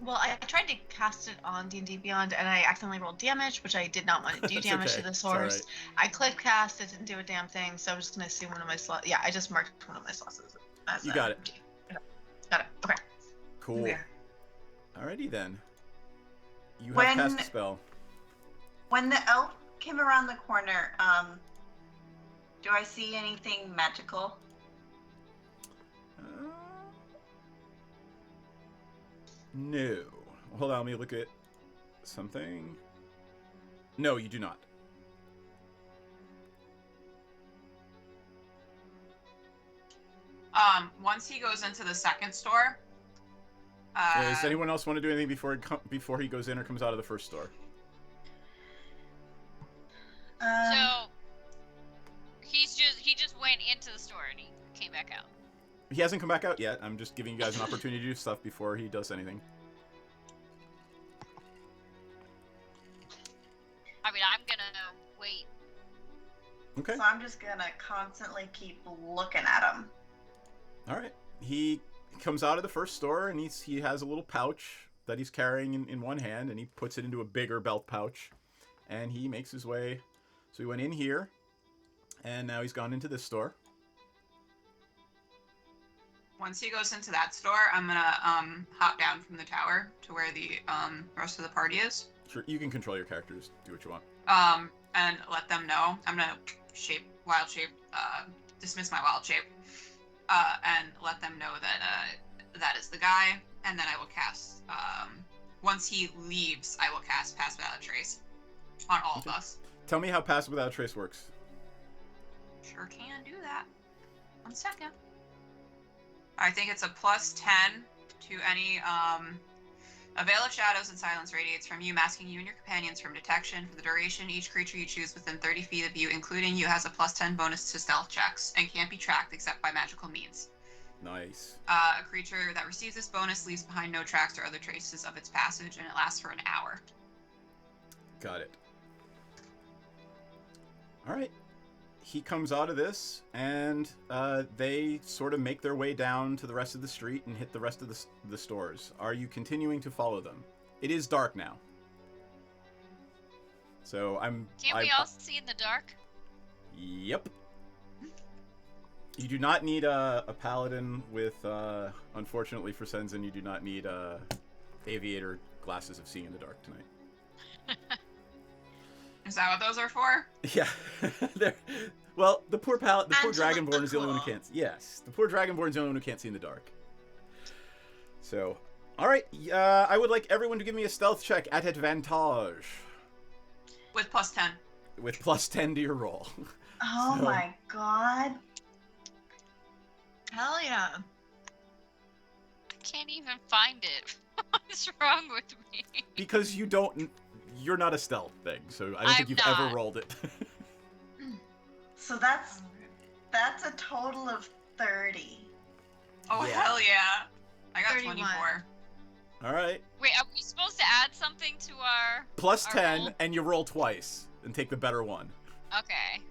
Well, I tried to cast it on D&D Beyond, and I accidentally rolled damage, which I did not want to do damage to this horse. It's I clicked cast, it didn't do a damn thing, so I'm just going to assume one of my slots. Yeah, I just marked one of my slots as You got it. Got it. Okay. Cool. Okay. Alrighty then. You have When- cast a spell. When the elf came around the corner, do I see anything magical? No. Hold on, let me look at something. No, you do not. Once he goes into the second store, Does anyone else want to do anything before he goes in or comes out of the first store? So he just went into the store and he came back out. He hasn't come back out yet. I'm just giving you guys an opportunity to do stuff before he does anything. I mean, I'm gonna wait. Okay. So I'm just gonna constantly keep looking at him. All right. He comes out of the first store and he has a little pouch that he's carrying in one hand, and he puts it into a bigger belt pouch, and he makes his way. So he went in here, and now he's gone into this store. Once he goes into that store, I'm gonna hop down from the tower to where the rest of the party is. Sure, you can control your characters. Do what you want. And let them know. I'm gonna wild shape, dismiss my wild shape, and let them know that that is the guy. And then I will cast. Once he leaves, I will cast Pass Without a Trace on all of us. Tell me how Pass Without a Trace works. Sure can do that. 1 second. I think it's a +10 to any a veil of shadows and silence radiates from you, masking you and your companions from detection. For the duration, each creature you choose within 30 feet of you, including you, has a +10 bonus to stealth checks and can't be tracked except by magical means. Nice. A creature that receives this bonus leaves behind no tracks or other traces of its passage, and it lasts for an hour. Got it. All right. He comes out of this, and they sort of make their way down to the rest of the street and hit the rest of the stores. Are you continuing to follow them? It is dark now. So Can't we all see in the dark? Yep. You do not need a paladin with, unfortunately for Senzin, you do not need aviator glasses of seeing in the dark tonight. Is that what those are for? Yeah. Well, the poor Dragonborn is the only one who can't. Yes, the poor Dragonborn is the only one who can't see in the dark. So, all right. I would like everyone to give me a stealth check at advantage. With +10. With +10 to your roll. Oh my god. Hell yeah. I can't even find it. What's wrong with me? Because you're not a stealth thing, so I don't think you've ever rolled it. So that's a total of 30. Oh, Yeah. hell yeah. I got 31. 24. All right. Wait, are we supposed to add something to our... +10, roll? and you roll twice, and take the better one. Okay.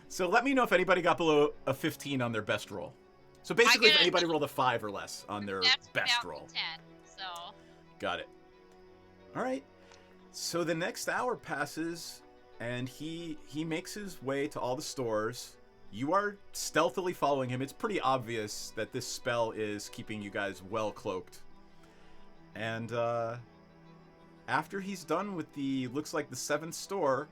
So let me know if anybody got below a 15 on their best roll. So basically, if get a- anybody rolled a 5 or less on their That's best without roll. the 10, so... Got it. All right. So the next hour passes, and he makes his way to all the stores. You are stealthily following him. It's pretty obvious that this spell is keeping you guys well cloaked. And after he's done with looks like the 7th store,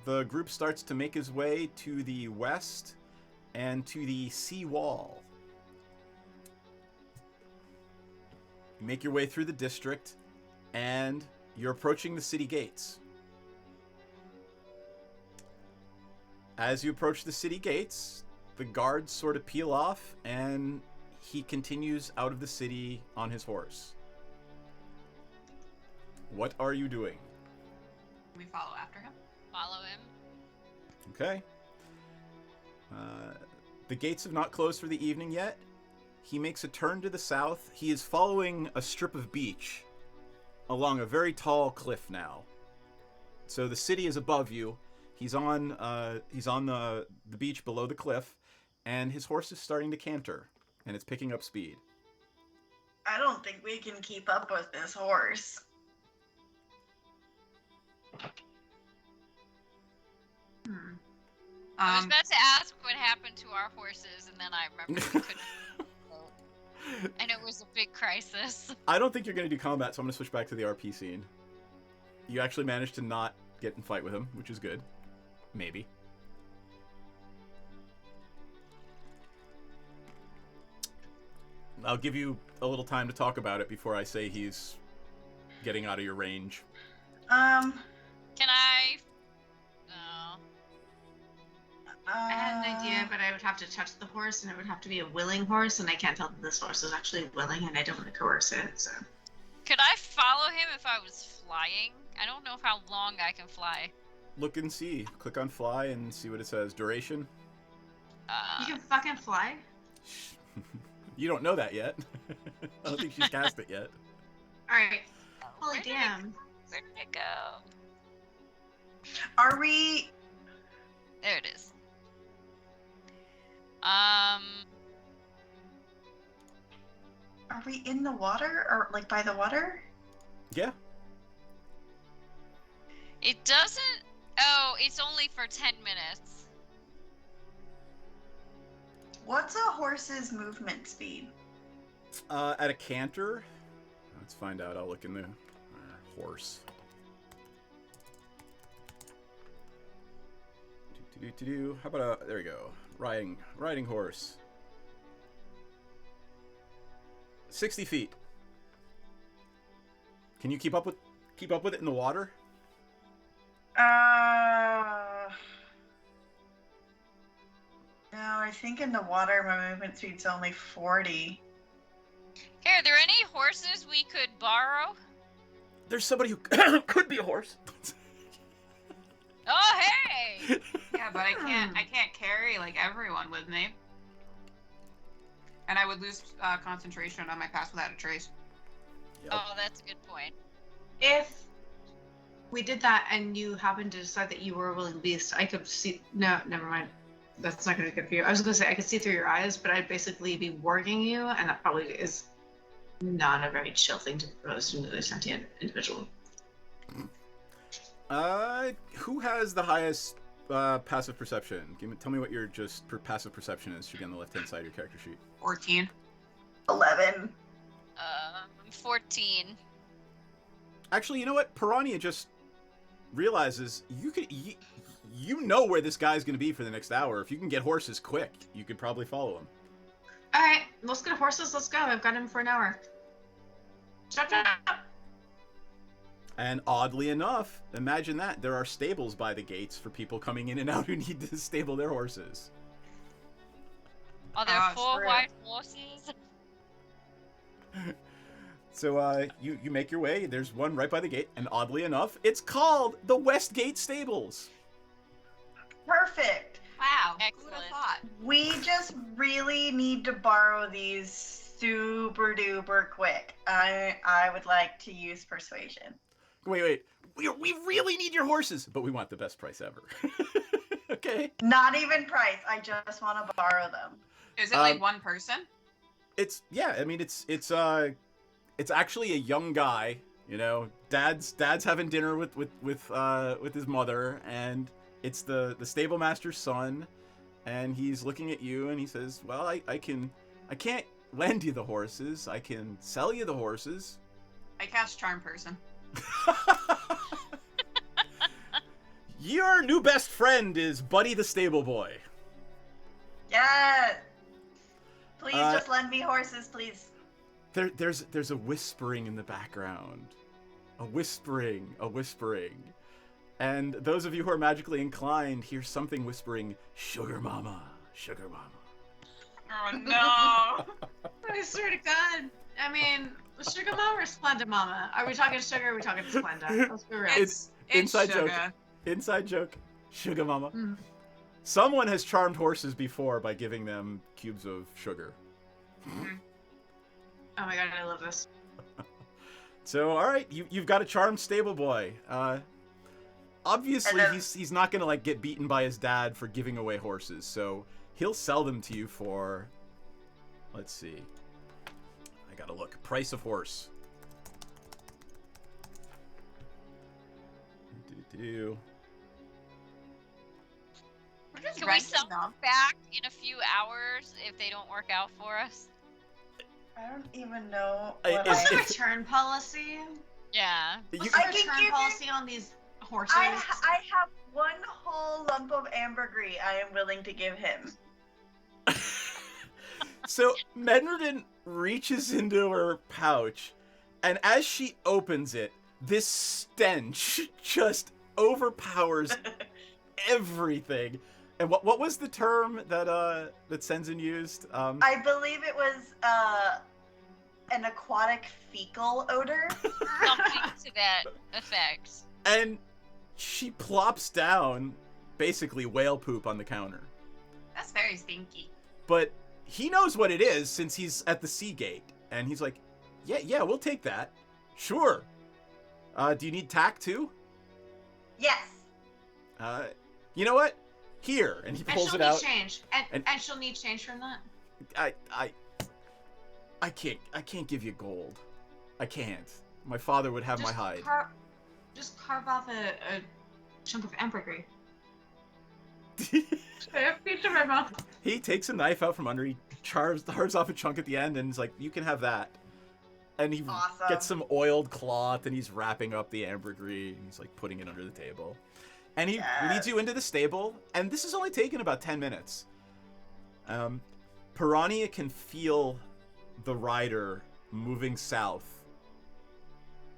the group starts to make his way to the west and to the sea wall. You make your way through the district, and you're approaching the city gates. As you approach the city gates, the guards sort of peel off, and he continues out of the city on his horse. What are you doing? We follow after him. Follow him. Okay. The gates have not closed for the evening yet. He makes a turn to the south. He is following a strip of beach along a very tall cliff now. So the city is above you. He's on the beach below the cliff, and his horse is starting to canter, and it's picking up speed. I don't think we can keep up with this horse. I was about to ask what happened to our horses, and then I remembered we couldn't vote. And it was a big crisis. I don't think you're going to do combat, so I'm going to switch back to the RP scene. You actually managed to not get in fight with him, which is good. Maybe. I'll give you a little time to talk about it before I say he's getting out of your range. Can I? No. I had an idea, but I would have to touch the horse, and it would have to be a willing horse, and I can't tell that this horse is actually willing, and I don't want to coerce it. So. Could I follow him if I was flying? I don't know how long I can fly. Look and see. Click on fly and see what it says. Duration. You can fucking fly? You don't know that yet. I don't think she's cast it yet. Alright. Holy damn. Where did it go? Are we? There it is. Are we in the water or like by the water? Yeah. It doesn't. Oh, it's only for 10 minutes. What's a horse's movement speed? At a canter. Let's find out. I'll look in the horse. How about a? There we go. Riding horse. 60 feet. Can you keep up with it in the water? No, I think in the water my movement speed's only 40. Hey, are there any horses we could borrow? There's somebody who could be a horse. Oh, hey! Yeah, but I can't carry like everyone with me. And I would lose concentration on my pass without a trace. Yep. Oh, that's a good point. If we did that and you happened to decide that you were a willing beast, I could see. No, never mind. That's not going to be good for you. I was going to say I could see through your eyes, but I'd basically be warging you, and that probably is not a very chill thing to propose to a sentient individual. Who has the highest passive perception? Tell me what your passive perception is. Should be on the left-hand side of your character sheet. 14. 11. 14. Actually, you know what? Piranha just realizes you know where this guy's going to be for the next hour. If you can get horses quick, you could probably follow him. All right, let's get horses. Let's go. I've got him for an hour. Chop, chop. And oddly enough, imagine that there are stables by the gates for people coming in and out who need to stable their horses. Are there 4 white horses? So you make your way. There's one right by the gate, and oddly enough, it's called the Westgate Stables. Perfect. Wow. Excellent. Who'd have thought? We just really need to borrow these super duper quick. I would like to use persuasion. Wait. We really need your horses, but we want the best price ever. Okay. Not even price. I just want to borrow them. Is it like one person? It's actually a young guy. You know, dad's having dinner with his mother, and it's the stable master's son, and he's looking at you and he says, "Well, I can't lend you the horses. I can sell you the horses." I cast Charm Person. Your new best friend is Buddy the stable boy. Yes. Please just lend me horses, please. There's a whispering in the background. A whispering. And those of you who are magically inclined hear something whispering, "Sugar mama, sugar mama." Oh no. I swear to God. I mean, Sugar Mama or Splenda Mama? Are we talking sugar or are we talking Splenda? Let's be real. It's inside sugar. joke. Inside joke. Sugar mama. Mm. Someone has charmed horses before by giving them cubes of sugar. Oh my God, I love this. So, all right, you've got a charmed stable boy. Obviously, he's not gonna like get beaten by his dad for giving away horses, so he'll sell them to you for. Let's see. I gotta look. Price of horse. Can we sell them back in a few hours if they don't work out for us? I don't even know. What's the return policy? Yeah. What's the return policy on these horses? I have one whole lump of ambergris I am willing to give him. So Mednerden reaches into her pouch, and as she opens it, this stench just overpowers everything. And what was the term that Senzen used? I believe it was an aquatic fecal odor. Something to that effect. And she plops down basically whale poop on the counter. That's very stinky. But he knows what it is since he's at the sea gate. And he's like, yeah, we'll take that. Sure. Do you need tack too? Yes. You know what? Here. And he pulls it out. Change. And she'll need change from that. I can't give you gold. I can't. My father would have my hide. Just carve off a chunk of ambergris. He takes a knife out from under. He carves off a chunk at the end, and he's like, "You can have that." And he gets some oiled cloth, and he's wrapping up the ambergris. And he's like putting it under the table, and he leads you into the stable. And this has only taken about 10 minutes. Piranha can feel the rider moving south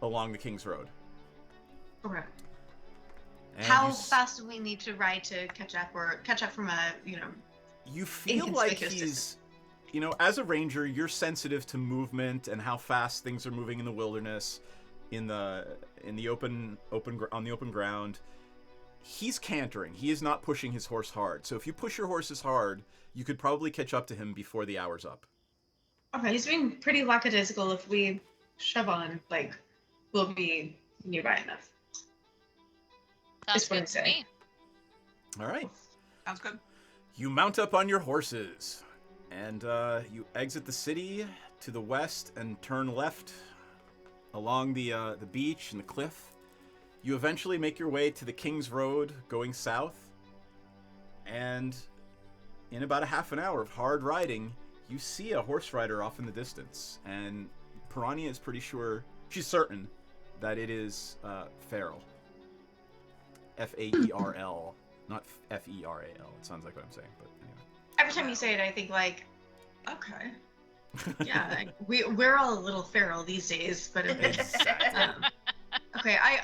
along the King's Road. Okay. And How fast do we need to ride to catch up from a, You feel like he's, as a ranger, you're sensitive to movement and how fast things are moving in the wilderness, on the open ground. He's cantering. He is not pushing his horse hard. So if you push your horses hard, you could probably catch up to him before the hour's up. Okay, he's being pretty lackadaisical. If we shove on, we'll be nearby enough. Sounds good to me. All right. Sounds good. You mount up on your horses, and you exit the city to the west and turn left along the beach and the cliff. You eventually make your way to the King's Road going south, and in about a half an hour of hard riding, you see a horse rider off in the distance, and Piranha is pretty sure, she's certain, that it is Feral. F-A-E-R-L, not F-E-R-A-L. It sounds like what I'm saying, but anyway. Every time you say it, I think okay. Yeah, we're all a little feral these days, but okay. I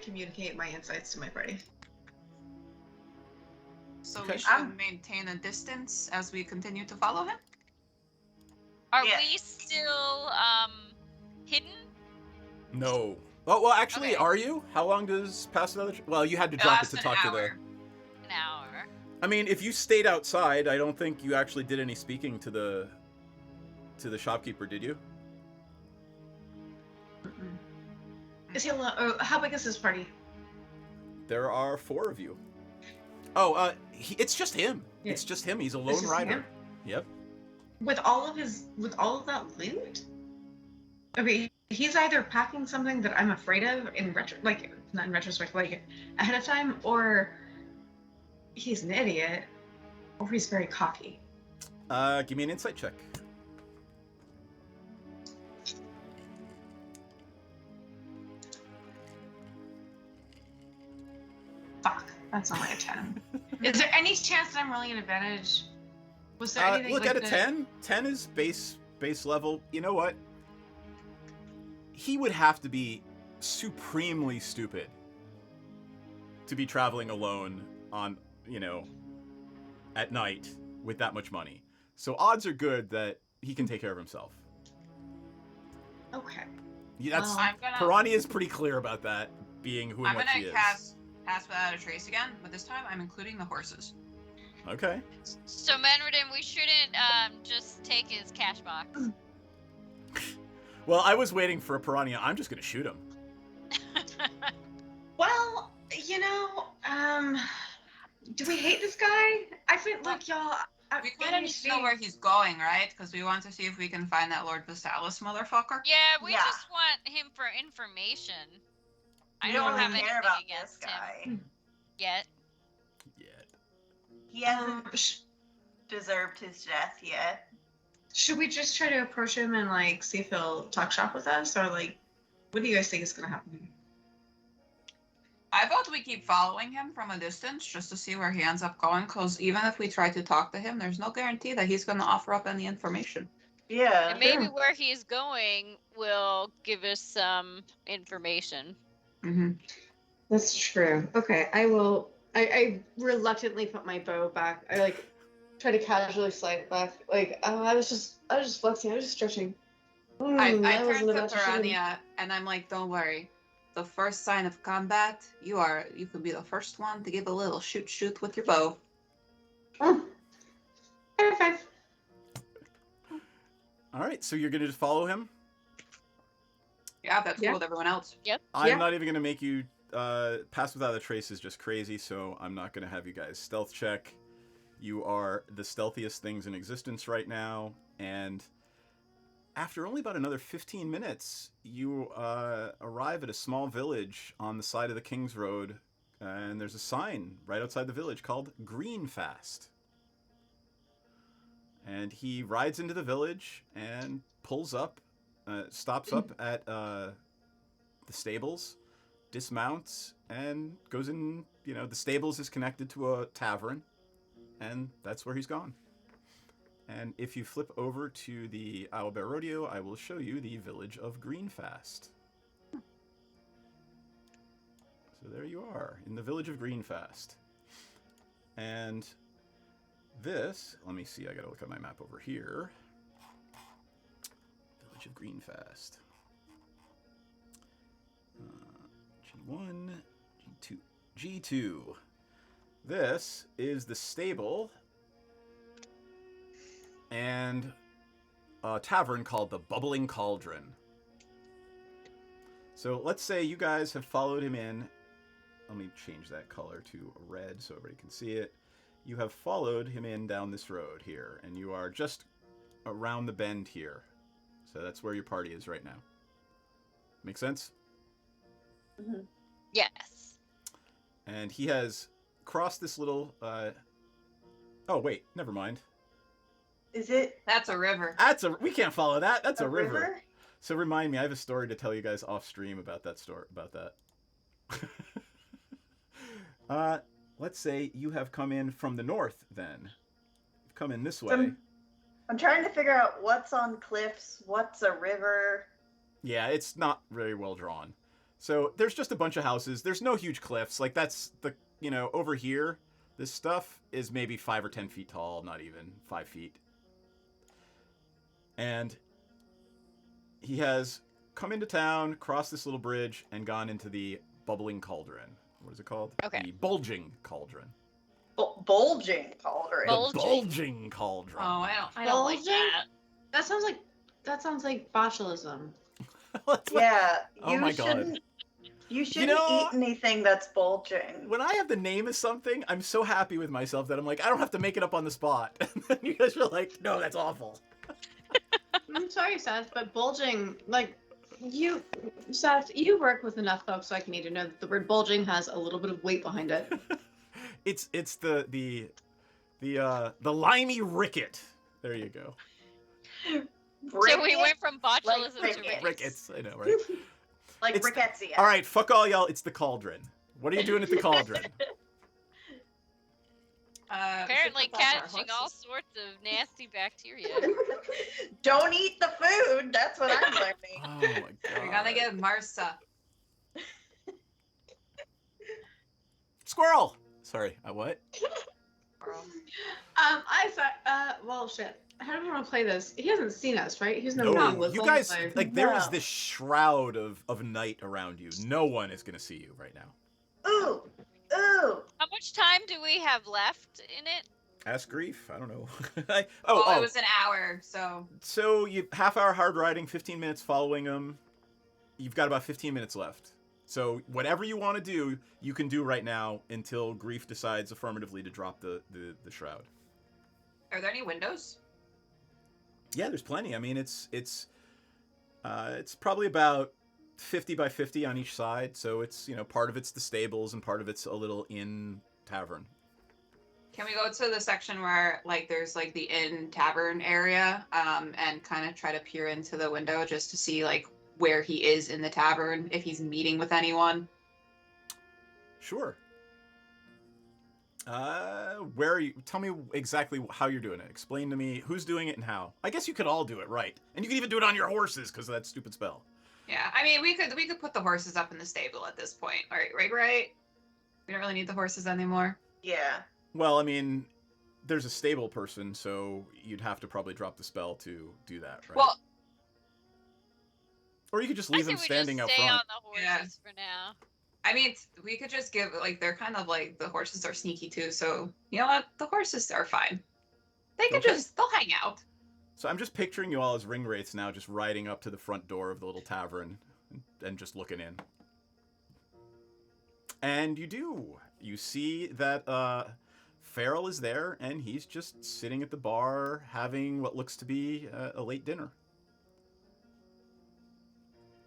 communicate my insights to my party. So we should maintain a distance as we continue to follow him? Are we still hidden? No. Oh, well, actually, are you? How long does pass another... Well, you had to drop it to talk to the... An hour. I mean, if you stayed outside, I don't think you actually did any speaking to the shopkeeper, did you? Is he alone? How big is his party? There are 4 of you. Oh, it's just him. Yeah. It's just him. He's a lone rider. Him? Yep. With all of that loot? Okay, he's either packing something that I'm afraid of not in retrospect, ahead of time, or he's an idiot, or he's very cocky. Give me an insight check. Fuck, that's only a 10. Is there any chance that I'm rolling an advantage? Was there anything look, at a 10. 10 is base level. You know what? He would have to be supremely stupid to be traveling alone on, at night with that much money. So odds are good that he can take care of himself. Okay. Yeah, Piranha is pretty clear about that, being who and what she is. I'm gonna cast Without a Trace again, but this time I'm including the horses. Okay. So Menredin, we shouldn't just take his cash box. Well, I was waiting for a Piranha. I'm just gonna shoot him. Well, do we hate this guy? I feel y'all. We kind of need to know where he's going, right? Because we want to see if we can find that Lord Visalis motherfucker. Yeah, we just want him for information. I don't have anything against him yet. He hasn't deserved his death yet. Should we just try to approach him and see if he'll talk shop with us, or what do you guys think is gonna happen? I vote we keep following him from a distance just to see where he ends up going, because even if we try to talk to him, there's no guarantee that he's gonna offer up any information. Yeah. And maybe where he's going will give us some information. Mm-hmm. That's true. Okay, I will I reluctantly put my bow back. I like try to casually slide it back. Like I was just flexing. I was just stretching. I that turn wasn't to about to shoot him. Piranha and I'm like, don't worry. The first sign of combat, you can be the first one to give a little shoot with your bow. Perfect. All right, so you're gonna just follow him. Yeah, that's cool with everyone else. Yep. I'm not even gonna make you pass without a trace is just crazy, so I'm not gonna have you guys stealth check. You are the stealthiest things in existence right now, and after only about another 15 minutes, you arrive at a small village on the side of the King's Road, and there's a sign right outside the village called Greenfast. And he rides into the village and pulls up, stops up at the stables, dismounts, and goes in. You know, the stables is connected to a tavern, and that's where he's gone. And if you flip over to the Owlbear Rodeo, I will show you the village of Greenfast. So there you are, in the village of Greenfast. And this, let me see, I gotta look at my map over here. Village of Greenfast. G1, G2, G2. This is the stable and a tavern called the Bubbling Cauldron. So let's say you guys have followed him in. Let me change that color to red so everybody can see it. You have followed him in down this road here, and you are just around the bend here. So that's where your party is right now. Make sense? Mm-hmm. Yes. And he has crossed this little... Oh, wait. Never mind. Is it? That's a river. We can't follow that. That's a river. river? So remind me, I have a story to tell you guys off stream about that story. About that. Let's say you have come in from the north. Then you've come in this way. I'm trying to figure out what's on cliffs, what's a river. Yeah, it's not very well drawn. So there's just a bunch of houses. There's no huge cliffs. Like that's the over here. This stuff is maybe 5 or 10 feet tall. Not even 5 feet. And he has come into town, crossed this little bridge, and gone into the Bubbling Cauldron. What is it called? Okay. The Bulging Cauldron. Bulging Cauldron. The Bulging Cauldron. Oh, I don't like that. That sounds like botulism. Yeah, Oh my God. You shouldn't eat anything that's bulging. When I have the name of something, I'm so happy with myself that I'm like, I don't have to make it up on the spot. And then you guys are like, no, that's awful. I'm sorry, Seth, but bulging, like, Seth, you work with enough folks like me to know that the word bulging has a little bit of weight behind it. It's the limey ricket. There you go. So we went from botulism Like to rickets. Rickets, I know, right? Like It's rickettsia. All right, fuck all y'all. It's the cauldron. What are you doing at the cauldron? Apparently catching all sorts of nasty bacteria. Don't eat the food. That's what I'm learning. Oh my God. We're gonna get Marsa. Squirrel. Sorry, what? I thought, well, shit. How do we want to play this? He hasn't seen us, right? He's never No, been with you us, guys, like there is this shroud of night around you. No one is gonna see you right now. Ooh. How much time do we have left in it? Ask Grief. I don't know. It was an hour, so. So you half-hour hard riding, 15 minutes following them. You've got about 15 minutes left. So whatever you want to do, you can do right now until Grief decides affirmatively to drop the shroud. Are there any windows? Yeah, there's plenty. I mean, it's probably about 50 by 50 on each side. So it's part of it's the stables and part of it's a little inn tavern. Can we go to the section where there's the inn tavern area and kind of try to peer into the window just to see where he is in the tavern, if he's meeting with anyone? Sure. Where are you? Tell me exactly how you're doing it. Explain to me who's doing it and how. I guess you could all do it, right? And you could even do it on your horses because of that stupid spell. Yeah, I mean, we could put the horses up in the stable at this point. All right, right. We don't really need the horses anymore. Yeah. Well, I mean, there's a stable person, so you'd have to probably drop the spell to do that, right? Well, or you could just I leave say them we standing just out stay front. on the horses for now. I mean, we could just give, like, they're kind of like, the horses are sneaky too, so, you know what? The horses are fine. They could Okay. they'll hang out. So I'm just picturing you all as ring wraiths now, just riding up to the front door of the little tavern and just looking in. And you do. You see that Farrell is there, and he's just sitting at the bar having what looks to be a late dinner.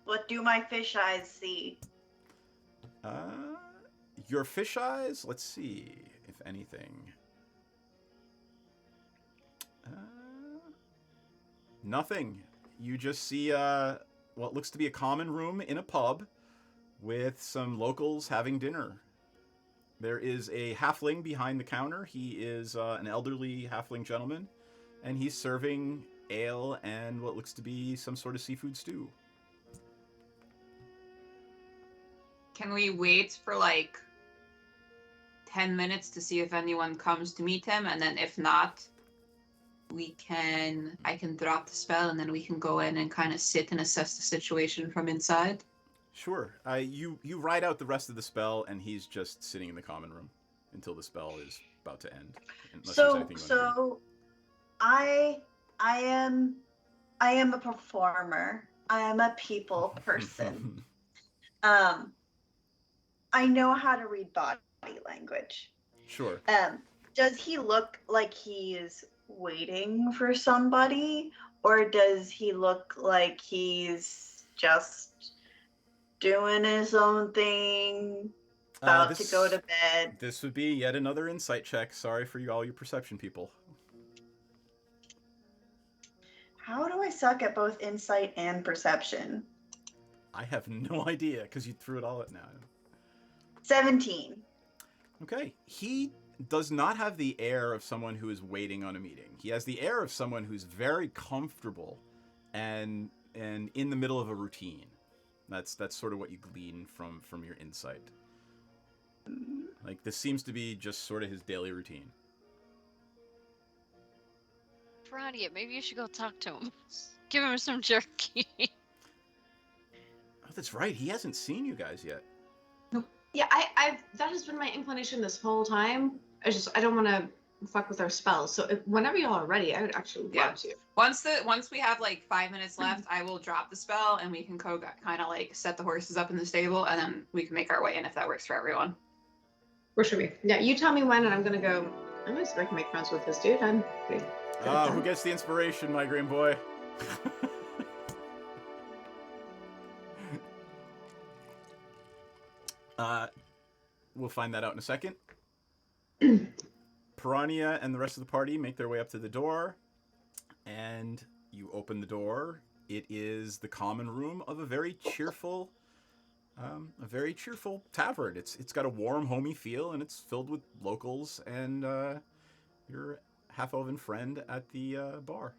What do my fish eyes see? Your fish eyes, let's see, if anything. Nothing. You just see what looks to be a common room in a pub with some locals having dinner. There is a halfling behind the counter. He is an elderly halfling gentleman, and he's serving ale and what looks to be some sort of seafood stew. Can we wait for like 10 minutes to see if anyone comes to meet him, and then if not, I can drop the spell, and then we can go in and kind of sit and assess the situation from inside? Sure. You ride out the rest of the spell, and he's just sitting in the common room until the spell is about to end. Unless there's anything you want to do. I am a performer. I am a people person. I know how to read body language. Sure. Does he look like he's waiting for somebody, or does he look like he's just doing his own thing, about to go to bed? This would be yet another insight check. Sorry for all your perception people. How do I suck at both insight and perception? I have no idea, because you threw it all at now. 17. Okay. He does not have the air of someone who is waiting on a meeting. He has the air of someone who's very comfortable and in the middle of a routine. That's sort of what you glean from your insight. Like, this seems to be just sort of his daily routine. Veronica, maybe you should go talk to him. Give him some jerky. Oh, that's right. He hasn't seen you guys yet. Yeah, that has been my inclination this whole time. I don't want to fuck with our spells. So whenever y'all are ready, I would actually love to. Once we have like 5 minutes left, I will drop the spell, and we can kind of like set the horses up in the stable, and then we can make our way in if that works for everyone. Where should we? Yeah, you tell me when, and I'm gonna go. I'm gonna see if I can make friends with this dude. I'm pretty. Who gets the inspiration, my green boy? We'll find that out in a second. Piranha and the rest of the party make their way up to the door, and you open the door. It is the common room of a very cheerful tavern. It's got a warm, homey feel, and it's filled with locals and your half-elven friend at the bar.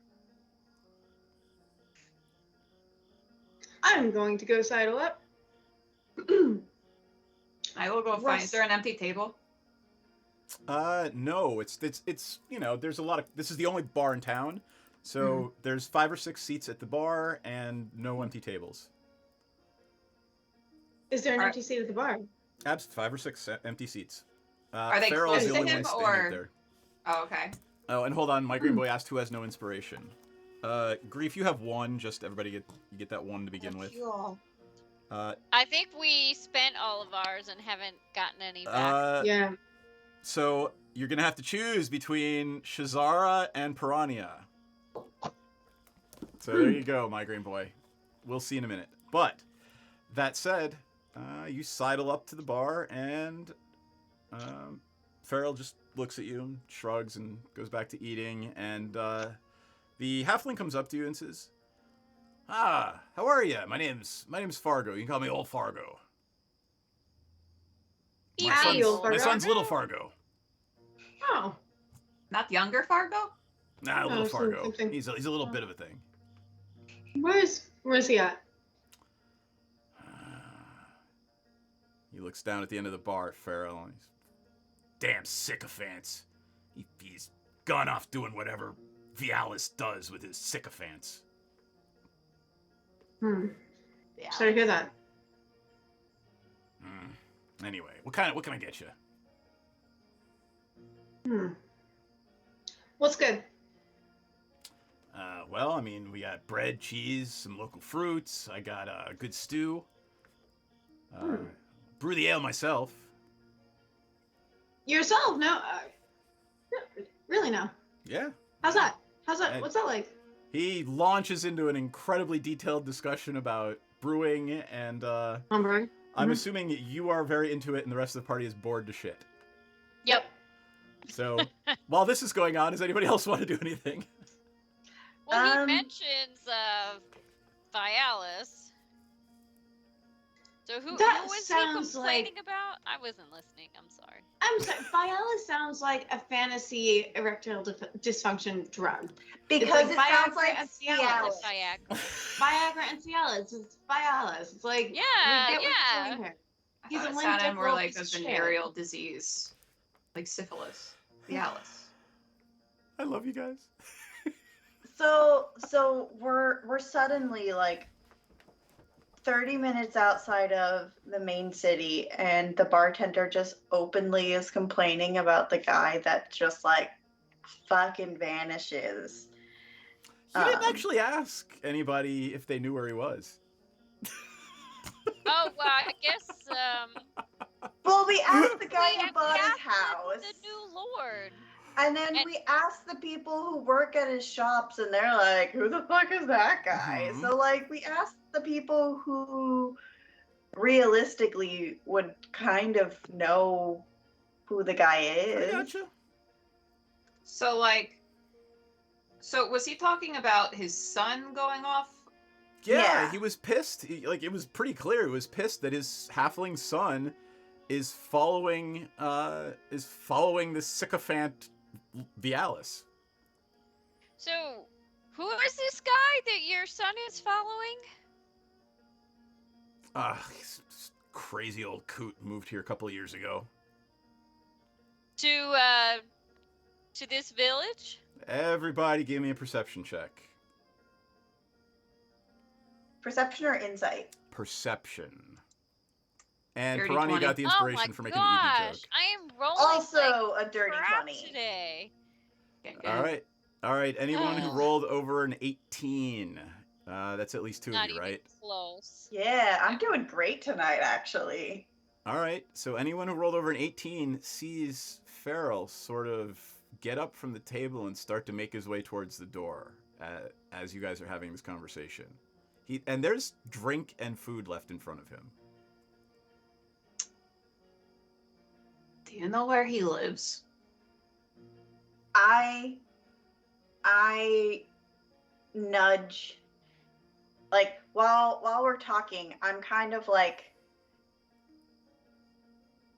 I'm going to go sidle up. I will go find. Is there an empty table? No. It's there's a lot of. This is the only bar in town, so there's 5 or 6 seats at the bar and no empty tables. Is there an empty seat at the bar? 5 or 6 empty seats. Are they Farrell's close the to only him, one standing or? there. Oh, okay. Oh, and hold on. My green boy asked who has no inspiration. Grief, you have 1. Just everybody get that 1 to begin with. I think we spent all of ours and haven't gotten any back. Yeah. So you're gonna have to choose between Shazara and Piranha. So there you go, my green boy. We'll see in a minute. But that said, you sidle up to the bar, and Farrell just looks at you and shrugs and goes back to eating. And the halfling comes up to you and says, "Ah, how are you? My name's Fargo. You can call me Old Fargo. My son's Little Fargo. Oh. Not younger Fargo? Nah, No, Little same Fargo. thing. He's a little bit of a thing. Where's he at? He looks down at the end of the bar at Farrell, and he's, damn sycophants. He's gone off doing whatever Vialis does with his sycophants. Yeah. Yeah. Sorry to hear that. Anyway, what can I get you? What's good? Well, I mean, we got bread, cheese, some local fruits. I got a good stew. Brew the ale myself. Yourself? No. Really? No. Yeah. How's that? What's that like? He launches into an incredibly detailed discussion about brewing, and Brewing. I'm assuming you are very into it, and the rest of the party is bored to shit. Yep. So, while this is going on, does anybody else want to do anything? Well, he mentions Vialis. So who That was he sounds complaining like- about? I wasn't listening. I'm sorry. I'm sorry. Vialis sounds like a fantasy erectile dysfunction drug. Because it's it like sounds Viagra like and Cialis. Viagra. Viagra and Cialis. It's Vialis. It's like we get what you're doing here. He's a It lame sounded dick more little like piece a of shit. venereal disease, like syphilis. Vialis. I love you guys. So we're suddenly like 30 minutes outside of the main city, and the bartender just openly is complaining about the guy that just like fucking vanishes. You didn't actually ask anybody if they knew where he was. Oh, well, I guess, Well, we asked the guy we who bought his asked house. the new lord. And then we asked the people who work at his shops, and they're like, who the fuck is that guy? Mhm. So, like, we asked the people who realistically would kind of know who the guy is. Gotcha. So was he talking about his son going off? Yeah, he was pissed. It was pretty clear. He was pissed that his halfling son is following the sycophant Vialis. So, who is this guy that your son is following? He's this crazy old coot moved here a couple of years ago. To this village? Everybody give me a perception check. Perception or insight? Perception. And Dirty Piranha 20. got the Oh inspiration my for making the eating joke. I am rolling Also like a dirty crap 20. today. All right. Anyone who rolled over an 18. That's at least two Not of you, even right? close. Yeah, I'm doing great tonight, actually. All right. So anyone who rolled over an 18 sees Farrell sort of get up from the table and start to make his way towards the door as you guys are having this conversation. And there's drink and food left in front of him. Do you know where he lives? I nudge, like, while we're talking, I'm kind of like,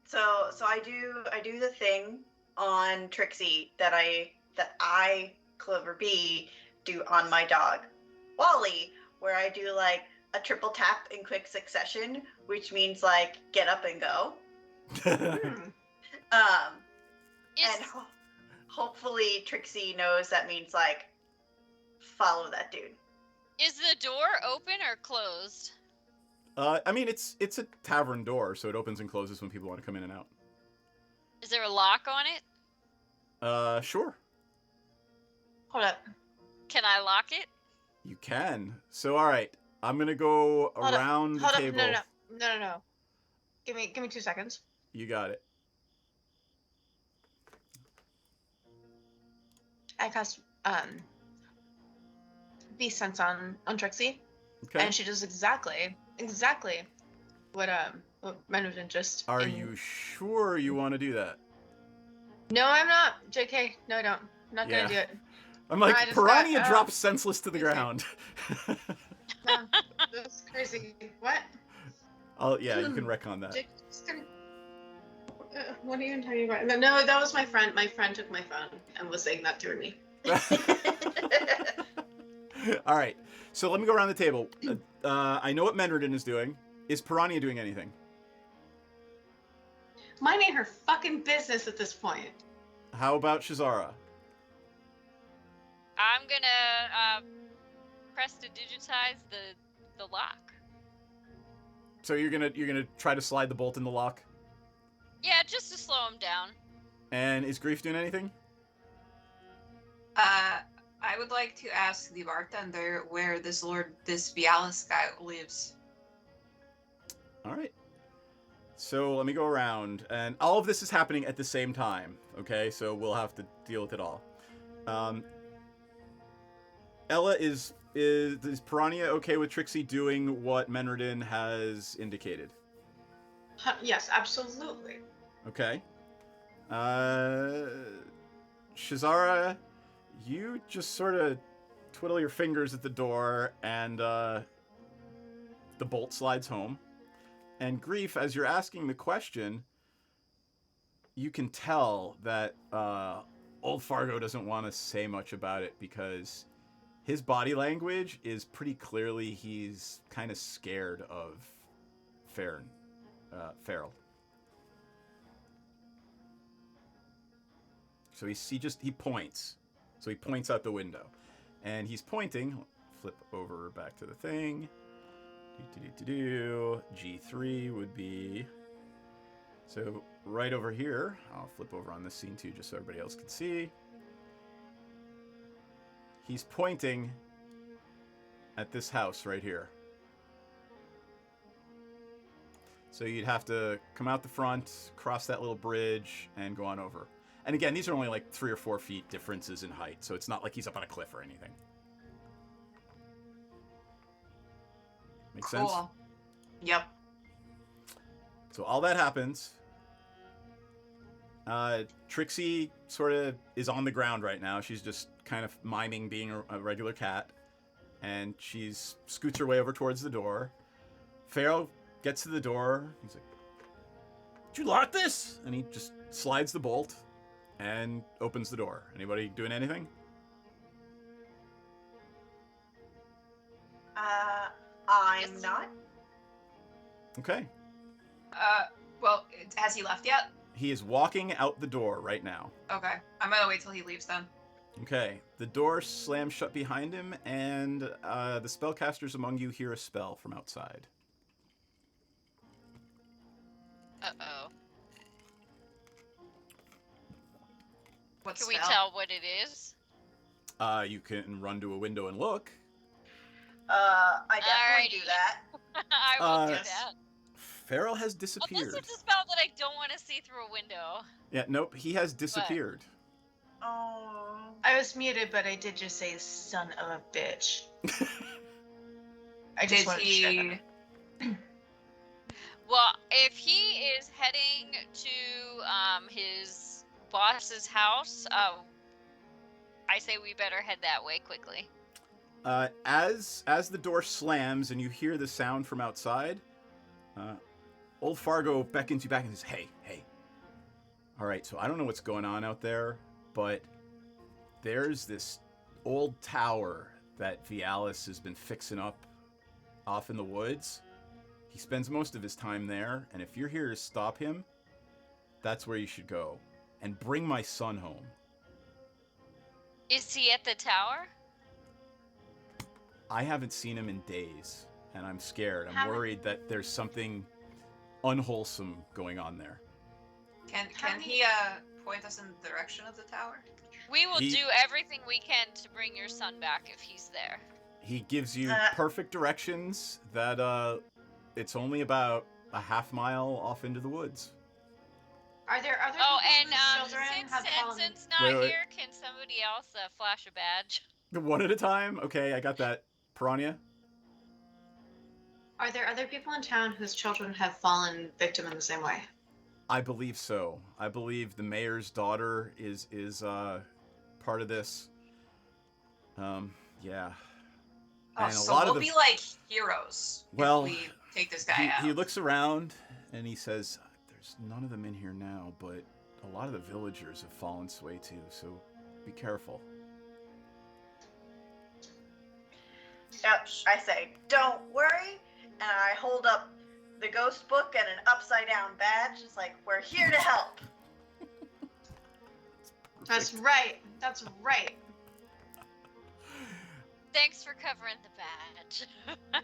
so I do the thing on Trixie that I Clover B do on my dog Wally, where I do like a triple tap in quick succession, which means like get up and go. And hopefully Trixie knows that means like follow that dude. Is the door open or closed? I mean, it's a tavern door, so it opens and closes when people want to come in and out. Is there a lock on it? Sure. Hold up. Can I lock it? You can. So, all right. I'm going to go around the Hold up. table. No. Give me 2 seconds. You got it. I cast Beast Sense on Trixie. Okay. And she does exactly what Menodin just. Are you sure you want to do that? No, I'm not. JK, no, I don't. I'm not gonna do it. I'm like, I just Piranha got, drops senseless to the ground. No, that's crazy. What? Yeah, you can wreck on that. What are you talking about? No, that was my friend. My friend took my phone and was saying that to me. All right. So let me go around the table. I know what Menredin is doing. Is Piranha doing anything? minding her fucking business at this point. How about Shazara? I'm gonna press to digitize the lock. So you're gonna try to slide the bolt in the lock. Yeah, just to slow him down. And is Grief doing anything? I would like to ask the bartender where this Vialis guy lives. All right. So let me go around, and all of this is happening at the same time. Okay, so we'll have to deal with it all. Ella, is Piranha okay with Trixie doing what Menredin has indicated? Yes, absolutely. Okay. Shazara, you just sort of twiddle your fingers at the door, and the bolt slides home. And Grief, as you're asking the question, you can tell that old Fargo doesn't want to say much about it because his body language is pretty clearly he's kind of scared of Farrell. So he points. So he points out the window. And he's pointing. Flip over back to the thing. G3 would be... So right over here. I'll flip over on this scene too just so everybody else can see. He's pointing at this house right here. So you'd have to come out the front, cross that little bridge, and go on over. And again, these are only like 3 or 4 feet differences in height, so it's not like he's up on a cliff or anything. Make sense? Cool. Yep. So all that happens. Trixie sort of is on the ground right now. She's just kind of miming being a regular cat. And she's scoots her way over towards the door. Pharaoh gets to the door. He's like, "Did you lock this?" And he just slides the bolt and opens the door. Anybody doing anything? I'm not. Okay. Well, has he left yet? He is walking out the door right now. Okay. I'm gonna wait till he leaves then. Okay. The door slams shut behind him, and the spellcasters among you hear a spell from outside. Uh-oh. What Can spell? we tell what it is? You can run to a window and look. I definitely Alrighty. do that. I will do that. Farrell has disappeared. Unless it's a spell that I don't want to see through a window. Yeah, nope, he has disappeared. Oh. I was muted, but I did just say "son of a bitch." I just Did wanted to share that. Well, if he is heading to his boss's house, I say we better head that way quickly. As the door slams and you hear the sound from outside, old Fargo beckons you back and says, Hey. All right, so I don't know what's going on out there, but there's this old tower that Vialis has been fixing up off in the woods. He spends most of his time there, and if you're here to stop him, that's where you should go. And bring my son home. Is he at the tower? I haven't seen him in days, and I'm scared. I'm worried that there's something unwholesome going on there. Can he point us in the direction of the tower? We will do everything we can to bring your son back if he's there. He gives you perfect directions that it's only about a half mile off into the woods. Are there other Oh, people and whose children have fallen? since not Wait. here, can somebody else flash a badge? One at a time? Okay, I got that. Piranha? Are there other people in town whose children have fallen victim in the same way? I believe so. I believe the mayor's daughter is part of this. Yeah. Oh, And so we'll be like heroes Well, if we take this guy out. he looks around and he says, "There's none of them in here now, but a lot of the villagers have fallen sway too, so be careful." Yep, I say, don't worry, and I hold up the ghost book and an upside down badge. It's like, we're here to help. That's right. That's right. Thanks for covering the badge.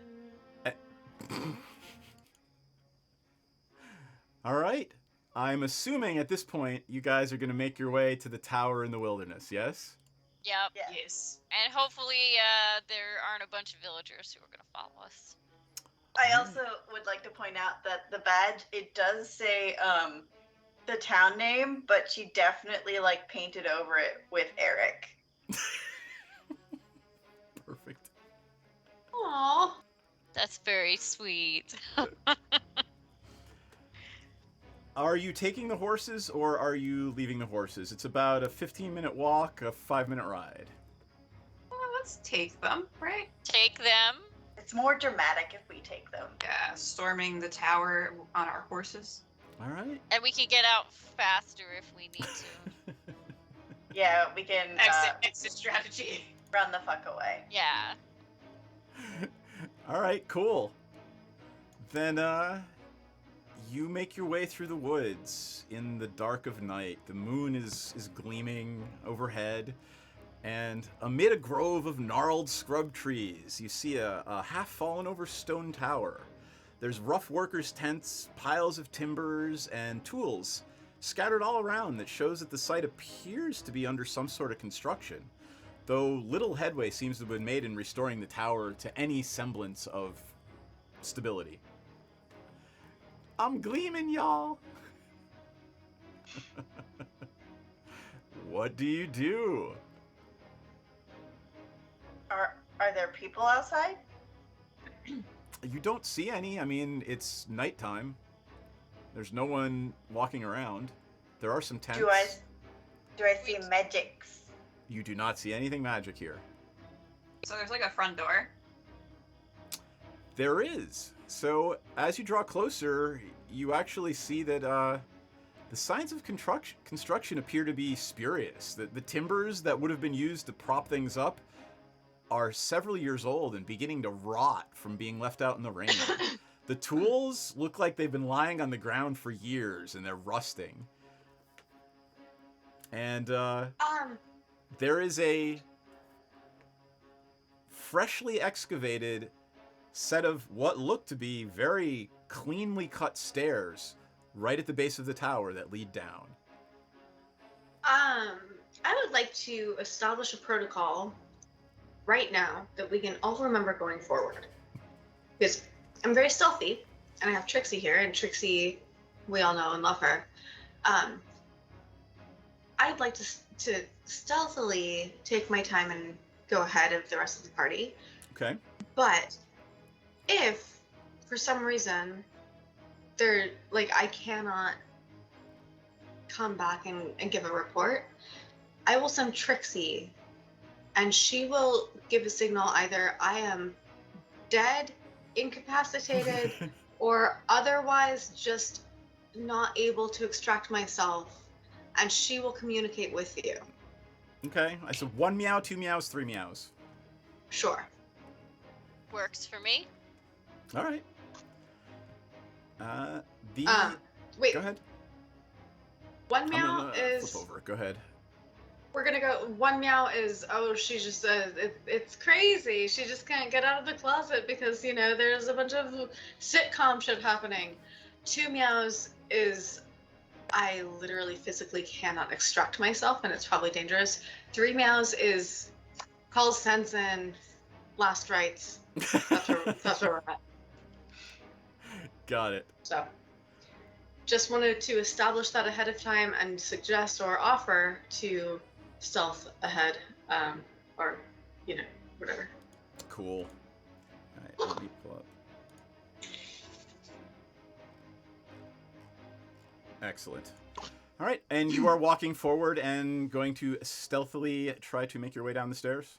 All right. I'm assuming at this point you guys are going to make your way to the tower in the wilderness, yes? Yep. Yes. And hopefully there aren't a bunch of villagers who are going to follow us. I also would like to point out that the badge, it does say the town name, but she definitely like painted over it with Eric. Perfect. Aww. That's very sweet. Are you taking the horses or are you leaving the horses? It's about a 15-minute walk, a 5-minute ride. Well, let's take them, right? Take them. It's more dramatic if we take them. Yeah, storming the tower on our horses. All right. And we can get out faster if we need to. Yeah, we can exit strategy. Run the fuck away. Yeah. All right, cool. Then you make your way through the woods in the dark of night. The moon is gleaming overhead, and amid a grove of gnarled scrub trees, you see a half-fallen over stone tower. There's rough workers' tents, piles of timbers, and tools scattered all around that shows that the site appears to be under some sort of construction, though little headway seems to have been made in restoring the tower to any semblance of stability. I'm gleaming, y'all. What do you do? Are there people outside? You don't see any. I mean, it's nighttime. There's no one walking around. There are some tents. Do I see magics? You do not see anything magic here. So there's like a front door. There is. So as you draw closer, you actually see that the signs of construction appear to be spurious. The timbers that would have been used to prop things up are several years old and beginning to rot from being left out in the rain. The tools look like they've been lying on the ground for years and they're rusting. And there is a freshly excavated set of what look to be very cleanly cut stairs right at the base of the tower that lead down. I would like to establish a protocol right now that we can all remember going forward. Because I'm very stealthy, and I have Trixie here, and Trixie, we all know and love her. I'd like to stealthily take my time and go ahead of the rest of the party. Okay. But if, for some reason, I cannot come back and give a report, I will send Trixie, and she will give a signal either I am dead, incapacitated, or otherwise just not able to extract myself, and she will communicate with you. Okay, I said 1 meow, 2 meows, 3 meows. Sure. Works for me. All right. Wait. Go ahead. 1 meow I'm gonna is. flip over. Go ahead. We're gonna go. 1 meow is, oh, she just says it's crazy. She just can't get out of the closet because there's a bunch of sitcom shit happening. 2 meows is, I literally physically cannot extract myself, and it's probably dangerous. 3 meows is calls sense and last rites. That's where we're at. Got it. So, just wanted to establish that ahead of time and suggest or offer to stealth ahead, or whatever. Cool. All right, let me pull up. Excellent. All right, and you are walking forward and going to stealthily try to make your way down the stairs?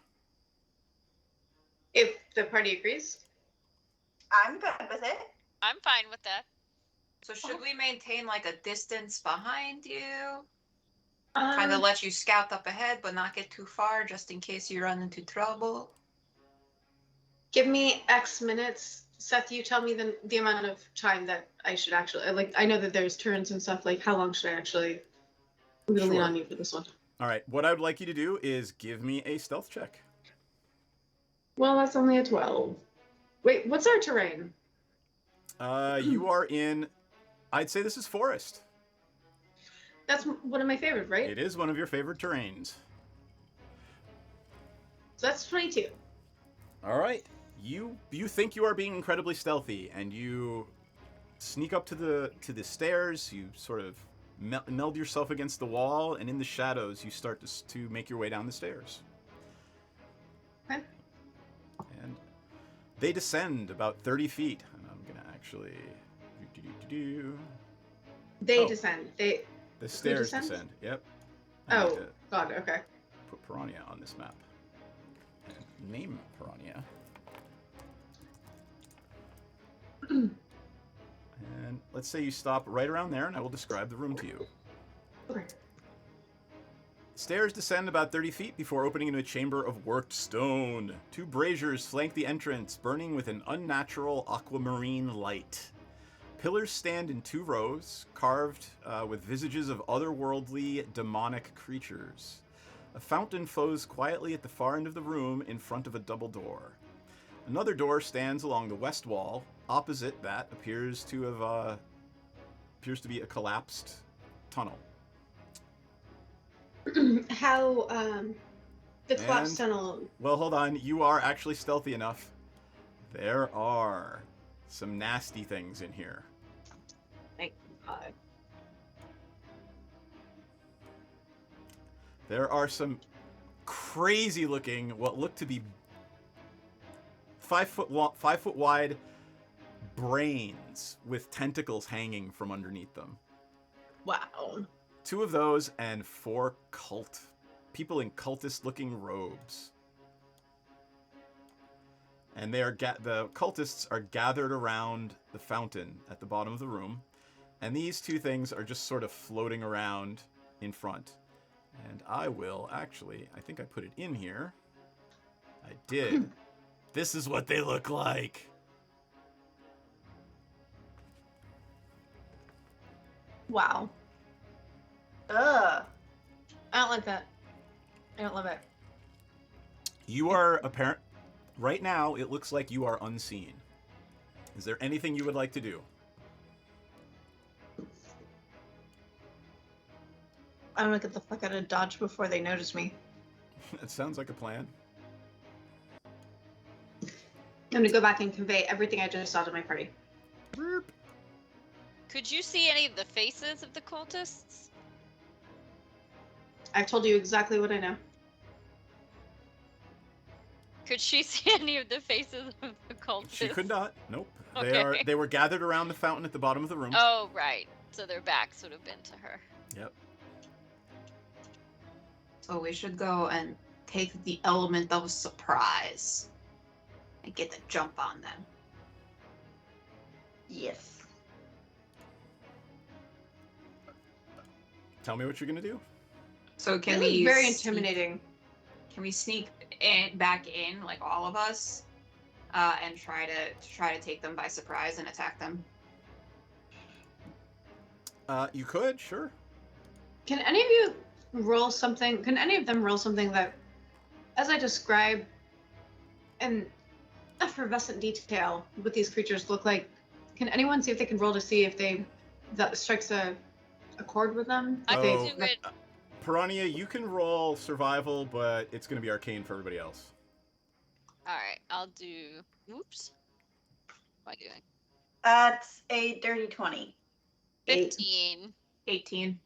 If the party agrees. I'm good with it. I'm fine with that. So should we maintain like a distance behind you? Kind of let you scout up ahead, but not get too far, just in case you run into trouble. Give me X minutes Seth, you tell me the amount of time that I should actually like. I know that there's turns and stuff. Like, how long should I actually? I'm gonna lean Sure. on you for this one. All right. What I would like you to do is give me a stealth check. Well, that's only a 12. Wait, what's our terrain? You are in. I'd say this is forest. That's one of my favorite, right? It is one of your favorite terrains. So that's 22. All right. You think you are being incredibly stealthy, and you sneak up to the stairs. You sort of meld yourself against the wall, and in the shadows, you start to make your way down the stairs. Okay. And they descend about 30 feet. And I'm gonna actually They descend. The stairs descends? descend. Yep. I need Oh to God. Okay. put Piranha on this map. And name Piranha. And let's say you stop right around there, and I will describe the room to you. Okay. Stairs descend about 30 feet before opening into a chamber of worked stone. 2 braziers flank the entrance, burning with an unnatural aquamarine light. Pillars stand in 2 rows, carved with visages of otherworldly, demonic creatures. A fountain flows quietly at the far end of the room in front of a double door. Another door stands along the west wall. Opposite that appears to be a collapsed tunnel. How the collapsed And- tunnel. Well, hold on. You are actually stealthy enough. There are some nasty things in here. Thank God. There are some crazy looking, what look to be 5 foot wide brains with tentacles hanging from underneath them. Wow. 2 of those and 4 people in cultist looking robes. And they are the cultists are gathered around the fountain at the bottom of the room. And these 2 things are just sort of floating around in front. And I think I put it in here. I did. This is what they look like. Wow. Ugh. I don't like that. I don't love it. You are apparent. Right now, it looks like you are unseen. Is there anything you would like to do? I'm gonna get the fuck out of Dodge before they notice me. That sounds like a plan. I'm gonna go back and convey everything I just saw to my party. Could you see any of the faces of the cultists? I've told you exactly what I know. Could she see any of the faces of the cultists? She could not. Nope. Okay. They were gathered around the fountain at the bottom of the room. Oh, right. So their backs would have been to her. Yep. So we should go and take the element of surprise and get the jump on them. Yes. Tell me what you're gonna do. So can Really we? very intimidating. Can we sneak back in, like all of us, and try to take them by surprise and attack them? You could, sure. Can any of you roll something? Can any of them roll something that, as I describe, in effervescent detail, what these creatures look like? Can anyone see if they can roll to see if that strikes a chord with them? I Oh. can do it. Piranha, you can roll survival, but it's gonna be arcane for everybody else. All right, I'll do. Oops. What am I doing? That's a dirty 20. 15. 18.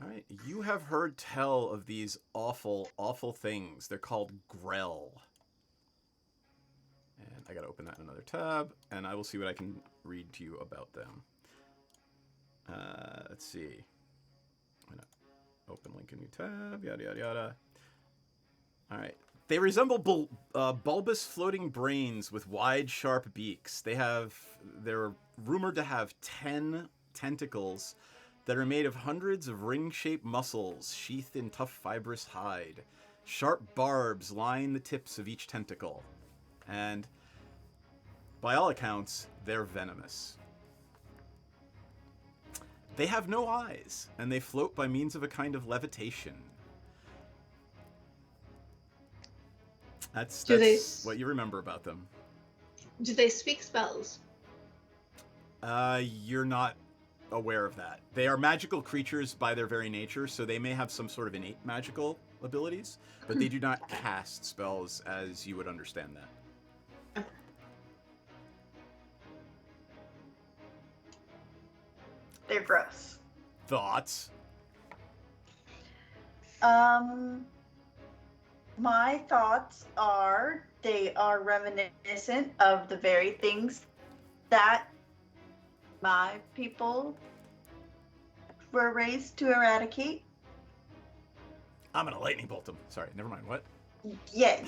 All right. You have heard tell of these awful, awful things. They're called Grell. And I gotta open that in another tab, and I will see what I can read to you about them. Let's see. I'm gonna open link a new tab. Yada yada yada. All right. They resemble bulbous floating brains with wide, sharp beaks. They're rumored to have 10 tentacles that are made of hundreds of ring-shaped muscles sheathed in tough, fibrous hide. Sharp barbs line the tips of each tentacle. And By all accounts, they're venomous. They have no eyes, and they float by means of a kind of levitation. That's what you remember about them. Do they speak spells? You're not aware of that. They are magical creatures by their very nature, so they may have some sort of innate magical abilities, but they do not cast spells as you would understand that. They're gross. Thoughts? My thoughts are they are reminiscent of the very things that my people were raised to eradicate. I'm gonna lightning bolt them. Sorry, never mind. What? Yeah.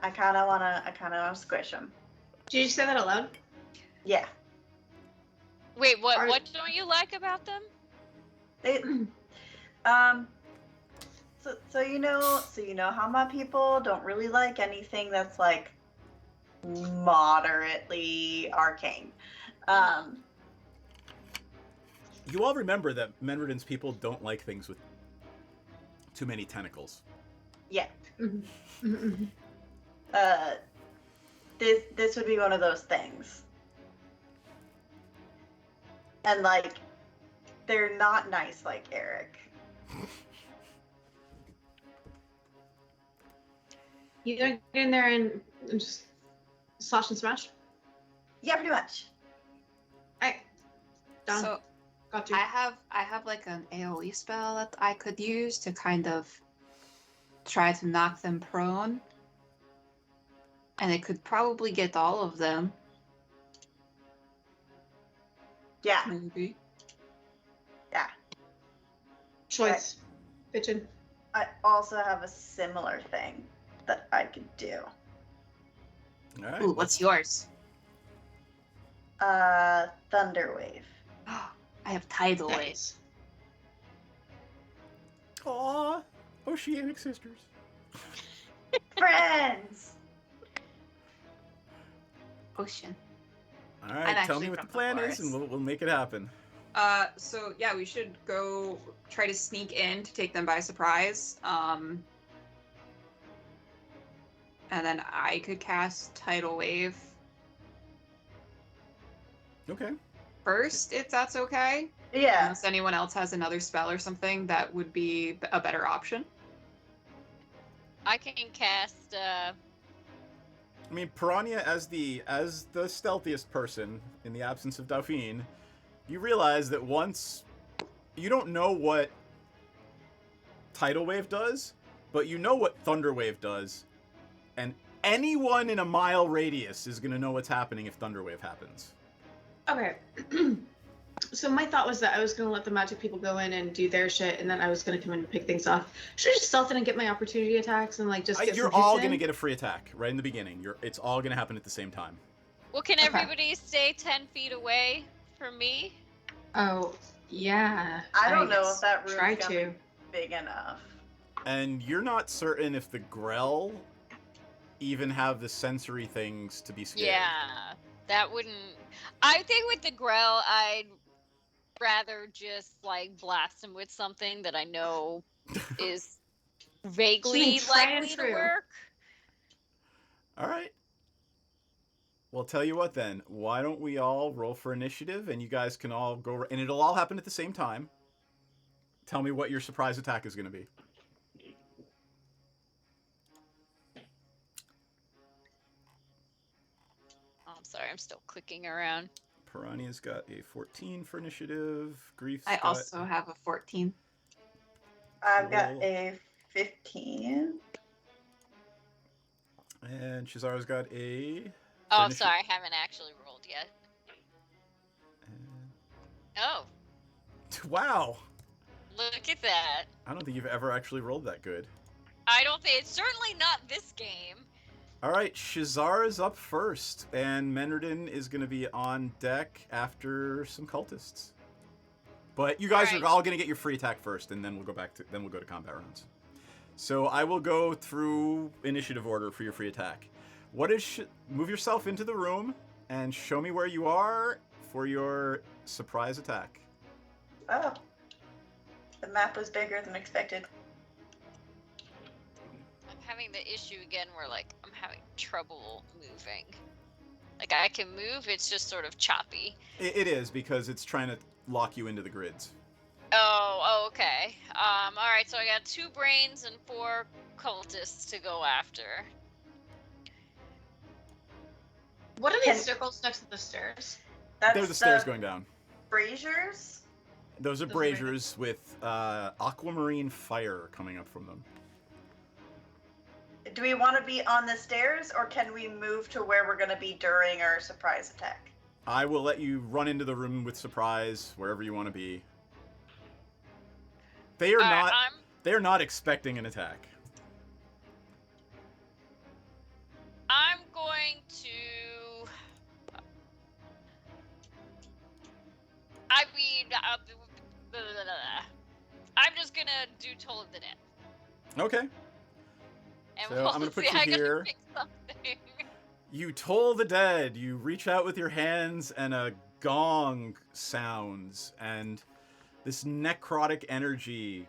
I kind of wanna squish them. Did you say that aloud? Yeah. Wait, what don't you like about them? They, so you know how my people don't really like anything that's like moderately arcane. You all remember that Menredin's people don't like things with too many tentacles. Yeah. This would be one of those things. And like, they're not nice like Eric. You gonna get in there and just slash and smash? Yeah, pretty much. Alright. Done. So Got you. I have like an AoE spell that I could use to kind of try to knock them prone. And it could probably get all of them. Yeah. Maybe. Yeah. Choice. Bitchin'. I also have a similar thing that I could do. All right. Ooh, what's yours? Thunderwave. I have Tidal Wave. Aw, Oceanic sisters. Friends. Ocean. All right, tell actually me what the from the plan is, forest. and we'll make it happen. So yeah, we should go try to sneak in to take them by surprise. And then I could cast Tidal Wave Okay. first, if that's okay. Yeah. Unless anyone else has another spell or something, that would be a better option. I can cast. I mean, Piranha, as the stealthiest person in the absence of Dauphine, you realize that once you don't know what Tidal Wave does, but you know what Thunder Wave does, and anyone in a mile radius is gonna know what's happening if Thunder Wave happens. Okay. So my thought was that I was gonna let the magic people go in and do their shit, and then I was gonna come in and pick things off. Should I just stealth in and get my opportunity attacks and like just get You're some all hits gonna in? get a free attack right in the beginning. It's all gonna happen at the same time. Well, can Okay. everybody stay 10 feet away from me? Oh, yeah. I don't know if that Try room's gonna to. be big enough. And you're not certain if the Grell even have the sensory things to be scared. Yeah, that wouldn't. I think with the Grell, I'd rather just like blast him with something that I know is vaguely tried and likely to true. work. All right. Well, tell you what then. Why don't we all roll for initiative, and you guys can all go, and it'll all happen at the same time. Tell me what your surprise attack is going to be. Oh, I'm sorry, I'm still clicking around. Piranha's got a 14 for initiative. Grief's I got... also have a 14. I've got Cool. a 15. And Shazara's got a... Oh, initiative. sorry, I haven't actually rolled yet. Oh, Wow. look at that. I don't think you've ever actually rolled that good. I don't think it's certainly not this game. All right, Shazara's up first, and Menredin is going to be on deck after some cultists. But you guys Alright. are all going to get your free attack first, and then we'll go to combat rounds. So I will go through initiative order for your free attack. What is move yourself into the room, and show me where you are for your surprise attack. Oh. The map was bigger than expected. I'm having the issue again where, like, I'm having trouble moving. Like, I can move, it's just sort of choppy. It is, because it's trying to lock you into the grids. Oh, okay. Alright, so I got 2 brains and 4 cultists to go after. What are these circles next to the stairs? They're the stairs going down. Braziers? Those are braziers with aquamarine fire coming up from them. Do we want to be on the stairs, or can we move to where we're going to be during our surprise attack? I will let you run into the room with surprise, wherever you want to be. They are not. They are not expecting an attack. I'm going to. I mean, I'm just gonna do Toll of the Dead. Okay. And So we'll I'm gonna put see, you I gotta here. pick something. You toll the dead. You reach out with your hands, and a gong sounds, and this necrotic energy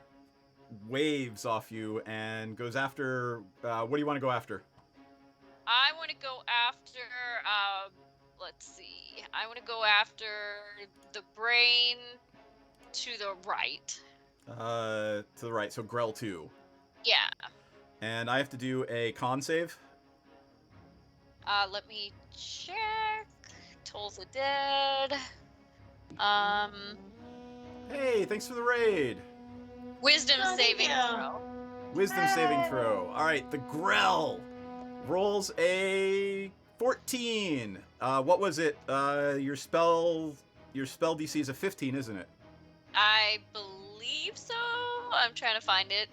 waves off you and goes after. What do you want to go after? I want to go after. Let's see. I want to go after the brain to the right. To the right. So Grell 2. Yeah. And I have to do a con save. Let me check. Toll's the Dead. Hey, thanks for the raid. Wisdom saving throw. Wisdom saving throw. All right, the Grell rolls a 14. What was it? Your spell DC is a 15, isn't it? I believe so. I'm trying to find it.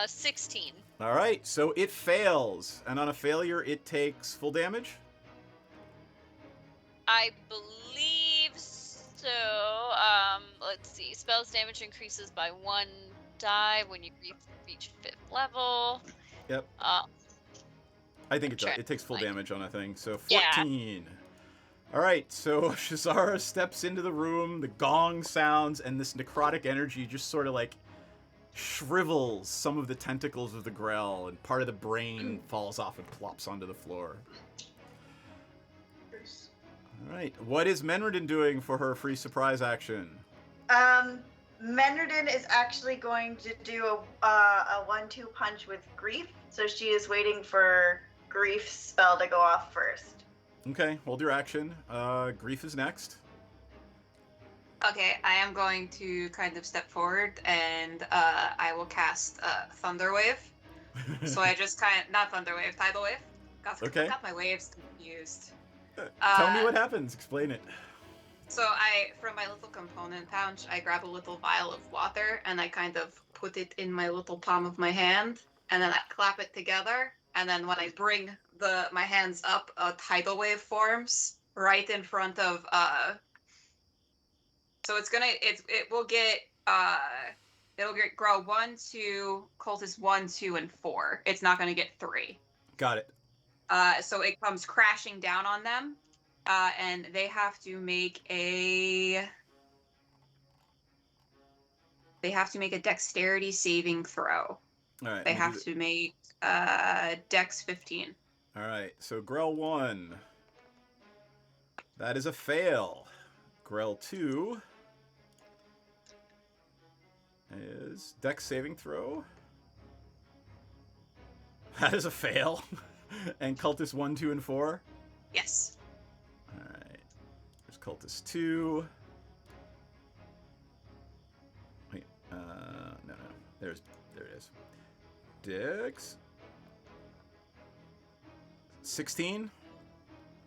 16. All right, so it fails, and on a failure, it takes full damage. I believe so. Let's see. Spells damage increases by 1 die when you reach 5th level. Yep. I think it takes full damage on a thing. So 14. All right, so Shazara steps into the room. The gong sounds, and this necrotic energy just sort of like shrivels some of the tentacles of the Grell, and part of the brain falls off and plops onto the floor. All right, what is Menredin doing for her free surprise action? Menredin is actually going to do a 1-2 punch with Grief, so she is waiting for Grief's spell to go off first. Okay, hold your action. Grief is next. Okay, I am going to kind of step forward and I will cast Thunder Wave. So I just not Thunder Wave, Tidal Wave. Okay. Got my waves confused. Tell me what happens. Explain it. So from my little component pouch, I grab a little vial of water and I kind of put it in my little palm of my hand, and then I clap it together. And then when I bring my hands up, a tidal wave forms right in front of. So it will get Grow 1, 2, Cultist 1, 2, and 4. It's not gonna get 3. Got it. So it comes crashing down on them. And they have to make a dexterity saving throw. All right. They have to make dex 15. All right. So Grell 1. That is a fail. Grell 2 is dex saving throw. That is a fail. And Cultist 1, 2, and 4. Yes. Alright. There's Cultist 2. Wait, no. There it is. Dex. 16.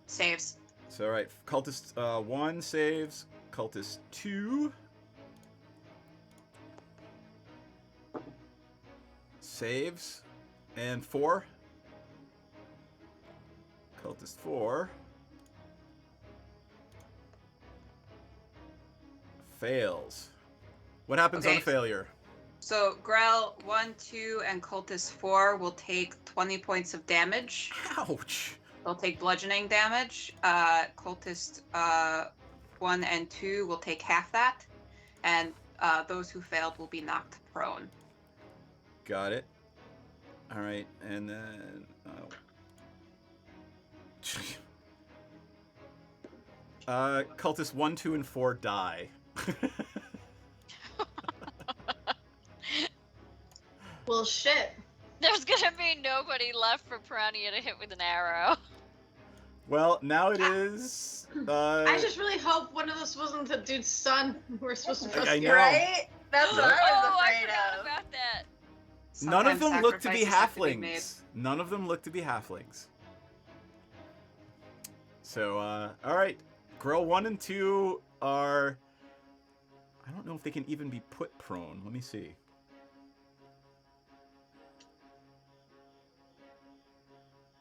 Saves. So, alright, Cultist 1 saves. Cultist 2. Saves. And 4. Cultist 4 fails. What happens on a failure? So Grell 1, 2, and Cultist 4 will take 20 points of damage. Ouch. They'll take bludgeoning damage. Cultist 1 and 2 will take half that, and those who failed will be knocked prone. Got it. All right, and then cultists 1, 2, and 4 die. Well, shit. There's gonna be nobody left for Piranha to hit with an arrow. Well, now it is. I just really hope one of those wasn't the dude's son. We're supposed to trust I you. know. Right? That's what I was Oh, I afraid forgot of. about that. None of Sometimes them look to be sacrifices have to be made. halflings. None of them look to be halflings. So, all right. Grill 1 and 2 are. I don't know if they can even be put prone. Let me see.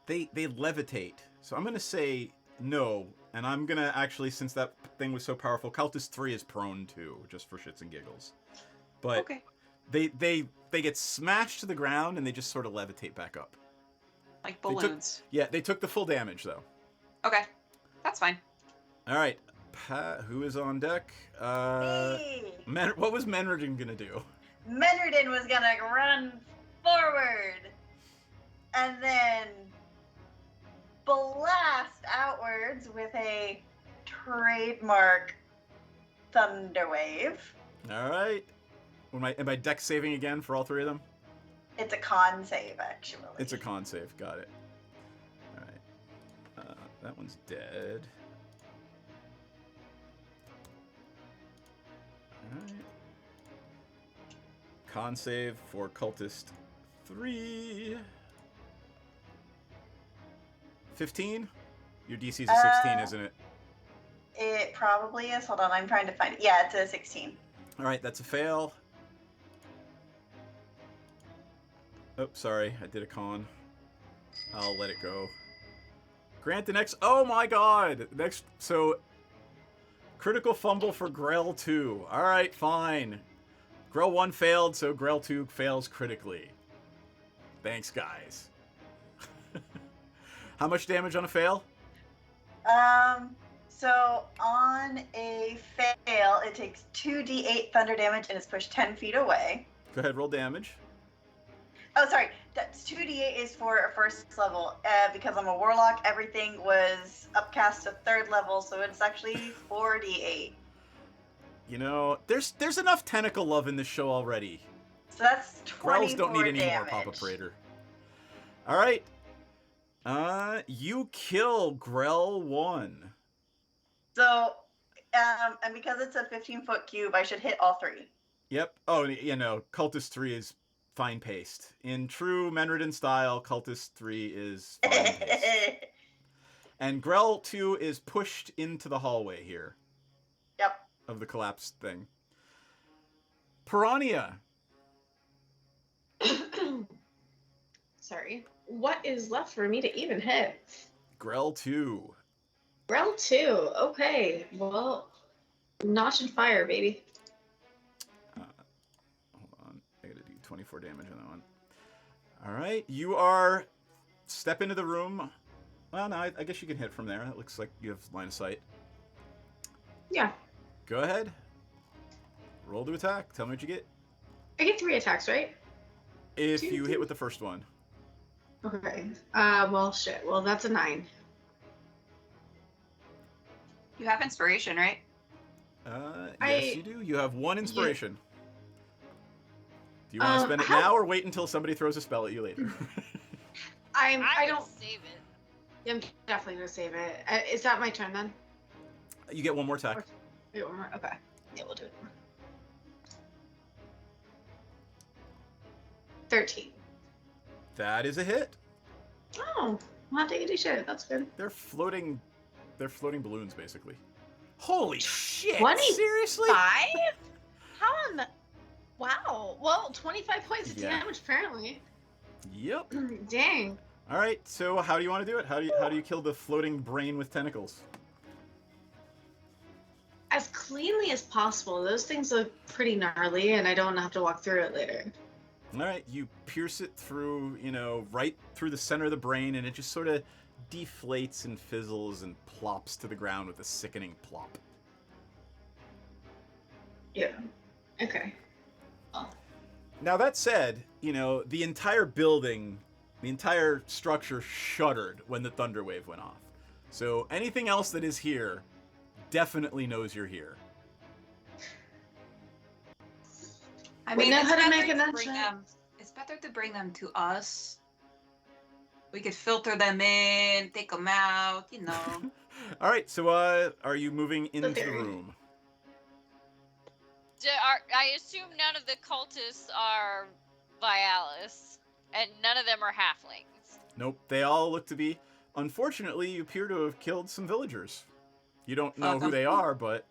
They levitate. So I'm gonna say no, and I'm gonna actually, since that thing was so powerful, Cultist 3 is prone too, just for shits and giggles. But Okay. they get smashed to the ground and they just sort of levitate back up. Like They took- balloons. They took the full damage though. Okay. That's fine. All right, Pat, who is on deck? Me. What was Menridan gonna do? Menridan was gonna run forward and then blast outwards with a trademark thunder wave. All right. Am I deck saving again for all three of them? It's a con save, actually. It's a con save. Got it. All right. That one's dead. All right. Con save for Cultist 3. 15? Your DC is a 16, isn't it? It probably is. Hold on, I'm trying to find it. Yeah, it's a 16. All right, that's a fail. Oh, sorry, I did a con. I'll let it go. Grant the next. Oh my God! Next, so critical fumble for Grell 2. All right, fine. Grell 1 failed, so Grell 2 fails critically. Thanks, guys. How much damage on a fail? So on a fail, it takes 2d8 thunder damage and is pushed 10 feet away. Go ahead, roll damage. Oh, sorry. That's 2d8 is for a first level. Because I'm a warlock, everything was upcast to 3rd level, so it's actually 4d8. You know, there's enough tentacle love in this show already. So that's 24 Grells don't need any damage. more, Papa Prater. All right. You kill Grell 1. So, and because it's a 15-foot cube, I should hit all 3. Yep. Oh, you know, Cultist 3 is fine paced. In true Menridan style, Cultist 3 is fine paced. And Grell 2 is pushed into the hallway here. Yep. Of the collapsed thing. Piranha. Sorry. What is left for me to even hit? Grell 2. Grell 2. Okay. Well, notch and fire, baby. Hold on. I gotta do 24 damage on that one. Alright. You are... Step into the room. Well, no, I guess you can hit from there. It looks like you have line of sight. Yeah. Go ahead. Roll to attack. Tell me what you get. I get 3 attacks, right? If you hit with the first one. Okay. Well, shit. Well, that's a 9. You have inspiration, right? Yes, you do. You have 1 inspiration. Do you want to spend it now or wait until somebody throws a spell at you later? I don't save it. Yeah, I'm definitely gonna save it. Is that my turn then? You get 1 more attack. Wait, one more. Okay. Yeah, we'll do it. 13. That is a hit. Oh, not diggity shit. That's good. They're floating balloons, basically. Holy shit! 25? Seriously? How on the? Wow. Well, 25 points of Yeah. damage apparently. Yep. Dang. All right. So how do you want to do it? How do you kill the floating brain with tentacles? As cleanly as possible. Those things look pretty gnarly, and I don't have to walk through it later. All right. You pierce it through, right through the center of the brain, and it just sort of deflates and fizzles and plops to the ground with a sickening plop. Yeah. Okay. Now that said, you know, the entire building, the entire structure shuddered when the thunder wave went off. So anything else that is here definitely knows you're here. I We mean, know it's how to better make an bring entrance. them. It's better to bring them to us. We could filter them in, take them out, you know. All right, so are you moving into the theory. room? I assume none of the cultists are Vialis, and none of them are halflings. Nope, they all look to be. Unfortunately, you appear to have killed some villagers. You don't know who they are, but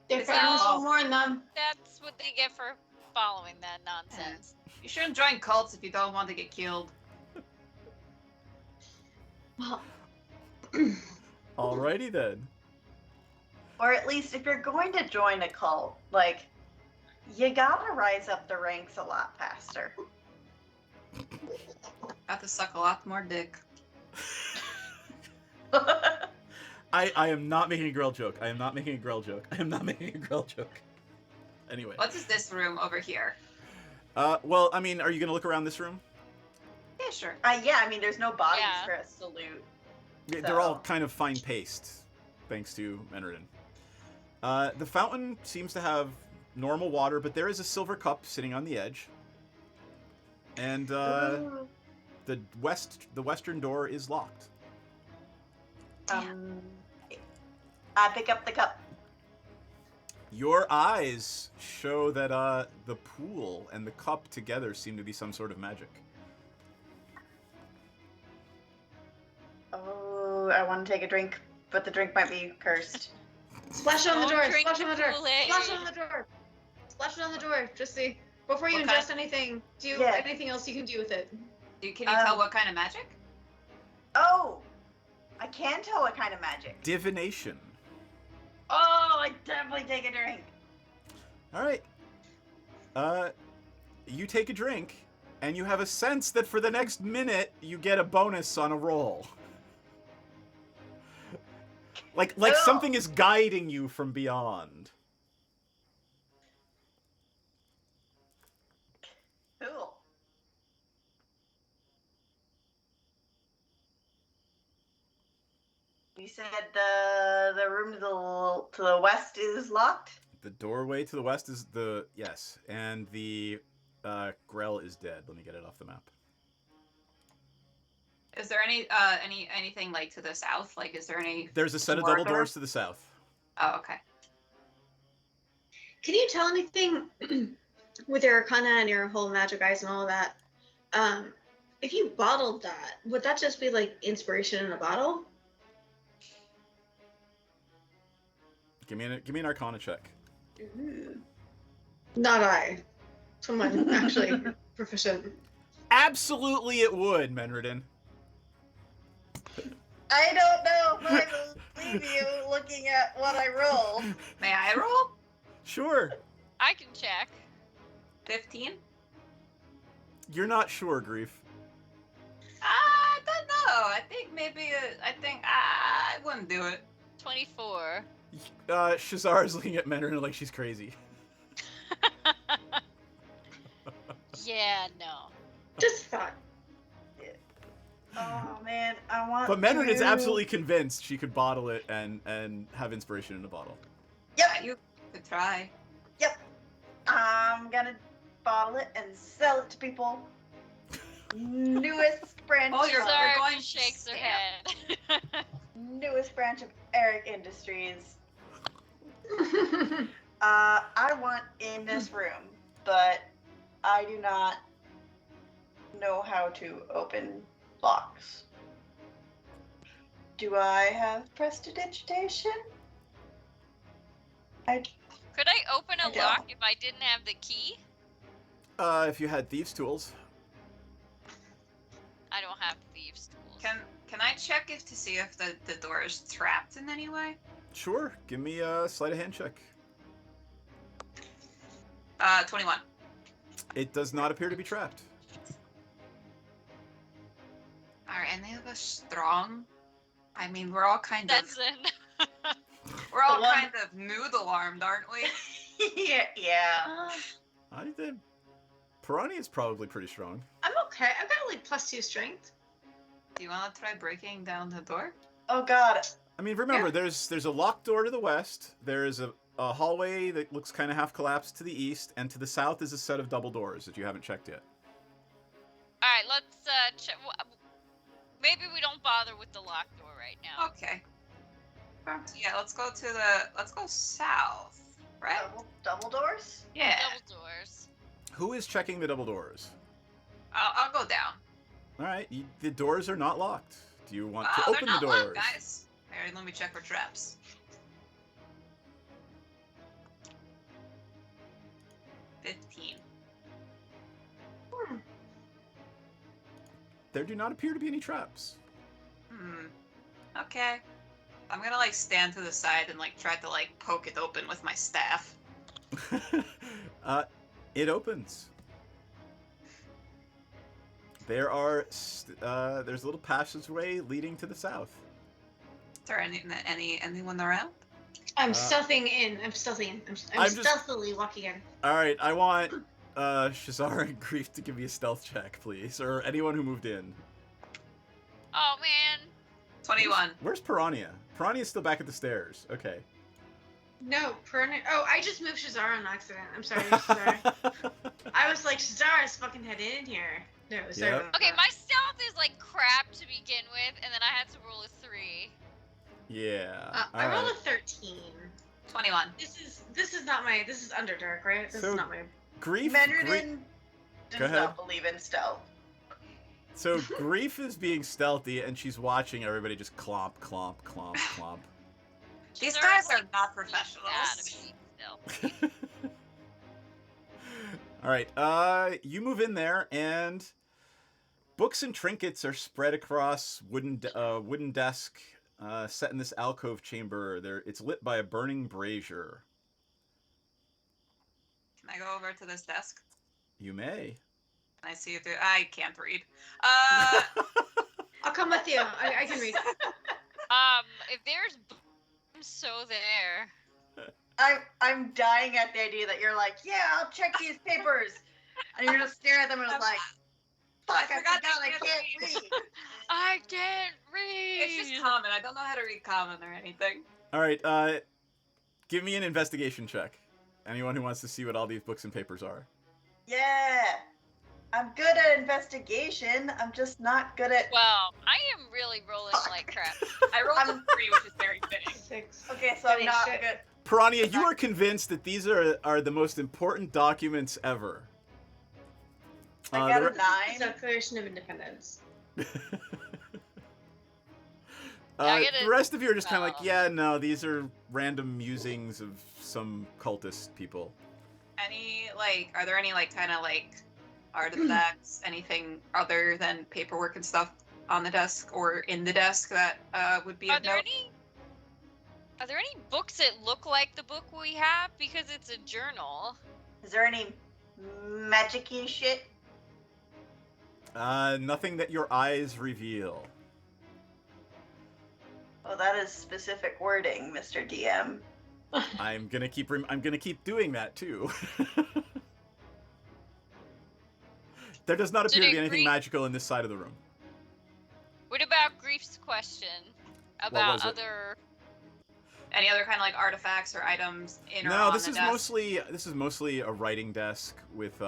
They're found Oh. more than them. That's what they get for following that nonsense. You shouldn't join cults if you don't want to get killed. Well, alrighty then. Or at least if you're going to join a cult, like, you gotta rise up the ranks a lot faster. Got to suck a lot more dick. I am not making a grill joke. I am not making a grill joke. I am not making a grill joke. Anyway. What is this room over here? Well, I mean, are you gonna look around this room? Yeah, sure. Yeah, I mean, there's no bodies Yeah. for us to loot. Yeah, they're all kind of fine paced, thanks to Menardin. The fountain seems to have normal water, but there is a silver cup sitting on the edge. And the western door is locked. I pick up the cup. Your eyes show that the pool and the cup together seem to be some sort of magic. Oh, I want to take a drink, but the drink might be cursed. Splash it on the Don't door. drink Splash it on the the door. Kool-Aid. Splash it on the door. Splash it on the door. Just see. Before you What ingest kind? anything, do Yeah. anything else you can do with it. Can you tell what kind of magic? Oh, I can tell what kind of magic. Divination. Oh, I definitely take a drink. All right. You take a drink, and you have a sense that for the next minute you get a bonus on a roll. Like Cool. something is guiding you from beyond. Cool. You said the room to the west is locked? The doorway to the west is yes, and the Grell is dead. Let me get it off the map. Is there anything like to the south? Like, is there any? There's a set of door double there? doors to the south. Oh, okay. Can you tell anything with your arcana and your whole magic eyes and all of that? If you bottled that, would that just be like inspiration in a bottle? Give me an arcana check. Not I. Someone actually proficient. Absolutely it would, Menredin. I don't know if I believe you looking at what I rolled. May I roll? Sure. I can check. 15? You're not sure, Grief. I don't know. I think maybe. I wouldn't do it. 24. Shazar is looking at Menredin like she's crazy. Yeah, no. Just thought. Oh man, I want. But Menredin's to... absolutely convinced she could bottle it and have inspiration in a bottle. Yep. You could try. Yep. I'm gonna bottle it and sell it to people. Newest branch. Oh, you're Sorry, going she shakes her head. Newest branch of Eric Industries. I want in this room, but I do not know how to open locks. Do I have prestidigitation? Could I open a I don't. lock if I didn't have the key? If you had thieves' tools. I don't have thieves' tools. Can I check to see if the door is trapped in any way? Sure. Give me a sleight of hand check. 21. It does not appear to be trapped. All Are any of us strong? I mean, we're all kind That's of it. we're all The one- kind of noodle armed, aren't we? yeah. I think Piranha is probably pretty strong. I'm okay. I've got like +2 strength. Do you want to try breaking down the door? Oh God. I mean, remember, there's a locked door to the west. There is a hallway that looks kind of half collapsed to the east, and to the south is a set of double doors that you haven't checked yet. All right, let's check. Maybe we don't bother with the locked door right now. Okay. Yeah, let's go south, right? Double doors? Yeah. Double doors. Who is checking the double doors? I'll go down. All right, the doors are not locked. Do you want to Oh, open they're the not doors? locked, guys. All right, let me check for traps. There do not appear to be any traps. Okay. I'm gonna like stand to the side and like try to like poke it open with my staff. It opens. There are there's a little passageway leading to the south. Is there anyone around? I'm stealthing in. I'm stealthily walking in. All right, I want Shazar and Grief to give me a stealth check, please, or anyone who moved in. Oh man. 21. Where's Piranha? Piranha's still back at the stairs. Okay. No, Piranha. Oh, I just moved Shazar on accident. I'm sorry, Shazar. I was like, Shazar is fucking head in here. No, sorry. Yep. about Okay, that. my stealth is like crap to begin with, and then I had to roll a 3. Yeah. I all rolled right. a 13. 21. This is not my. This is Underdark, right? This So- is not my. Grief. Menridin Go does ahead. not believe in stealth. So Grief is being stealthy, and she's watching everybody just clomp, clomp, clomp, clomp. These Shazar guys is, are like, not out professionals. of being stealthy. All right. You move in there, and books and trinkets are spread across wooden desk set in this alcove chamber. It's lit by a burning brazier. Can I go over to this desk? You may. Can I see if I can't read. I'll come with you. I can read. If there's so there. I'm dying at the idea that you're like, yeah, I'll check these papers, and you're just staring at them and like, fuck, I forgot I can't read. I can't read. It's just common. I don't know how to read common or anything. All right. Give me an investigation check. Anyone who wants to see what all these books and papers are. Yeah, I'm good at investigation. I'm just not good at. Well, I am really rolling like crap. I rolled a 3, which is very fitting. 6. Okay, so I'm Holy not shit. good. Piranha, you are convinced that these are the most important documents ever. I got the a 9. Declaration of Independence. I get the a rest of you are just kind of like, 12. yeah, no, these are random musings of some cultist people. Are there any kind of artifacts, anything other than paperwork and stuff on the desk or in the desk that would be Are of there note? Are there any books that look like the book we have? Because it's a journal. Is there any magic-y shit? Nothing that your eyes reveal. Oh, that is specific wording, Mr. DM. I'm gonna keep doing that too. There does not appear to be anything magical in this side of the room. What about Grief's question was about it? other? Any other kind of artifacts or items in or No, on this the is desk? mostly a writing desk with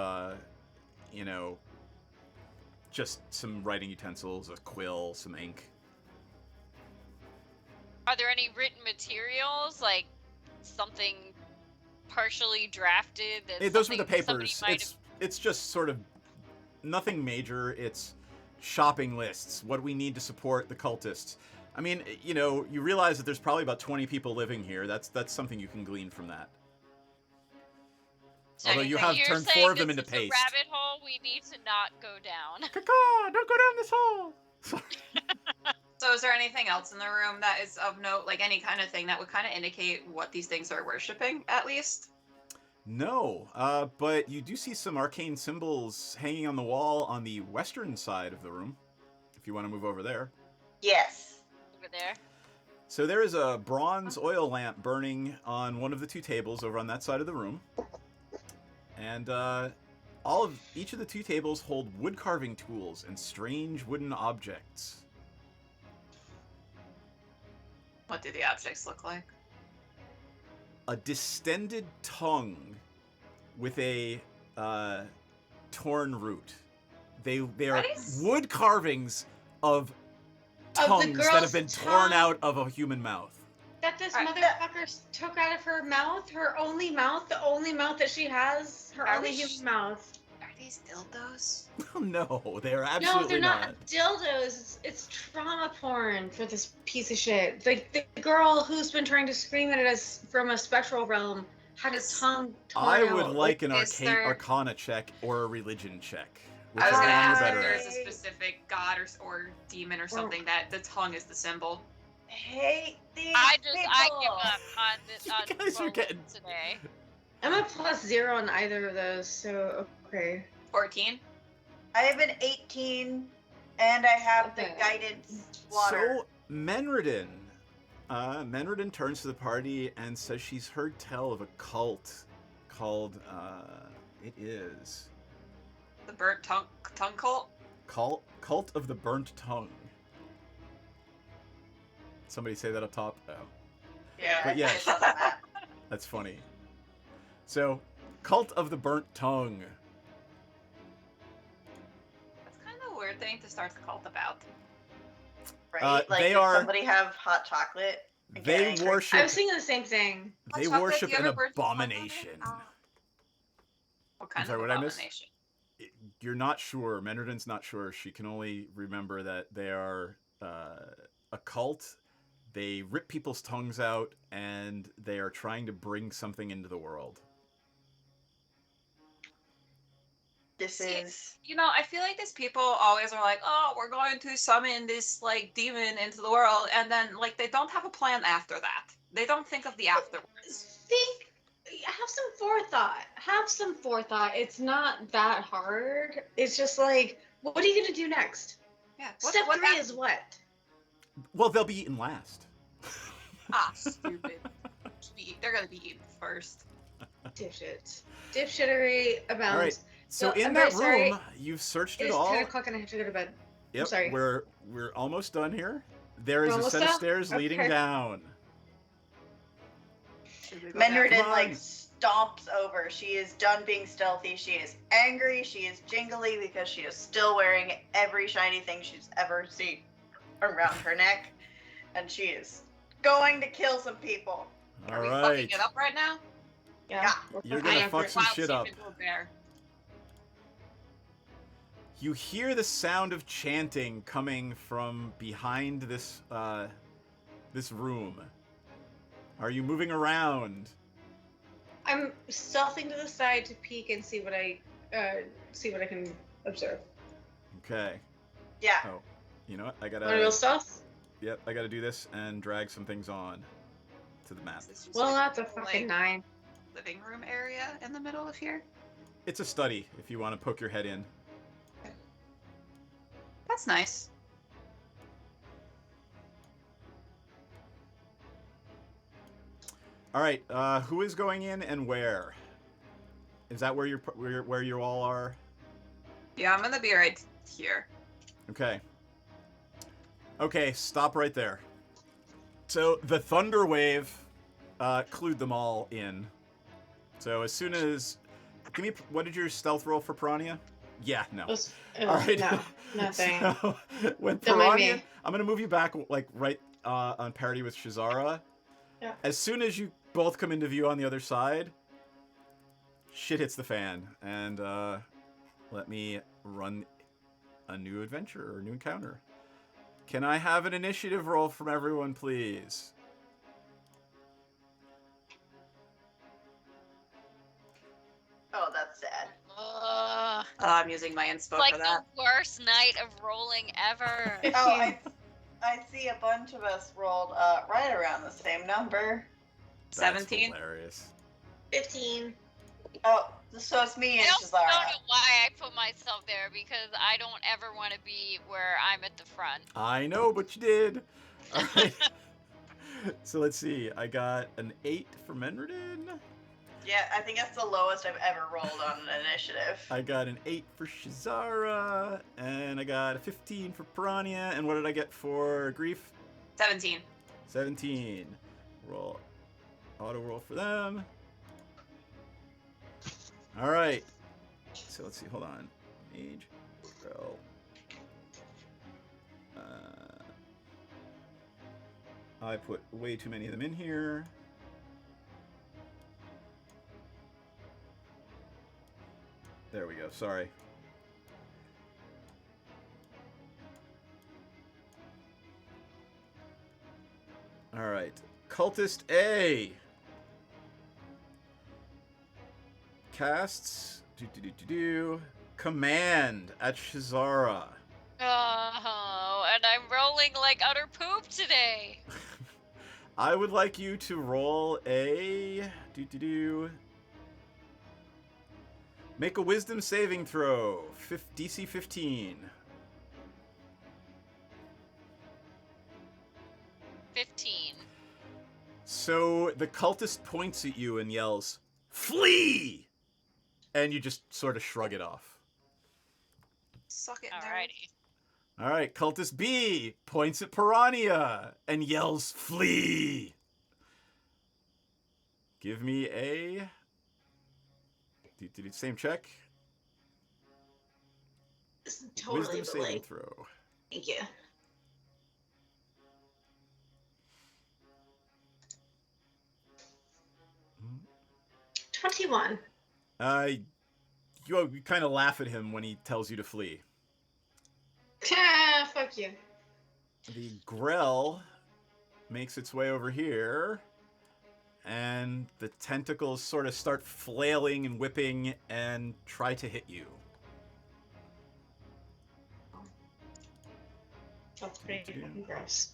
just some writing utensils, a quill, some ink. Are there any written materials, like something partially drafted? Those were the something somebody papers. might It's just sort of nothing major. It's shopping lists, what we need to support the cultists. I mean, you realize that there's probably about 20 people living here. That's something you can glean from that. So Although you have you're turned saying 4 of them this into is a paste. rabbit hole we need to not go down. Caw, don't go down this hole. So is there anything else in the room that is of note, like any kind of thing that would kind of indicate what these things are worshipping, at least? No, but you do see some arcane symbols hanging on the wall on the western side of the room. if you want to move over there. Yes. Over there. So there is a bronze oil lamp burning on one of the 2 tables over on that side of the room. And each of the 2 tables hold wood carving tools and strange wooden objects. What do the objects look like? A distended tongue with a torn root. They are wood carvings of tongues that have been torn out of a human mouth. That this motherfucker took out of her mouth, her only mouth, the only mouth that she has, her only human mouth. Are these dildos? No, they're No, absolutely they're not dildos. It's trauma porn for this piece of shit. Like the girl who's been trying to scream at us from a spectral realm had a tongue torn I out. would like an arcana check or a religion check. Which I was one gonna are you ask if better there's at? a specific god or demon or something that the tongue is the symbol. Hate these I people. give up on this. You guys are getting today. I'm a +0 on either of those, so okay. 14. I have an 18, and I have the guidance water. So Menredin turns to the party and says she's heard tell of a cult called it is The burnt tongue cult? Cult of the Burnt Tongue. Somebody say that up top? Oh. Yeah. But yes, that's funny. So, Cult of the Burnt Tongue. That's kind of a weird thing to start the cult about. Right? Like, they did are- somebody have hot chocolate? and get They angry? worship. I was thinking the same thing. They Chocolate, worship do you an have a bird- abomination. What kind I'm sorry, of what I missed? abomination? You're not sure. Menredin's not sure. She can only remember that they are a cult. They rip people's tongues out, and they are trying to bring something into the world. This is. You know, I feel like these people always are like, oh, we're going to summon this, like, demon into the world, and then, like, they don't have a plan after that. They don't think of the afterwards. Have some forethought. Have some forethought. It's not that hard. It's just like, what are you gonna do next? Yeah. Step 3 is what? Well, they'll be eaten last. Ah, stupid. They're gonna be eaten first. Dipshit. Dipshittery abounds. All right. So in I'm that very room, sorry. you've searched it It's all. 10 o'clock and I have to go to bed. Yep. I'm sorry. We're almost done here. There is We're a almost set of done? stairs leading Okay. down. Menredin, Come like, on. stomps over. She is done being stealthy. She is angry. She is jingly because she is still wearing every shiny thing she's ever seen around her neck. And she is going to kill some people. All Are we right. fucking it up right now? Yeah. You're gonna fuck some shit up. Bear. You hear the sound of chanting coming from behind this this room. Are you moving around? I'm stealthing to the side to peek and see what I can observe. Okay. Yeah. Oh, you know what? I Want gotta. real stealth? Yep, I gotta do this and drag some things on to the map. Well, that's a fucking 9. Living room area in the middle of here. It's a study if you want to poke your head in. That's nice. All right. Who is going in and where? Is that where you all are? Yeah, I'm gonna be right here. Okay. Okay, stop right there. So the thunder wave clued them all in. So as soon as, give me, what did your stealth roll for Piranha? Yeah, no. All right. No, nothing. So, when That might Piranha, be. I'm gonna move you back like right on parity with Shazara. Yeah. As soon as you both come into view on the other side, shit hits the fan, and let me run a new adventure or a new encounter. Can I have an initiative roll from everyone, please? Oh, that's sad. I'm using my inspo It's like for that. the worst night of rolling ever. Oh, I see a bunch of us rolled right around the same number. That's 17. hilarious. 15. Oh, So it's me I and also don't Shazara. know why I put myself there because I don't ever want to be where I'm at the front. I know, but you did. All right. So let's see. I got an 8 for Menredin. Yeah, I think that's the lowest I've ever rolled on an initiative. I got an 8 for Shazara, and I got a 15 for Piranha. And what did I get for Grief? 17. 17. Roll. Auto roll for them. All right. So let's see. Hold on. Mage. Roll. I put way too many of them in here. There we go. Sorry. All right. Cultist A casts command at Shazara. Oh, and I'm rolling like utter poop today. I would like you to roll a make a wisdom saving throw. DC 15. 15. So the cultist points at you and yells, "Flee!" And you just sort of shrug it off. Suck it, Alrighty. All right, cultist B points at Piranha and yells, "Flee!" Give me a same check. This is totally Wisdom saving delayed. throw. Thank you. Mm-hmm. 21. You kind of laugh at him when he tells you to flee. Fuck you. The Grell makes its way over here, and the tentacles sort of start flailing and whipping and try to hit you. That's pretty fucking gross.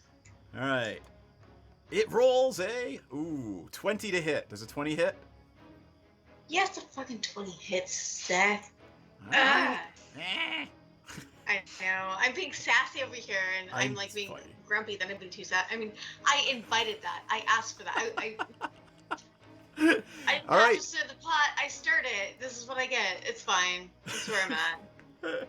All right. It rolls 20 to hit. Does a 20 hit? Yes, the fucking 20 hits, Zach. Alright. I know. I'm being sassy over here, and I'm like being grumpy that I'm being too sad. I mean, I invited that. I asked for that. I didn't All have right. to stir the pot. I stirred it. This is what I get. It's fine. That's where I'm at.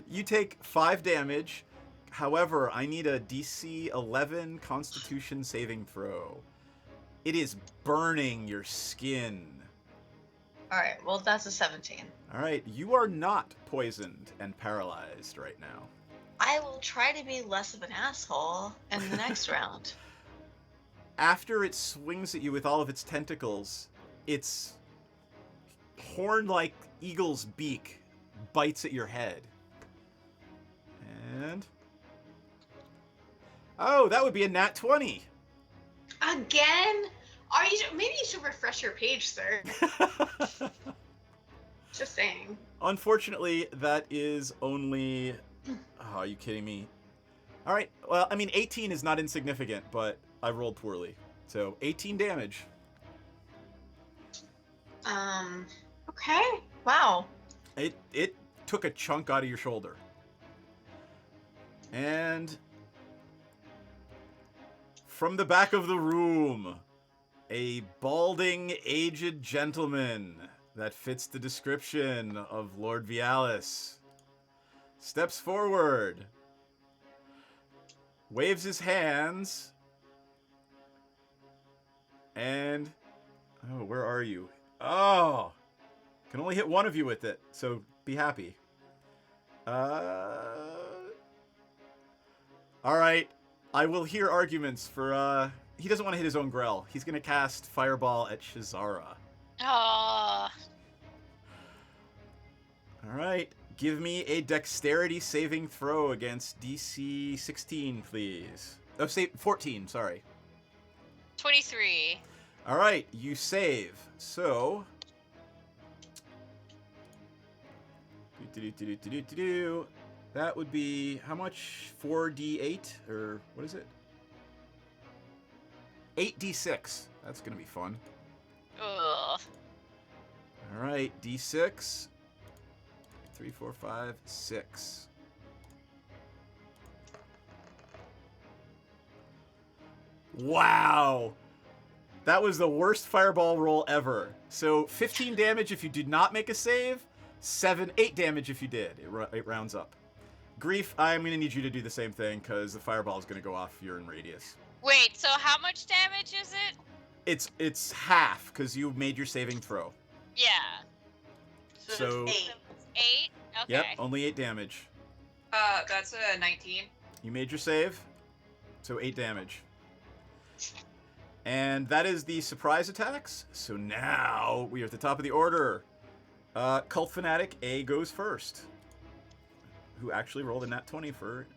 You take 5 damage. However, I need a DC 11 Constitution saving throw. It is burning your skin. All right. Well, that's a 17. All right, you are not poisoned and paralyzed right now. I will try to be less of an asshole in the next round. After it swings at you with all of its tentacles, its horn-like eagle's beak bites at your head. And... oh, that would be a nat 20. Again? Are you? Maybe you should refresh your page, sir. Just saying. Unfortunately, that is only... oh, are you kidding me? All right, well, I mean, 18 is not insignificant, but I rolled poorly. So, 18 damage. Okay. Wow. It took a chunk out of your shoulder. And... from the back of the room, a balding, aged gentleman that fits the description of Lord Vialis steps forward, waves his hands, and... oh, where are you? Oh! Can only hit one of you with it, so be happy. Alright. I will hear arguments for, he doesn't want to hit his own Grell. He's going to cast Fireball at Shazara. Oh. Alright. Give me a Dexterity saving throw against DC 16, please. Oh, 14, sorry. 23. Alright, you save. So... that would be, how much? 4d8? Or, what is it? 8d6. That's going to be fun. Ugh. All right, D6. 3, 4, 5, 6. Wow. That was the worst fireball roll ever. So 15 damage if you did not make a save, 8 damage if you did. It rounds up. Grief, I'm going to need you to do the same thing because the fireball is going to go off your radius. Wait, so how much damage is it? It's half because you made your saving throw. Yeah. So 8. 8? Okay. Yep, only 8 damage. That's a 19. You made your save, so 8 damage. And that is the surprise attacks. So now we are at the top of the order. Cult Fanatic A goes first. Who actually rolled a nat 20 for...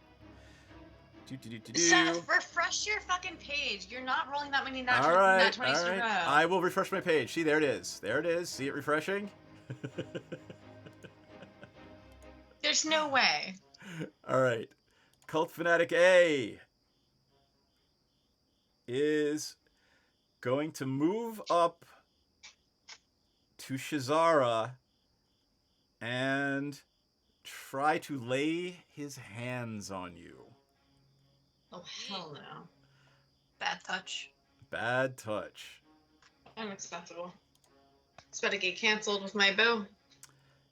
Seth, refresh your fucking page. You're not rolling that many nat 20s in a row. I will refresh my page. See, there it is. There it is. See it refreshing? There's no way. All right. Cult Fanatic A is going to move up to Shazara and try to lay his hands on you. Oh, hell no. Bad touch. Bad touch. Unacceptable. It's about to get canceled with my bow.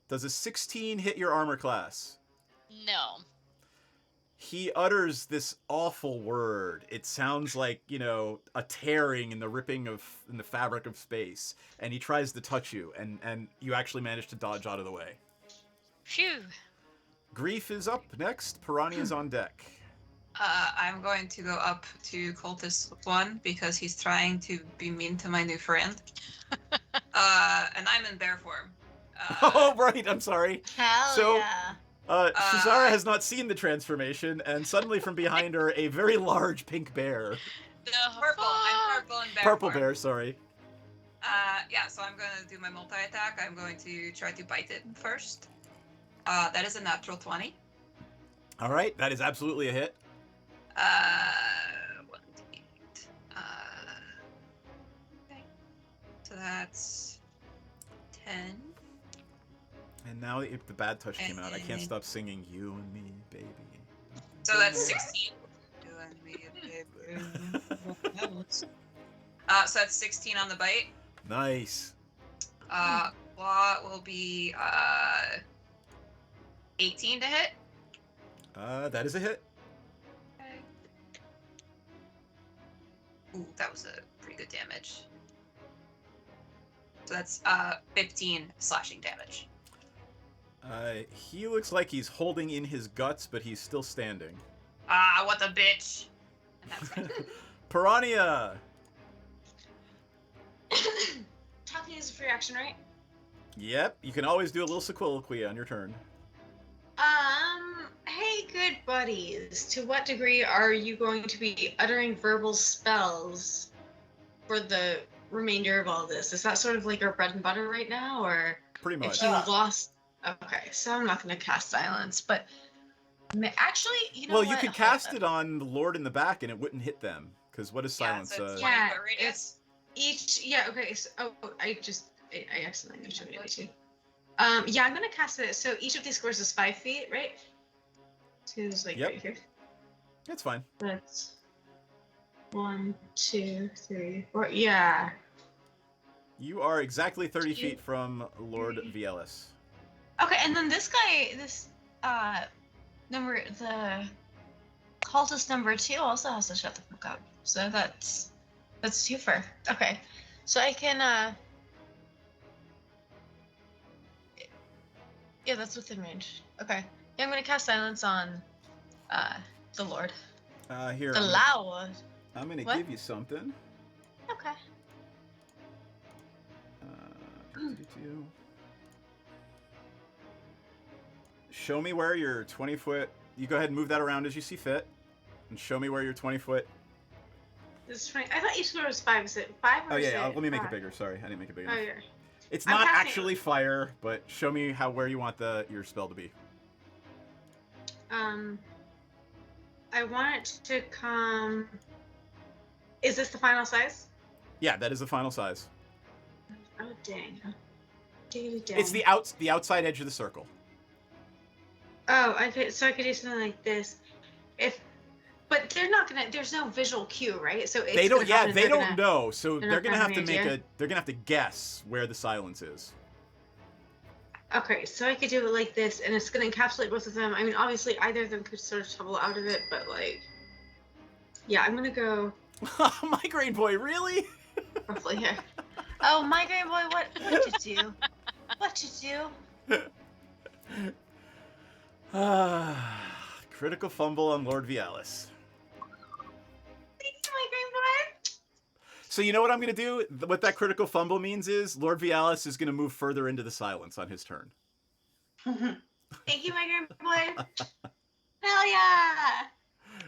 Does a 16 hit your armor class? No. He utters this awful word. It sounds like, a tearing in the ripping in the fabric of space. And he tries to touch you, and you actually manage to dodge out of the way. Phew. Grief is up next. Piranha is on deck. I'm going to go up to Cultist 1 because he's trying to be mean to my new friend. And I'm in bear form. Oh, right. I'm sorry. Hell yeah. Shazara has not seen the transformation, and suddenly from behind her, a very large pink bear. Purple. I'm purple and bear Purple form. bear, sorry. Yeah, so I'm going to do my multi-attack. I'm going to try to bite it first. That is a natural 20. All right. That is absolutely a hit. 1d8. Okay. So that's 10. And now the bad touch came out. I can't stop singing "You and Me, Baby." So that's 16. So that's 16 on the bite. Nice. Claw will be 18 to hit. That is a hit. Ooh, that was a pretty good damage. So that's 15 slashing damage. He looks like he's holding in his guts, but he's still standing. Ah, what the bitch! And that's it. Piranha! Talking is a free action, right? Yep, you can always do a little soliloquy on your turn. Hey, good buddies. To what degree are you going to be uttering verbal spells for the remainder of all this? Is that sort of like our bread and butter right now, or pretty much? If you lost, okay, so I'm not going to cast silence, but actually, you know you could cast it on the Lord in the back, and it wouldn't hit them. Because what is silence? Yeah, it's each. Yeah, okay. So, I accidentally showed it to you. Yeah, I'm gonna cast it. So each of these squares is 5 feet, right? So it's like right here. That's fine. That's 1, 2, 3, 4. Yeah. You are exactly 30 feet from Lord VLS. Okay, and then this guy, the cultist number 2 also has to shut the fuck up. So that's 2 for. Okay, so I can. Yeah, that's within range. Okay. Yeah, I'm gonna cast silence on the Lord. Here. The Lord. I'm gonna What? give you something. Okay. Show me where your 20-foot... You go ahead and move that around as you see fit. And show me where your 20-foot... This is 20. I thought each square was 5. Is it 5 or Oh, is yeah, it let me make it 5? bigger. Sorry, I didn't make it bigger Oh, enough. yeah. It's I'm not casting- actually fire, but show me where you want your spell to be. I want it to come... Is this the final size? Yeah, that is the final size. Oh, dang. It's the outside edge of the circle. Oh, so I could do something like this. But they're not gonna. There's no visual cue, right? So it's They don't. gonna Yeah, happen, they they're don't gonna- know. So they're they're not gonna gonna have to have make any idea? They're gonna have to guess where the silence is. Okay, so I could do it like this, and it's gonna encapsulate both of them. I mean, obviously, either of them could sort of tumble out of it, but like, yeah, I'm gonna go Migraine boy, really? roughly here. Oh, migraine boy, what you do? What you do? Critical fumble on Lord Vialis. Migraine boy. So you know what I'm going to do? What that critical fumble means is Lord Vialis is going to move further into the silence on his turn. Thank you, migraine boy. Hell yeah!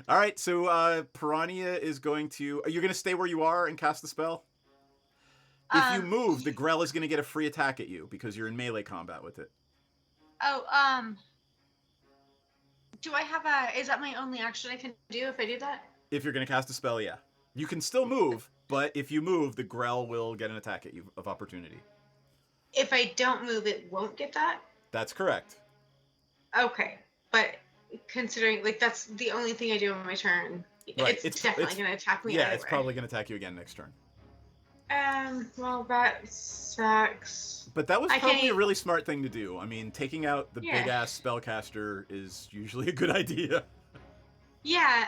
All right, so Piranha is going to... Are you going to stay where you are and cast the spell? If you move, the Grell is going to get a free attack at you because you're in melee combat with it. Oh, do I have is that my only action I can do if I do that? If you're going to cast a spell, yeah. You can still move, but if you move, the Grell will get an attack at you of opportunity. If I don't move, it won't get that? That's correct. Okay, but considering, like, that's the only thing I do on my turn, Right. it's definitely going to attack me Yeah, anyway. it's probably going to attack you again next turn. Well, that sucks. But that was I probably can't- a really smart thing to do. I mean, taking out the Yeah. big-ass spellcaster is usually a good idea. Yeah,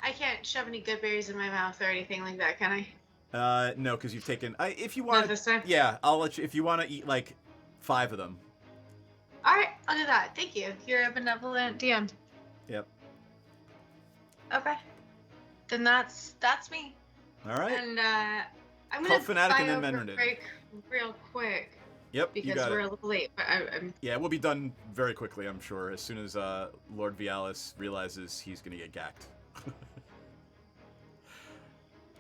I can't shove any good berries in my mouth or anything like that, can I? No, because you've taken... if you want this time? Yeah, I'll let you... If you want to eat, like, 5 of them. Alright, I'll do that. Thank you. You're a benevolent DM. Yep. Okay. Then that's me. All right. And I'm Cult gonna Fanatic and then bio Menredin. break real quick Yep, you because got we're it. a little late. But I'm Yeah, we'll be done very quickly, I'm sure, as soon as Lord Vialis realizes he's going to get gacked.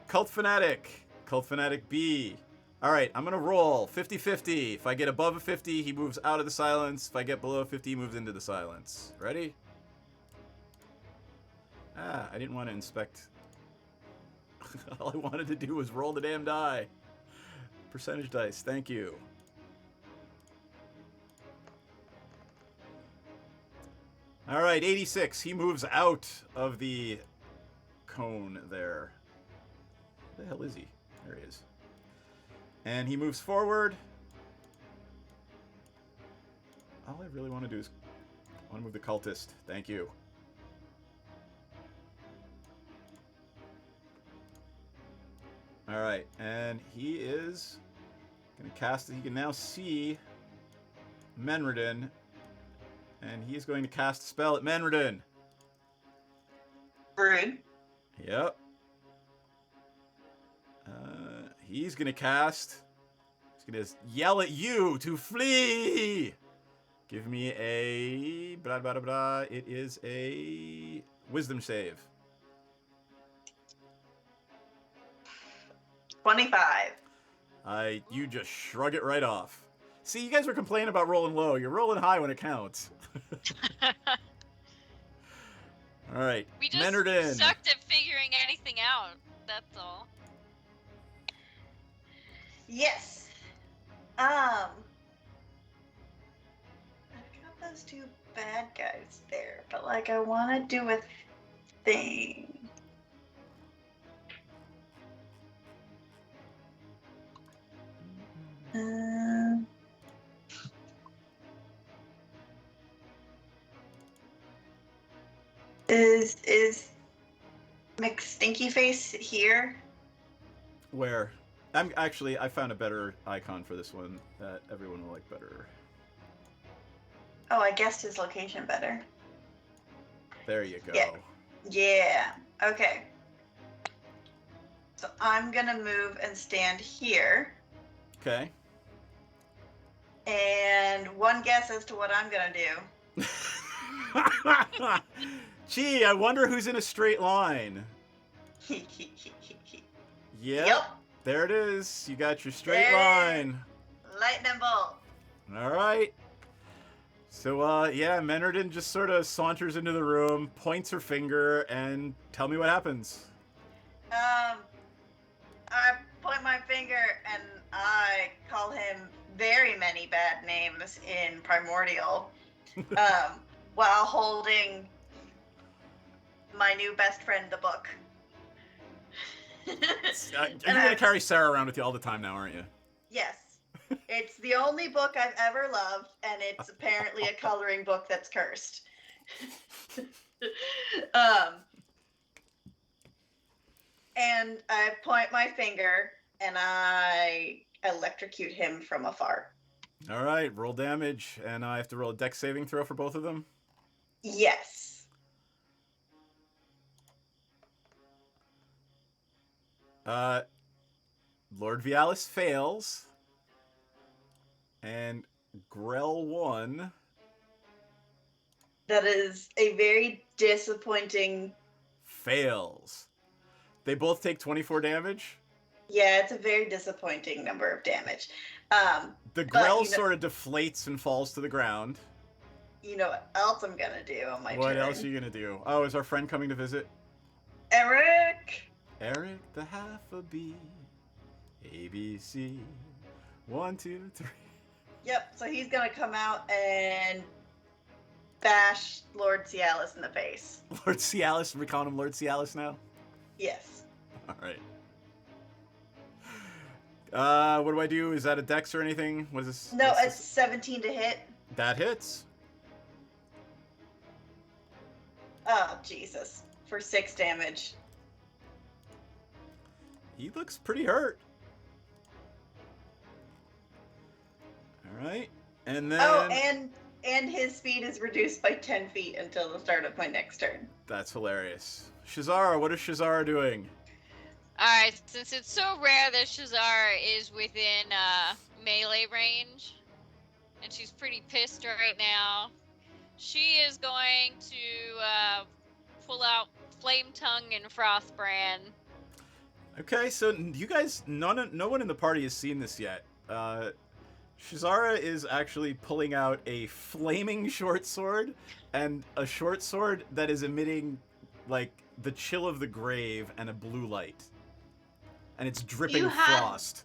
Cult Fanatic. Cult Fanatic B. All right, I'm going to roll 50-50. If I get above a 50, he moves out of the silence. If I get below a 50, he moves into the silence. Ready? I didn't want to inspect. All I wanted to do was roll the damn die. Percentage dice, thank you. All right, 86. He moves out of the cone there. Where the hell is he? There he is. And he moves forward. All I really want to do is I want to move the cultist. Thank you. All right, and he is going to cast. He can now see Menredin, and he is going to cast a spell at Menredin. Rude. Yep. He's going to cast. He's going to yell at you to flee. Give me a blah blah blah blah. It is a wisdom save. 25. You just shrug it right off. See, you guys were complaining about rolling low. You're rolling high when it counts. All right, We just Menredin. sucked at figuring anything out. That's all. Yes. I've got those two bad guys there, but like I want to do a thing. Is McStinky Face here? Where? I found a better icon for this one that everyone will like better. Oh, I guessed his location better. There you go. Yeah. Yeah. Okay. So I'm gonna move and stand here. Okay. And one guess as to what I'm gonna do. Gee, I wonder who's in a straight line. Yep. There it is. You got your straight There. line. Lightning bolt. All right. So, yeah, Menredin just sort of saunters into the room, points her finger, and tell me what happens. I point my finger and I call him very many bad names in Primordial, while holding my new best friend, the book. You're gonna carry Sarah around with you all the time now, aren't you? Yes. It's the only book I've ever loved, and it's apparently a coloring book that's cursed. And I point my finger, and I electrocute him from afar. All right, roll damage, and I have to roll a dex saving throw for both of them. Yes. Lord Vialis fails, and Grell 1. That is a very disappointing. Fails. They both take 24 damage. Yeah, it's a very disappointing number of damage. The Grell sort of deflates and falls to the ground. You know what else I'm gonna do on my turn? What else are you gonna do? Oh, is our friend coming to visit? Eric! Eric the half a B. A, B, C. 1, 2, 3. Yep, so he's gonna come out and bash Lord Cialis in the face. Lord Cialis? We're calling him Lord Cialis now? Yes. Alright. What do I do? Is that a dex or anything? What is this? No, it's 17 to hit. That hits. Oh, Jesus. For 6 damage. He looks pretty hurt. Alright. And then... Oh, and his speed is reduced by 10 feet until the start of my next turn. That's hilarious. Shazara, what is Shazara doing? Alright, since it's so rare that Shazara is within melee range, and she's pretty pissed right now, she is going to pull out Flame Tongue and Frostbrand. Okay, so you guys, no one in the party has seen this yet. Shazara is actually pulling out a flaming short sword and a short sword that is emitting, like, the chill of the grave and a blue light. And it's dripping frost.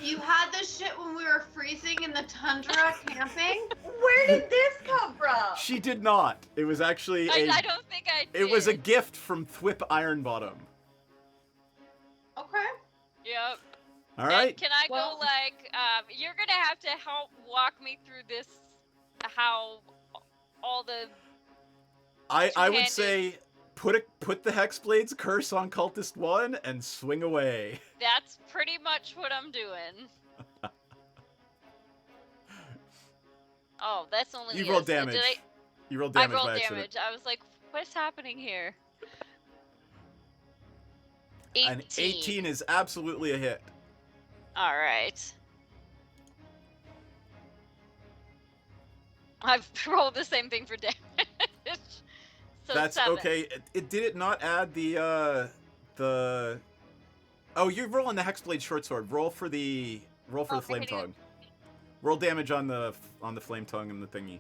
You had this shit when we were freezing in the tundra camping? Where did this come from? She did not. It was actually I don't think I did. It was a gift from Thwip Ironbottom. Okay. Yep. All right. And can I go, like, you're gonna have to help walk me through this, how all the... I would say put the Hexblade's curse on Cultist 1 and swing away. That's pretty much what I'm doing. Oh, that's only... You rolled damage. You rolled damage I rolled by accident. damage. I was like, what's happening here? 18. An 18 is absolutely a hit. Alright. I've rolled the same thing for damage. So That's 7. okay. Did it not add the Oh, you're rolling the Hexblade short sword. Roll for the flame tongue. Roll damage on the flame tongue and the thingy.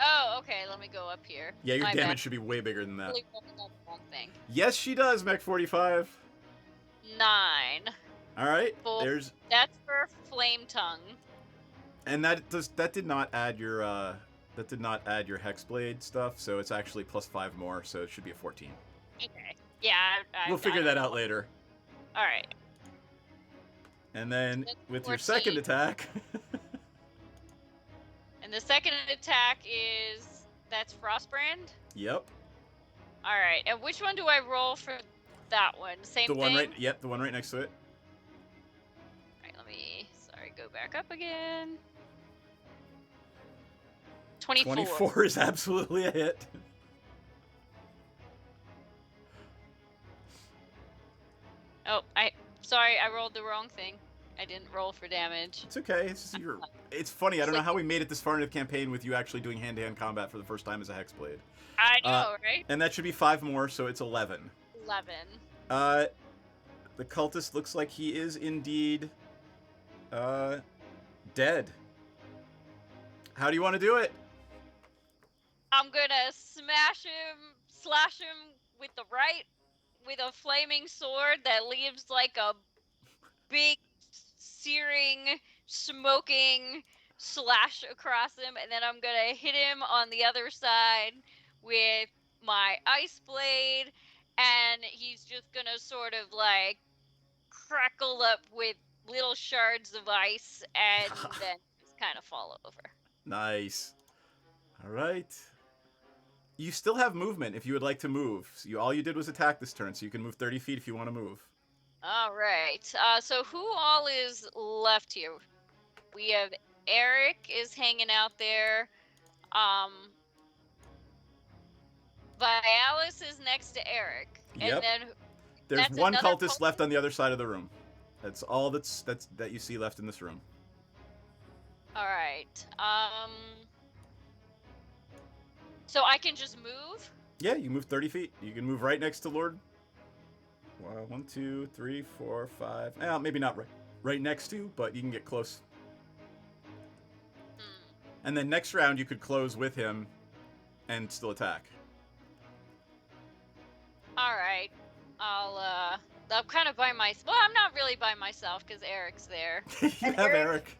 Oh, okay. Let me go up here. Yeah, your My damage bad. should be way bigger than that. Really rolling on the wrong thing. Yes, she does, Mech 45. 9. All right. Full. There's That's for flame tongue. and that did not add your Hexblade stuff, so it's actually plus 5 more, so it should be a 14. Okay. Yeah. We'll figure that out later. All right. And then That's with your 14. second attack, And the second attack that's Frostbrand. yep, All right. And which one do I roll for that one? Same the thing. one the one right next to it. All right. Let me. Sorry. Go back up again. 24. 24 is absolutely a hit. Oh, sorry, I rolled the wrong thing. I didn't roll for damage. It's okay. It's funny. I don't know how we made it this far into the campaign with you actually doing hand-to-hand combat for the first time as a Hexblade. I know, right? And that should be 5 more, so it's 11. 11. The cultist looks like he is indeed dead. How do you want to do it? I'm gonna slash him with a flaming sword that leaves like a big searing, smoking slash across him, and then I'm gonna hit him on the other side with my ice blade, and he's just gonna sort of like crackle up with little shards of ice and then just kind of fall over. Nice. All right. You still have movement if you would like to move. All you did was attack this turn, so you can move 30 feet if you want to move. All right. So who all is left here? We have Eric is hanging out there. Vialis is next to Eric, Yep. and then There's that's one another cultist left on the other side of the room. That's all that you see left in this room. All right. So I can just move? Yeah, you move 30 feet. You can move right next to Lord. 1, 2, 3, 4, 5. Well, maybe not right next to, but you can get close. And then next round, you could close with him and still attack. All right. I'm kind of by myself. Well, I'm not really by myself because Eric's there. You And have Eric.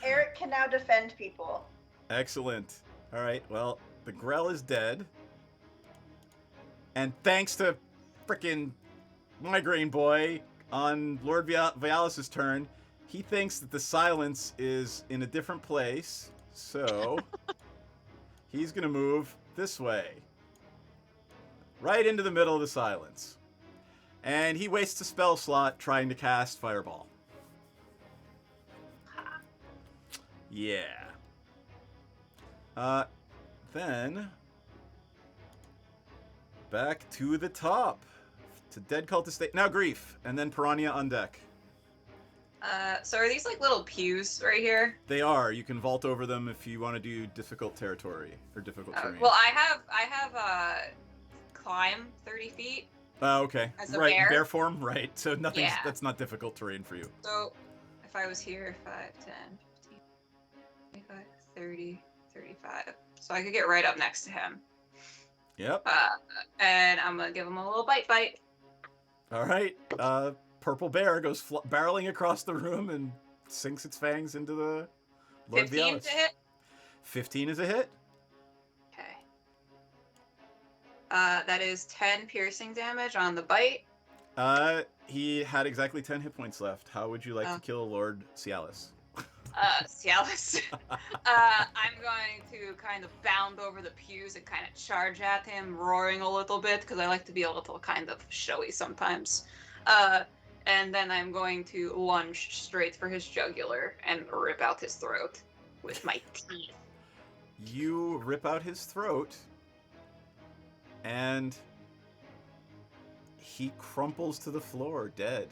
Eric can now defend people. Excellent. All right, well, the Grell is dead. And thanks to frickin' Migraine Boy on Lord Vialis' turn, he thinks that the silence is in a different place. So he's going to move this way. Right into the middle of the silence. And he wastes a spell slot trying to cast Fireball. Yeah. Then back to the top. To Dead Cultist. Now Grief, and then Piranha on deck. So are these like little pews right here? They are. You can vault over them if you want to do difficult territory or difficult terrain. Well, I have climb 30 feet. Oh, okay. As a Right, bear? bear form, right. So nothing's Yeah. that's not difficult terrain for you. So if I was here, 5, 10, 15, 25, 30, 35. So I could get right up next to him. Yep. And I'm gonna give him a little bite. All right. Purple bear goes barreling across the room and sinks its fangs into the Lord 15 Vialis. to hit. 15 is a hit. Okay. That is 10 piercing damage on the bite. He had exactly 10 hit points left. How would you like to kill Lord Cialis? Cialis. I'm going to kind of bound over the pews and kind of charge at him, roaring a little bit, because I like to be a little kind of showy sometimes. And then I'm going to lunge straight for his jugular and rip out his throat with my teeth. You rip out his throat, and he crumples to the floor, dead.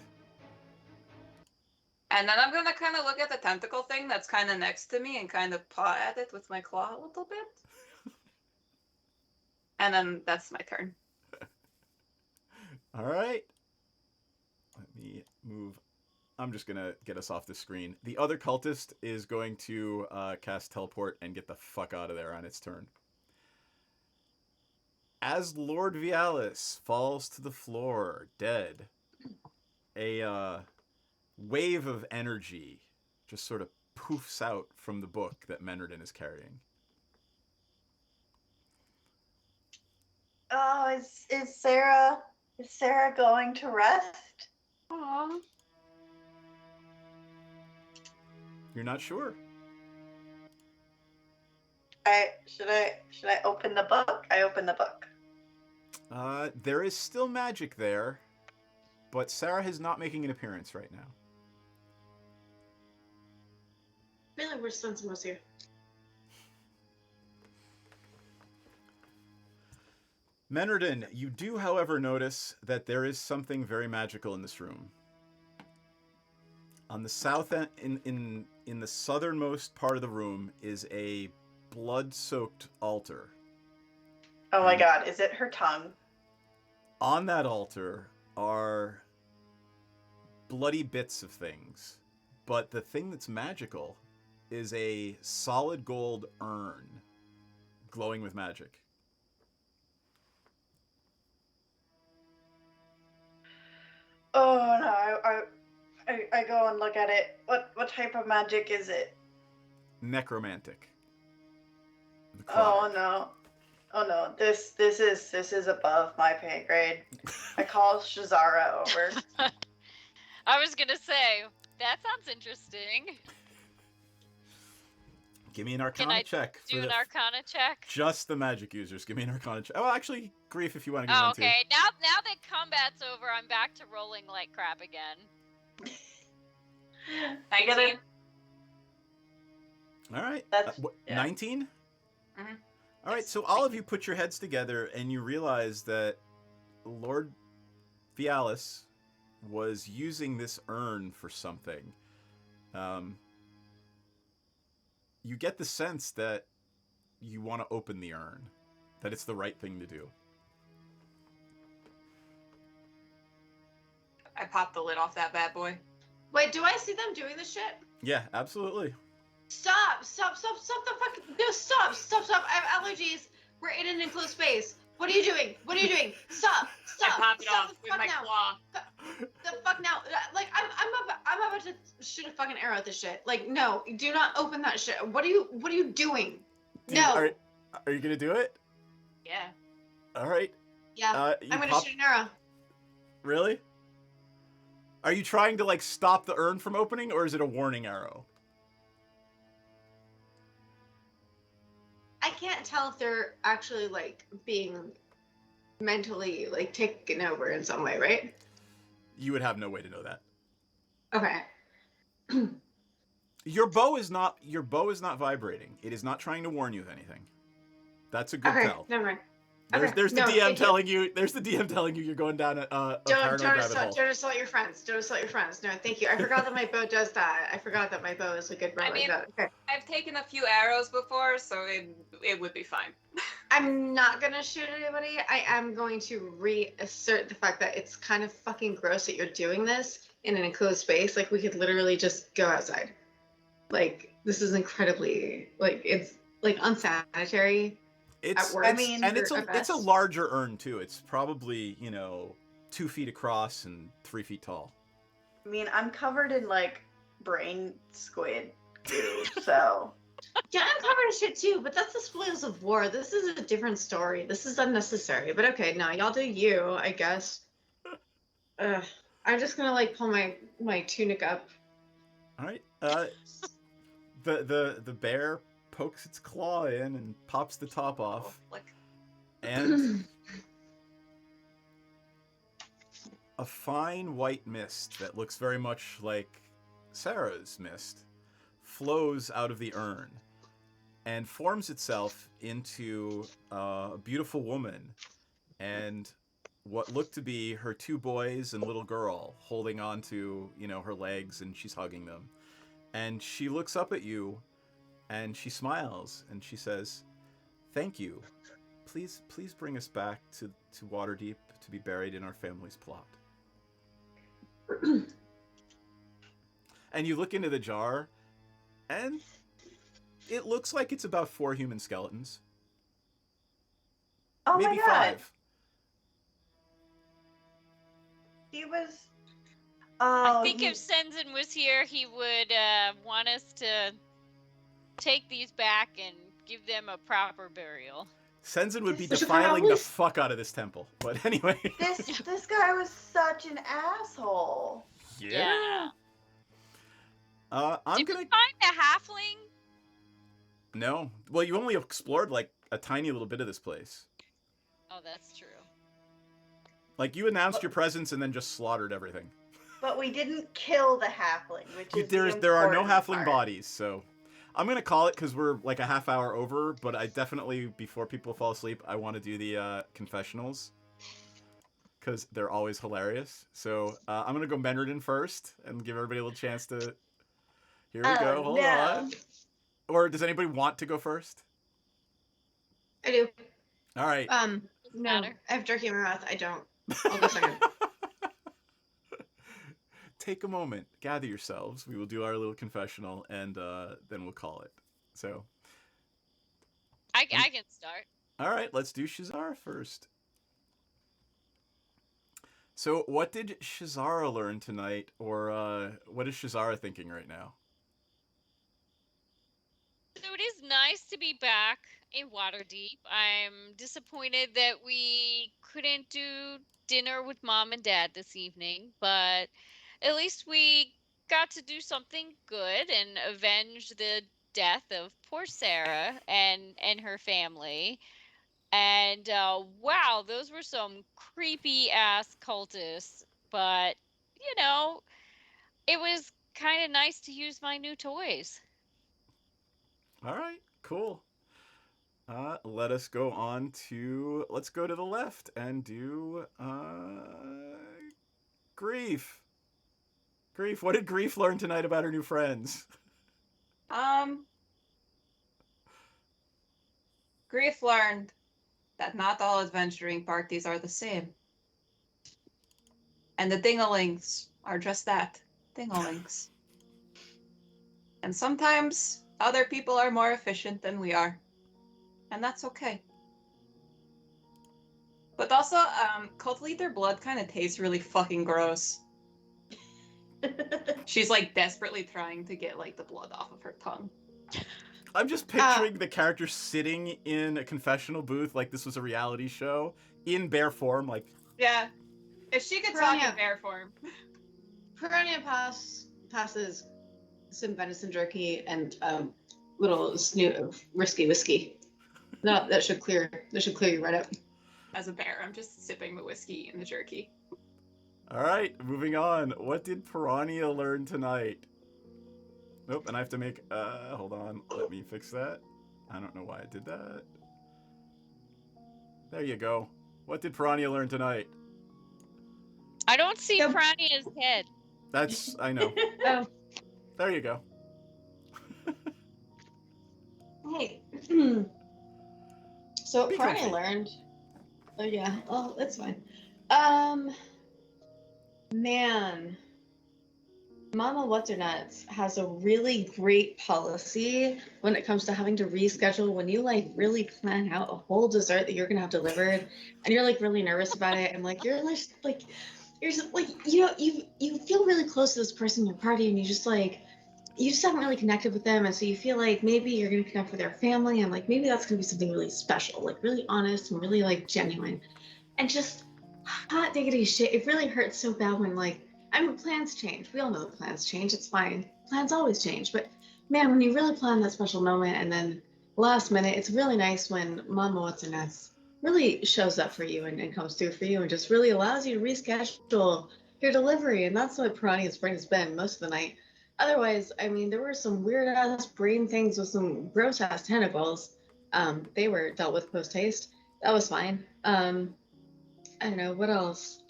And then I'm gonna kind of look at the tentacle thing that's kind of next to me and kind of paw at it with my claw a little bit. And then that's my turn. All right. Let me move. I'm just going to get us off the screen. The other cultist is going to cast teleport and get the fuck out of there on its turn. As Lord Vialis falls to the floor, dead, a wave of energy just sort of poofs out from the book that Menardin is carrying. Oh, is Sarah going to rest? Aww. You're not sure. Should I open the book? I open the book. There is still magic there, but Sarah is not making an appearance right now. I feel like we're Sensimos here. Menardin, you do, however, notice that there is something very magical in this room. On the south end, in the southernmost part of the room, is a blood-soaked altar. Oh my god, is it her tongue? On that altar are bloody bits of things, but the thing that's magical is a solid gold urn glowing with magic. Oh no, I go and look at it. What type of magic is it? Necromantic. Oh no. Oh no. This is above my pay grade. I call Shazara over. I was gonna say that sounds interesting. Give me an Arcana Can I check. do an Arcana check? Just the magic users. Give me an Arcana check. Oh, actually, Grief, if you want to give Oh, one too. okay. Now that combat's over, I'm back to rolling like crap again. 19. All right. That's 19? Mhm. All right, so all of you put your heads together and you realize that Lord Vialis was using this urn for something. You get the sense that you want to open the urn, that it's the right thing to do. I popped the lid off that bad boy. Wait, do I see them doing this shit? Yeah, absolutely. Stop the fuck. No, stop. I have allergies. We're in an enclosed space. What are you doing? Stop. I popped it Stop off the with fuck my now. claw. The fuck now. Like, I'm about to shoot a fucking arrow at this shit. Like, no, do not open that shit. What are you doing? No. Are you going to do it? Yeah. All right. Yeah. I'm going to shoot an arrow. Really? Are you trying to, like, stop the urn from opening, or is it a warning arrow? I can't tell if they're actually, like, being mentally, like, taken over in some way, right? You would have no way to know that. Okay. Your bow is not vibrating. It is not trying to warn you of anything. That's a good tell. Never mind. There's the DM telling you. There's the DM telling you you're going down a paranoid rabbit hole. Don't insult your friends. Don't insult your friends. No, thank you. I forgot that my bow does that. I forgot that my bow is a good bow like that. Okay. I've taken a few arrows before, so it would be fine. I'm not gonna shoot anybody. I am going to reassert the fact that it's kind of fucking gross that you're doing this in an enclosed space. Like, we could literally just go outside. Like, this is incredibly, like, it's like unsanitary. It's a larger urn too. It's probably 2 feet across and 3 feet tall. I mean, I'm covered in like brain squid goo, so. Yeah, I'm covered in shit too, but that's the spoils of war. This is a different story. This is unnecessary. But okay, no, y'all do you, I guess. I'm just gonna like pull my tunic up. All right. The bear pokes its claw in and pops the top off. And a fine white mist that looks very much like Sarah's mist flows out of the urn and forms itself into a beautiful woman and what looked to be her 2 boys and little girl holding on to, her legs, and she's hugging them. And she looks up at you and she smiles and she says, "Thank you. Please bring us back to Waterdeep to be buried in our family's plot." And you look into the jar and it looks like it's about 4 human skeletons. Oh Maybe my god. 5. He was. I think if Senzen was here, he would want us to take these back and give them a proper burial. Senzen would be defiling the fuck out of this temple. But anyway. This guy was such an asshole. Yeah. I'm Did gonna we find a halfling? No. Well, you only explored like a tiny little bit of this place. Oh, that's true. Like, you announced your presence and then just slaughtered everything. But we didn't kill the halfling, which is There are no important halfling part. bodies, so I'm gonna call it because we're like a half hour over. But I definitely, before people fall asleep, I want to do the confessionals because they're always hilarious. So I'm gonna go Menredin first and give everybody a little chance to. Here we go. Hold on. Or does anybody want to go first? I do. All right. No, I have jerky in my mouth. I don't. I'll go second. Take a moment, gather yourselves. We will do our little confessional, and then we'll call it. So. I can start. All right, let's do Shazara first. So, what did Shazara learn tonight, or what is Shazara thinking right now? So it is nice to be back in Waterdeep. I'm disappointed that we couldn't do dinner with Mom and Dad this evening, but at least we got to do something good and avenge the death of poor Sarah and her family. And wow, those were some creepy ass cultists, but you know, it was kind of nice to use my new toys. All right, cool. Let us go on to let's go to the left and do Grief. Grief, what did Grief learn tonight about her new friends? Grief learned that not all adventuring parties are the same. And the dingalings are just that, dingalings. And sometimes other people are more efficient than we are. And that's okay. But also, cult leader blood kind of tastes really fucking gross. She's like desperately trying to get like the blood off of her tongue. I'm just picturing the character sitting in a confessional booth like this was a reality show in bear form, like. Yeah. If she could talk in bear form. Piranha passes some venison jerky and little snoot of risky whiskey. No, that should clear you right up. As a bear, I'm just sipping the whiskey and the jerky. All right, moving on. What did Piranha learn tonight? Nope, and I have to make, hold on, let me fix that. I don't know why I did that. There you go. What did Piranha learn tonight? I don't see Piranha's head. That's, I know. Oh. There you go. Hey. So Piranha learned. Oh yeah. Oh, that's fine. Man. Mama What's-Her-Nuts has a really great policy when it comes to having to reschedule when you like really plan out a whole dessert that you're gonna have delivered and you're like really nervous about it and like you're just like you know you feel really close to this person in your party and you just haven't really connected with them and so you feel like maybe you're gonna connect with their family and like maybe that's gonna be something really special, like really honest and really like genuine. And just hot diggity shit, it really hurts so bad when like I mean, plans change. We all know that plans change. It's fine. Plans always change. But man, when you really plan that special moment and then last minute, it's really nice when Mama What's-Her-Nuts really shows up for you and comes through for you and just really allows you to reschedule your delivery. And that's what Piranha's brain has been most of the night. Otherwise, I mean, there were some weird ass brain things with some gross ass tentacles. They were dealt with post haste. That was fine. I don't know what else.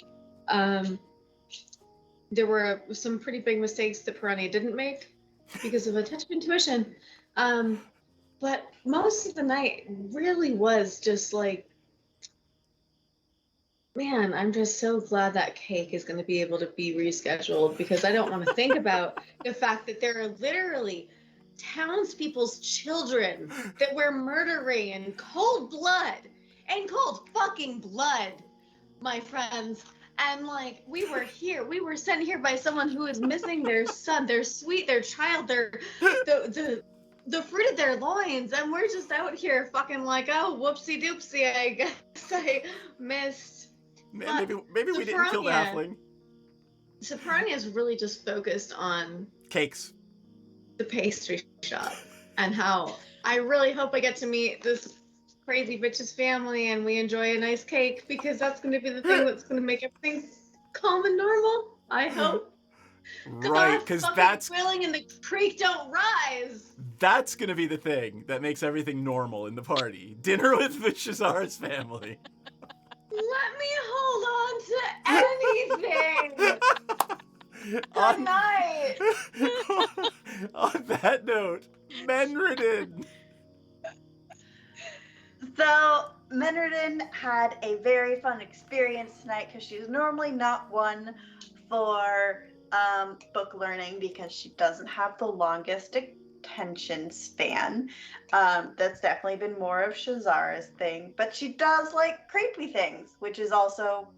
There were some pretty big mistakes that Piranha didn't make because of a touch of intuition. But most of the night really was just like, man, I'm just so glad that cake is going to be able to be rescheduled because I don't want to think about the fact that there are literally townspeople's children that we're murdering in cold blood, fucking blood, my friends. And like we were sent here by someone who is missing their son, their child, the fruit of their loins, and we're just out here fucking like, oh, whoopsie doopsie, I guess I missed. Man, maybe we didn't kill the halfling. So Piranha is really just focused on cakes, the pastry shop, and how I really hope I get to meet this crazy bitch's family and we enjoy a nice cake because that's going to be the thing that's going to make everything calm and normal, I hope. Right, because that's willing and the creek don't rise. That's going to be the thing that makes everything normal in the party. Dinner with Shazara's family. Let me hold on to anything. Good night. On that note, Menridin. So Menridin had a very fun experience tonight because she's normally not one for book learning because she doesn't have the longest attention span. That's definitely been more of Shazara's thing, but she does like creepy things, which is also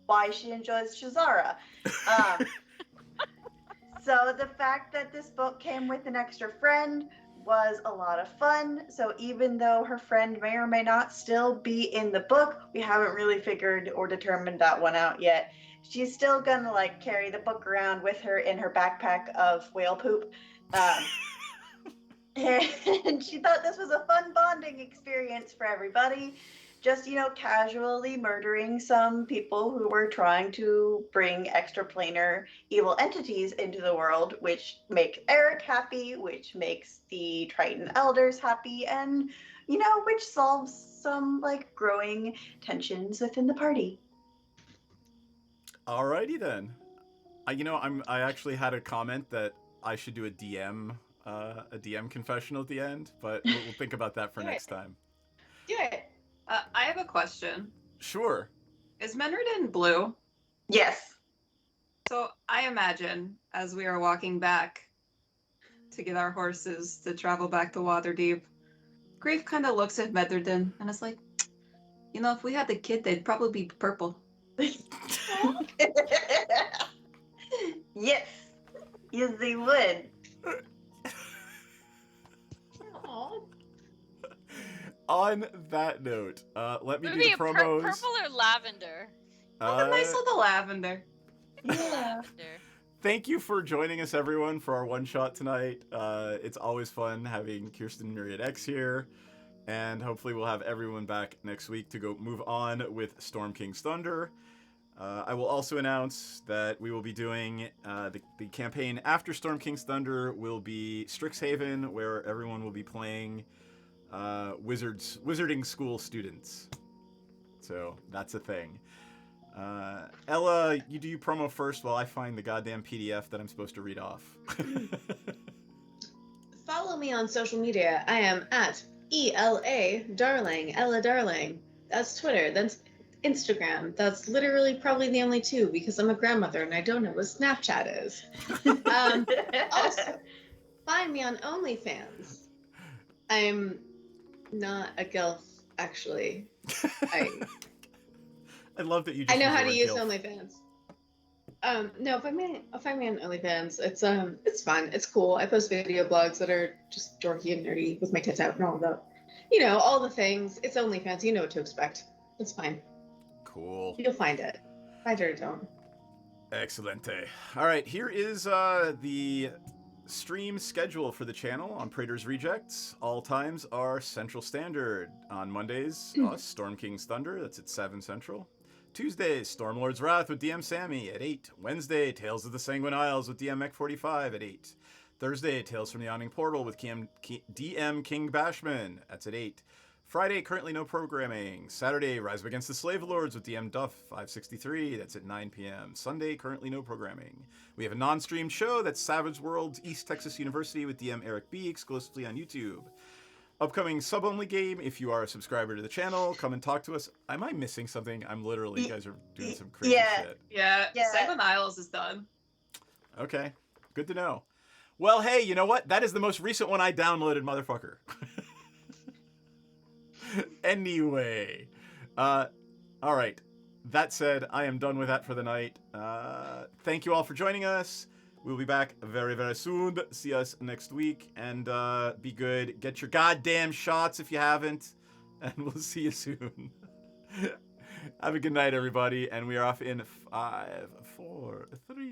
why she enjoys Shazara. So the fact that this book came with an extra friend was a lot of fun. So even though her friend may or may not still be in the book, we haven't really figured or determined that one out yet. She's still gonna like carry the book around with her in her backpack of whale poop. And she thought this was a fun bonding experience for everybody. Just, casually murdering some people who were trying to bring extraplanar evil entities into the world, which makes Eric happy, which makes the Triton elders happy, and, which solves some, growing tensions within the party. Alrighty then. I actually had a comment that I should do a DM confessional at the end, but we'll think about that for next time. Do it. I have a question. Sure. Is Menredin blue? Yes. So I imagine as we are walking back to get our horses to travel back to Waterdeep, Grief kind of looks at Menredin and is like, if we had the kid, they'd probably be purple. Yes. Yes, they would. On that note, let me do Maybe the promos. purple or lavender. A nice little lavender. Yeah. Thank you for joining us, everyone, for our one-shot tonight. It's always fun having Kirsten Myriad X here, and hopefully we'll have everyone back next week to go move on with Storm King's Thunder. I will also announce that we will be doing the campaign after Storm King's Thunder will be Strixhaven, where everyone will be playing wizarding school students. So that's a thing. Ella, you do your promo first while I find the goddamn PDF that I'm supposed to read off. Follow me on social media. I am at ELA Darling, Ella Darling. That's Twitter. That's Instagram. That's literally probably the only two because I'm a grandmother and I don't know what Snapchat is. Also, find me on OnlyFans. I'm not a gilf, actually. I love that you just know use how the to word use gilf. OnlyFans. No, find me on OnlyFans. It's fun. It's cool. I post video blogs that are just dorky and nerdy with my tits out and all that. All the things. It's OnlyFans. You know what to expect. It's fine. Cool. You'll find it. Find it or don't. Excellente. All right, here is the stream schedule for the channel on Praetor's Rejects. All times are Central Standard. On Mondays, Storm King's Thunder, that's at 7 Central. Tuesdays, Stormlord's Wrath with DM Sammy at 8. Wednesday, Tales of the Sanguine Isles with DM Mech45 at 8. Thursday, Tales from the Yawning Portal with DM King Bashman, that's at 8. Friday, currently no programming. Saturday, Rise Up Against the Slave Lords with DM Duff 563, that's at 9 p.m. Sunday, currently no programming. We have a non-streamed show, that's Savage Worlds East Texas University with DM Eric B, exclusively on YouTube. Upcoming sub-only game, if you are a subscriber to the channel, come and talk to us. Am I missing something? You guys are doing some crazy shit. Yeah. Sanguine Isles is done. Okay, good to know. Well, hey, you know what? That is the most recent one I downloaded, motherfucker. Anyway, all right. That said, I am done with that for the night. Thank you all for joining us. We'll be back very, very soon. See us next week, and be good. Get your goddamn shots if you haven't, and we'll see you soon. Have a good night, everybody, and we are off in 5, 4, 3.